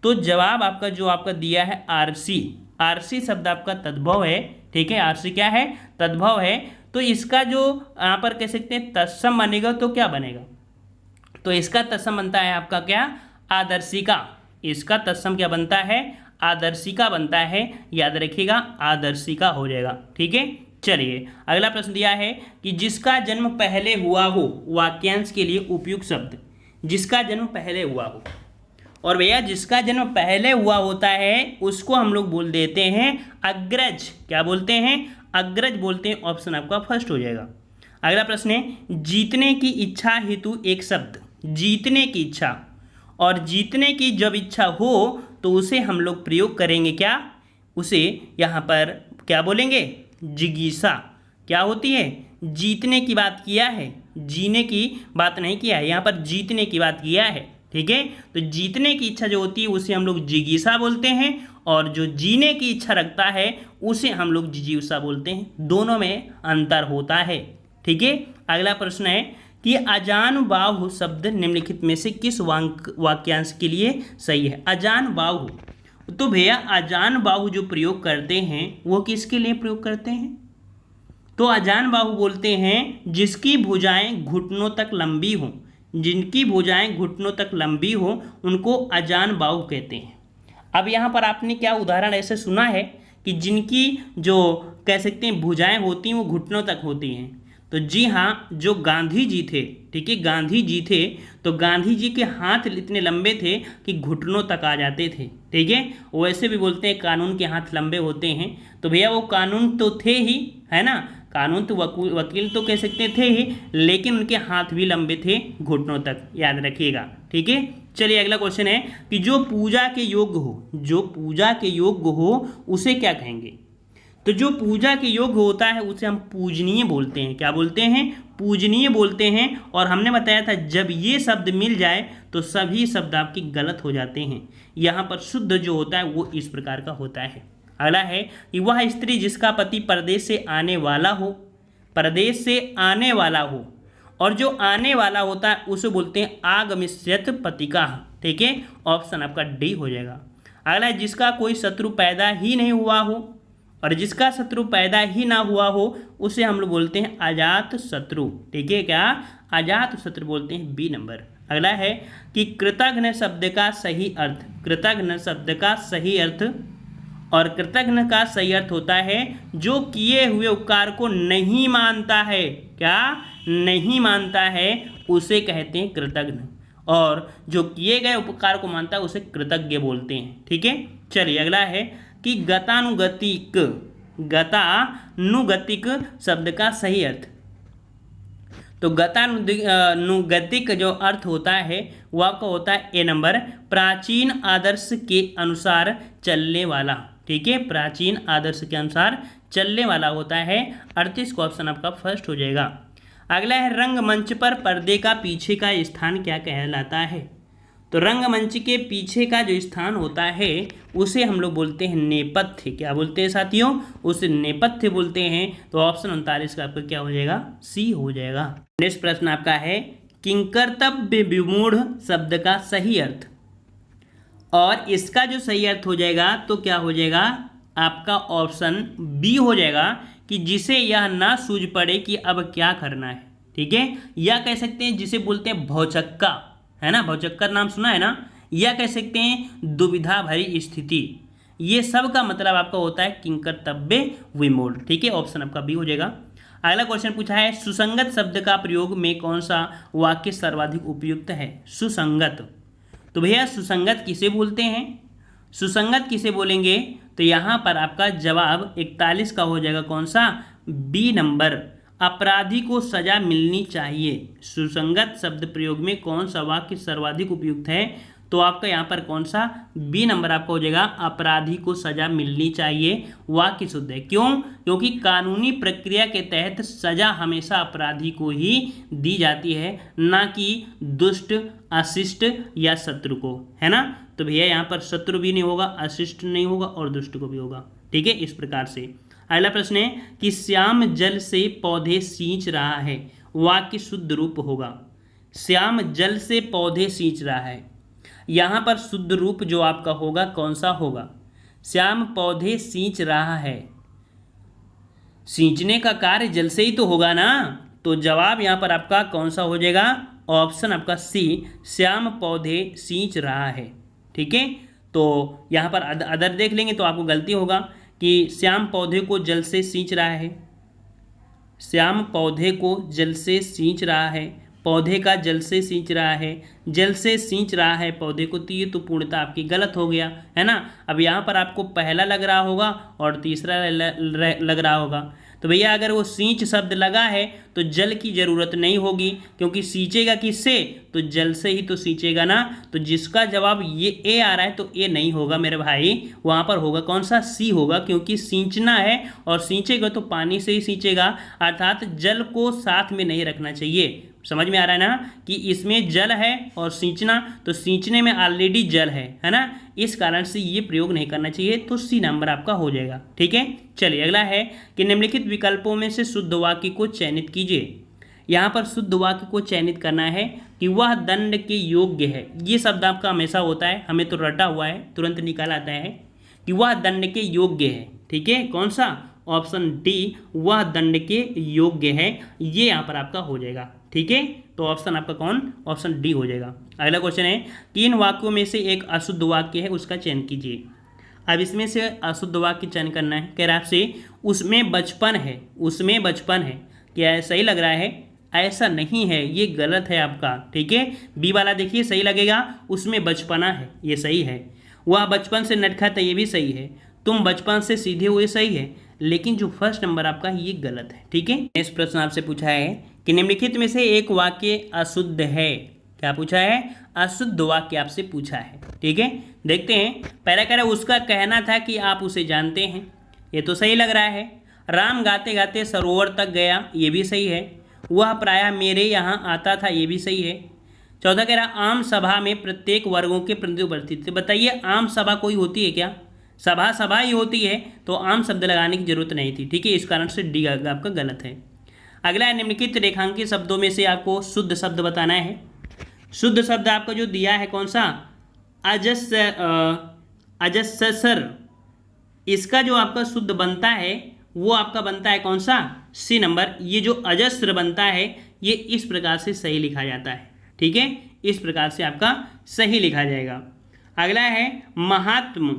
तो जवाब आपका जो आपका दिया है आरसी। आरसी शब्द आपका तद्भव है। ठीक है, आरसी क्या है, तद्भव है। तो इसका जो यहाँ पर कह सकते हैं तत्सम बनेगा तो क्या बनेगा, तो इसका तत्सम बनता है आपका क्या, आदर्शिका। इसका तत्सम क्या बनता है, आदर्शिका बनता है, याद रखिएगा आदर्शिका हो जाएगा। ठीक है, चलिए अगला प्रश्न दिया है कि जिसका जन्म पहले हुआ हो, वाक्यांश के लिए उपयुक्त शब्द, जिसका जन्म पहले हुआ हो। और भैया जिसका जन्म पहले हुआ होता है उसको हम लोग बोल देते हैं अग्रज। क्या बोलते हैं, अग्रज बोलते हैं। ऑप्शन आपका फर्स्ट हो जाएगा। अगला प्रश्न है, जीतने की इच्छा हेतु एक शब्द। जीतने की इच्छा, और जीतने की जब इच्छा हो तो उसे हम लोग प्रयोग करेंगे क्या, उसे यहाँ पर क्या बोलेंगे, जिगीसा। क्या होती है, जीतने की बात किया है, जीने की बात नहीं किया है, यहाँ पर जीतने की बात किया है। ठीक है, तो जीतने की इच्छा जो होती है उसे हम लोग जिगीसा बोलते हैं, और जो जीने की इच्छा रखता है उसे हम लोग जिजीविसा बोलते हैं। दोनों में अंतर होता है। ठीक है, अगला प्रश्न है कि अजानुबाहु शब्द निम्नलिखित में से किस वाक्यांश के लिए सही है। अजानुबाहु, तो भैया अजानुबाहु जो प्रयोग करते हैं वो किसके लिए प्रयोग करते हैं, तो अजानुबाहु बोलते हैं जिसकी भुजाएं घुटनों तक लंबी हों। जिनकी भुजाएं घुटनों तक लंबी हो उनको अजानुबाहु कहते हैं। अब यहाँ पर आपने क्या उदाहरण ऐसे सुना है कि जिनकी जो कह सकते हैं भुजाएं होती हैं वो घुटनों तक होती हैं, तो जी हाँ, जो गांधी जी थे, ठीक है, गांधी जी थे, तो गांधी जी के हाथ इतने लंबे थे कि घुटनों तक आ जाते थे। ठीक है, वैसे भी बोलते हैं कानून के हाथ लंबे होते हैं। तो भैया वो कानून तो थे ही, है ना, कानून तो वकील तो कह सकते थे ही, लेकिन उनके हाथ भी लंबे थे घुटनों तक, याद रखिएगा। ठीक है, चलिए अगला क्वेश्चन है कि जो पूजा के योग्य हो, जो पूजा के योग्य हो उसे क्या कहेंगे, तो जो पूजा के योग्य होता है उसे हम पूजनीय बोलते हैं। क्या बोलते हैं, पूजनीय बोलते हैं। और हमने बताया था जब ये शब्द मिल जाए तो सभी शब्द आपके गलत हो जाते हैं। यहाँ पर शुद्ध जो होता है वो इस प्रकार का होता है। अगला है कि वह स्त्री जिसका पति परदेश से आने वाला हो, परदेश से आने वाला हो, और जो आने वाला होता है उसे बोलते हैं आगमिष्यत पतिका। ठीक है, ऑप्शन आपका डी हो जाएगा। अगला है जिसका कोई शत्रु पैदा ही नहीं हुआ हो, और जिसका शत्रु पैदा ही ना हुआ हो उसे हम लोग बोलते हैं अजात शत्रु। ठीक है, क्या अजात शत्रु बोलते हैं, बी नंबर। अगला है कि कृतघ्न शब्द का सही अर्थ, कृतघ्न शब्द का सही अर्थ, और कृतघ्न का सही अर्थ होता है जो किए हुए उपकार को नहीं मानता है। क्या नहीं मानता है, उसे कहते हैं कृतघ्न, और जो किए गए उपकार को मानता है उसे कृतज्ञ बोलते हैं। ठीक है, चलिए अगला है कि गतानुगतिक, गतानुगतिक शब्द का सही अर्थ, तो गतानुगतिक जो अर्थ होता है वो आपका होता है ए नंबर, प्राचीन आदर्श के अनुसार चलने वाला। ठीक है, प्राचीन आदर्श के अनुसार चलने वाला होता है। 38 का ऑप्शन आपका फर्स्ट हो जाएगा। अगला है रंगमंच पर पर्दे का पीछे का स्थान क्या कहलाता है, तो रंगमंच के पीछे का जो स्थान होता है उसे हम लोग बोलते हैं नेपथ्य। क्या बोलते हैं साथियों, उसे नेपथ्य बोलते हैं। तो ऑप्शन 39 का आपका क्या हो जाएगा, सी हो जाएगा। नेक्स्ट प्रश्न आपका है किंकर्तव्य विमूढ़ शब्द का सही अर्थ, और इसका जो सही अर्थ हो जाएगा तो क्या हो जाएगा आपका ऑप्शन बी हो जाएगा कि जिसे यह ना सूझ पड़े कि अब क्या करना है। ठीक है, या कह सकते हैं जिसे बोलते हैं भौचक्का, है ना, भौचक्का नाम सुना है ना, या कह सकते हैं दुविधा भरी स्थिति। ये सब का मतलब आपका होता है किंकर्तव्य विमूढ़। ठीक है, ऑप्शन आपका बी हो जाएगा। अगला क्वेश्चन पूछा है सुसंगत शब्द का प्रयोग में कौन सा वाक्य सर्वाधिक उपयुक्त है। सुसंगत, तो भैया सुसंगत किसे बोलते हैं, सुसंगत किसे बोलेंगे, तो यहाँ पर आपका जवाब 41 का हो जाएगा कौन सा, बी नंबर, अपराधी को सजा मिलनी चाहिए। सुसंगत शब्द प्रयोग में कौन सा वाक्य सर्वाधिक उपयुक्त है, तो आपका यहाँ पर कौन सा, बी नंबर आपका हो जाएगा, अपराधी को सजा मिलनी चाहिए, वाक्य शुद्ध है। क्यों, क्योंकि कानूनी प्रक्रिया के तहत सजा हमेशा अपराधी को ही दी जाती है, ना कि दुष्ट, अशिष्ट या शत्रु को, है ना। तो भैया यहाँ पर शत्रु भी नहीं होगा, अशिष्ट नहीं होगा और दुष्ट को भी होगा, ठीक है, इस प्रकार से। अगला प्रश्न है कि श्याम जल से पौधे सींच रहा है, वाक्य शुद्ध रूप होगा। श्याम जल से पौधे सींच रहा है, यहाँ पर शुद्ध रूप जो आपका होगा कौन सा होगा, श्याम पौधे सींच रहा है, सींचने का कार्य जल से ही तो होगा ना, तो जवाब यहाँ पर आपका कौन सा हो जाएगा, ऑप्शन आपका सी, श्याम पौधे सींच रहा है, ठीक है। तो यहाँ पर अदर देख लेंगे तो आपको गलती होगा कि श्याम पौधे को जल से सींच रहा है, श्याम पौधे को जल से सींच रहा है, पौधे का जल से सींच रहा है, जल से सींच रहा है पौधे को, तो ये तो पूर्णतः आपकी गलत हो गया, है ना। अब यहाँ पर आपको पहला लग रहा होगा और तीसरा लग रहा होगा, तो भैया अगर वो सींच शब्द लगा है तो जल की ज़रूरत नहीं होगी, क्योंकि सींचेगा किससे, तो जल से ही तो सींचेगा ना। तो जिसका जवाब ये ए आ रहा है तो ए नहीं होगा मेरे भाई, वहाँ पर होगा कौन सा, सी होगा, क्योंकि सींचना है और सींचेगा तो पानी से ही सींचेगा, अर्थात जल को साथ में नहीं रखना चाहिए। समझ में आ रहा है ना कि इसमें जल है और सींचना, तो सींचने में ऑलरेडी जल है ना, इस कारण से ये प्रयोग नहीं करना चाहिए, तो सी नंबर आपका हो जाएगा, ठीक है। चलिए अगला है कि निम्नलिखित विकल्पों में से शुद्ध वाक्य को चयनित कीजिए। यहाँ पर शुद्ध वाक्य को चयनित करना है कि वह दंड के योग्य है, ये शब्द आपका हमेशा होता है, हमें तो रटा हुआ है, तुरंत निकाल आता है कि वह दंड के योग्य है, ठीक है, कौन सा, ऑप्शन डी, वह दंड के योग्य है, ये यहाँ पर आपका हो जाएगा, ठीक है। तो ऑप्शन आपका कौन, ऑप्शन डी हो जाएगा। अगला क्वेश्चन है कि इन वाक्यों में से एक अशुद्ध वाक्य है, उसका चयन कीजिए। अब इसमें से अशुद्ध वाक्य चयन करना है, कह रहा है आपसे उसमें बचपन है, उसमें बचपन है, क्या सही लग रहा है, ऐसा नहीं है, ये गलत है आपका, ठीक है। बी वाला देखिए सही लगेगा, उसमें बचपना है, ये सही है। वह बचपन से नटखा था, ये भी सही है। तुम बचपन से सीधे हुए, सही है, लेकिन जो फर्स्ट नंबर आपका ये गलत है, ठीक है। नेक्स्ट प्रश्न आपसे पूछा है कि निम्नलिखित में से एक वाक्य अशुद्ध है, क्या पूछा है, अशुद्ध वाक्य आपसे पूछा है, ठीक है। देखते हैं, पहला कह रहा है उसका कहना था कि आप उसे जानते हैं, ये तो सही लग रहा है। राम गाते गाते सरोवर तक गया, ये भी सही है। वह प्रायः मेरे यहाँ आता था, ये भी सही है। चौथा कह रहा आम सभा में प्रत्येक वर्गों के प्रतिनिधि उपस्थित थे। बताइए आम सभा कोई होती है क्या, सभा सभा ही होती है, तो आम शब्द लगाने की जरूरत नहीं थी, ठीक है, इस कारण से डी आपका गलत है। अगला है निम्नलिखित रेखांकित शब्दों में से आपको शुद्ध शब्द बताना है। शुद्ध शब्द आपका जो दिया है कौन सा, अजस्सर, इसका जो आपका शुद्ध बनता है वो आपका बनता है कौन सा, सी नंबर। ये जो अजस्र बनता है ये इस प्रकार से सही लिखा जाता है, ठीक है, इस प्रकार से आपका सही लिखा जाएगा। अगला है महात्म,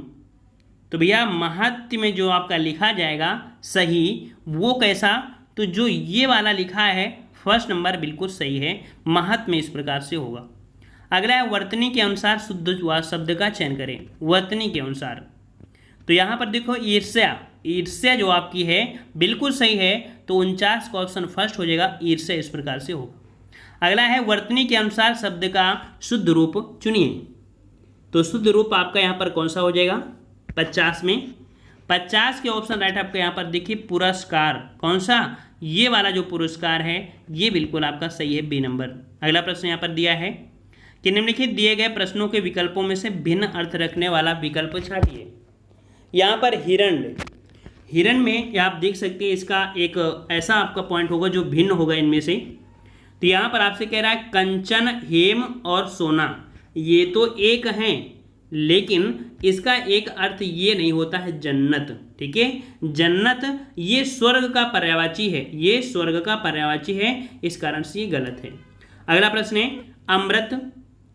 तो भैया महात्म में जो आपका लिखा जाएगा सही वो कैसा, तो जो ये वाला लिखा है फर्स्ट नंबर बिल्कुल सही है, महत्व में इस प्रकार से होगा। अगला है वर्तनी के अनुसार शुद्ध शब्द का चयन करें। वर्तनी के अनुसार, तो यहाँ पर देखो ईर्ष्या, ईर्ष्या जो आपकी है बिल्कुल सही है, तो 49 का ऑप्शन फर्स्ट हो जाएगा, ईर्ष्या इस प्रकार से होगा। अगला है वर्तनी के अनुसार शब्द का शुद्ध रूप चुनिए, तो शुद्ध रूप आपका यहाँ पर कौन सा हो जाएगा, 50 में 50 के ऑप्शन राइट आपका यहाँ पर देखिए पुरस्कार, कौन सा, ये वाला जो पुरस्कार है ये बिल्कुल आपका सही है, बी नंबर। अगला प्रश्न यहाँ पर दिया है कि निम्नलिखित दिए गए प्रश्नों के विकल्पों में से भिन्न अर्थ रखने वाला विकल्प छाटिए। यहाँ पर हिरण, हिरण में आप देख सकते हैं इसका एक ऐसा आपका पॉइंट होगा जो भिन्न होगा इनमें से। तो यहाँ पर आपसे कह रहा है कंचन, हेम और सोना, ये तो एक हैं, लेकिन इसका एक अर्थ ये नहीं होता है जन्नत, ठीक है। जन्नत ये स्वर्ग का पर्यायवाची है, ये स्वर्ग का पर्यायवाची है, इस कारण से ये गलत है। अगला प्रश्न है अमृत,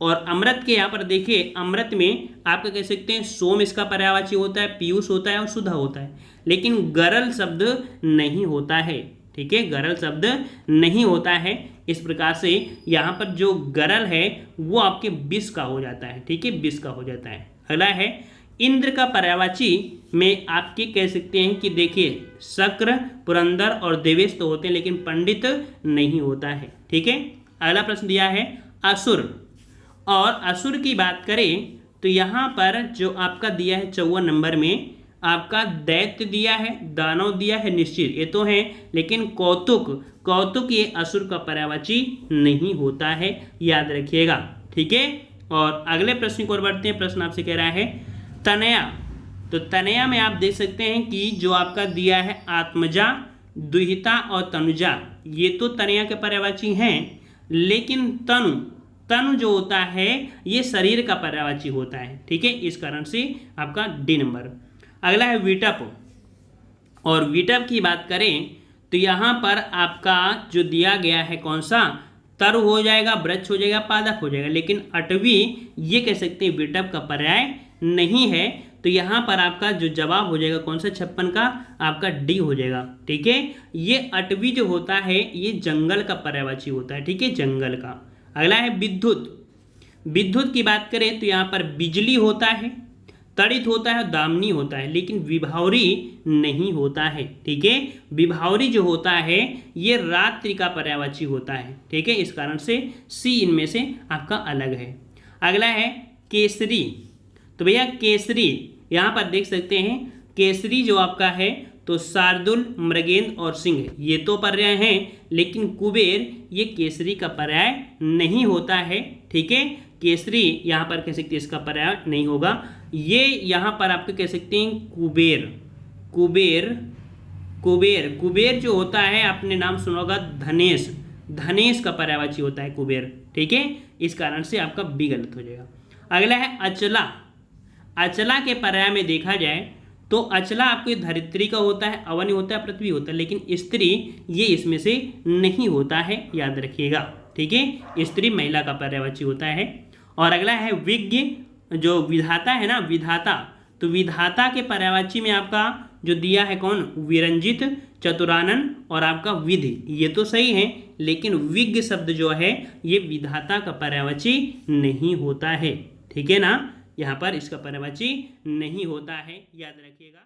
और अमृत के यहाँ पर देखिए अमृत में आपका कह सकते हैं सोम इसका पर्यायवाची होता है, पीयूष होता है और सुधा होता है, लेकिन गरल शब्द नहीं होता है, ठीक है, गरल शब्द नहीं होता है। इस प्रकार से यहाँ पर जो गरल है वो आपके विष का हो जाता है, ठीक है, विष का हो जाता है। अगला है इंद्र का पर्यायवाची में आपके कह सकते हैं कि देखिए शक्र, पुरंदर और देवेश तो होते हैं लेकिन पंडित नहीं होता है, ठीक है। अगला प्रश्न दिया है असुर, और असुर की बात करें तो यहाँ पर जो आपका दिया है 54 नंबर में आपका दैत्य दिया है, दानव दिया है, निश्चित ये तो है, लेकिन कौतुक ये असुर का पर्यायवाची नहीं होता है, याद रखिएगा, ठीक है। और अगले प्रश्न की ओर बढ़ते हैं। प्रश्न आपसे कह रहा है तनया, तो तनया में आप देख सकते हैं कि जो आपका दिया है आत्मजा, दुहिता और तनुजा, ये तो तनया के पर्यायवाची हैं, लेकिन तनु जो होता है ये शरीर का पर्यायवाची होता है, ठीक है, इस कारण से आपका डी नंबर। अगला है विटप, और विटप की बात करें तो यहाँ पर आपका जो दिया गया है कौन सा, तरु हो जाएगा, वृक्ष हो जाएगा, पादप हो जाएगा, लेकिन अटवी ये कह सकते हैं विटप का पर्याय नहीं है। तो यहाँ पर आपका जो जवाब हो जाएगा कौन सा 56 का, आपका डी हो जाएगा, ठीक है। ये अटवी जो होता है ये जंगल का पर्यायवाची होता है, ठीक है, जंगल का। अगला है विद्युत की बात करें तो यहाँ पर बिजली होता है, तड़ित होता है, दामिनी होता है, लेकिन विभावरी नहीं होता है, ठीक है। विभावरी जो होता है ये रात्रि का पर्यायवाची होता है, ठीक है, इस कारण से सी इनमें से आपका अलग है। अगला है केसरी, तो भैया केसरी यहाँ पर देख सकते हैं केसरी जो आपका है तो शार्दुल, मृगेंद्र और सिंह ये तो पर्याय हैं, लेकिन कुबेर ये केसरी का पर्याय नहीं होता है, ठीक है। केसरी यहाँ पर कह सकते हैं इसका पर्याय नहीं होगा। ये यहाँ पर आपको कह सकते हैं कुबेर जो होता है आपने नाम सुना होगा धनेश का पर्यायवाची होता है कुबेर, ठीक है, इस कारण से आपका बी गलत हो जाएगा। अगला है अचला के पर्याय में देखा जाए तो अचला आपके धरित्री का होता है, अवनी होता है, पृथ्वी होता है, लेकिन स्त्री ये इसमें से नहीं होता है, याद रखिएगा, ठीक है, स्त्री महिला का पर्यायवाची होता है। और अगला है विज्ञ, जो विधाता है ना, विधाता, तो विधाता के पर्यायवाची में आपका जो दिया है कौन, विरंजित, चतुरानन और आपका विधि, ये तो सही है, लेकिन विज्ञ शब्द जो है ये विधाता का पर्यायवाची नहीं होता है, ठीक है ना, यहाँ पर इसका पर्यायवाची नहीं होता है, याद रखिएगा।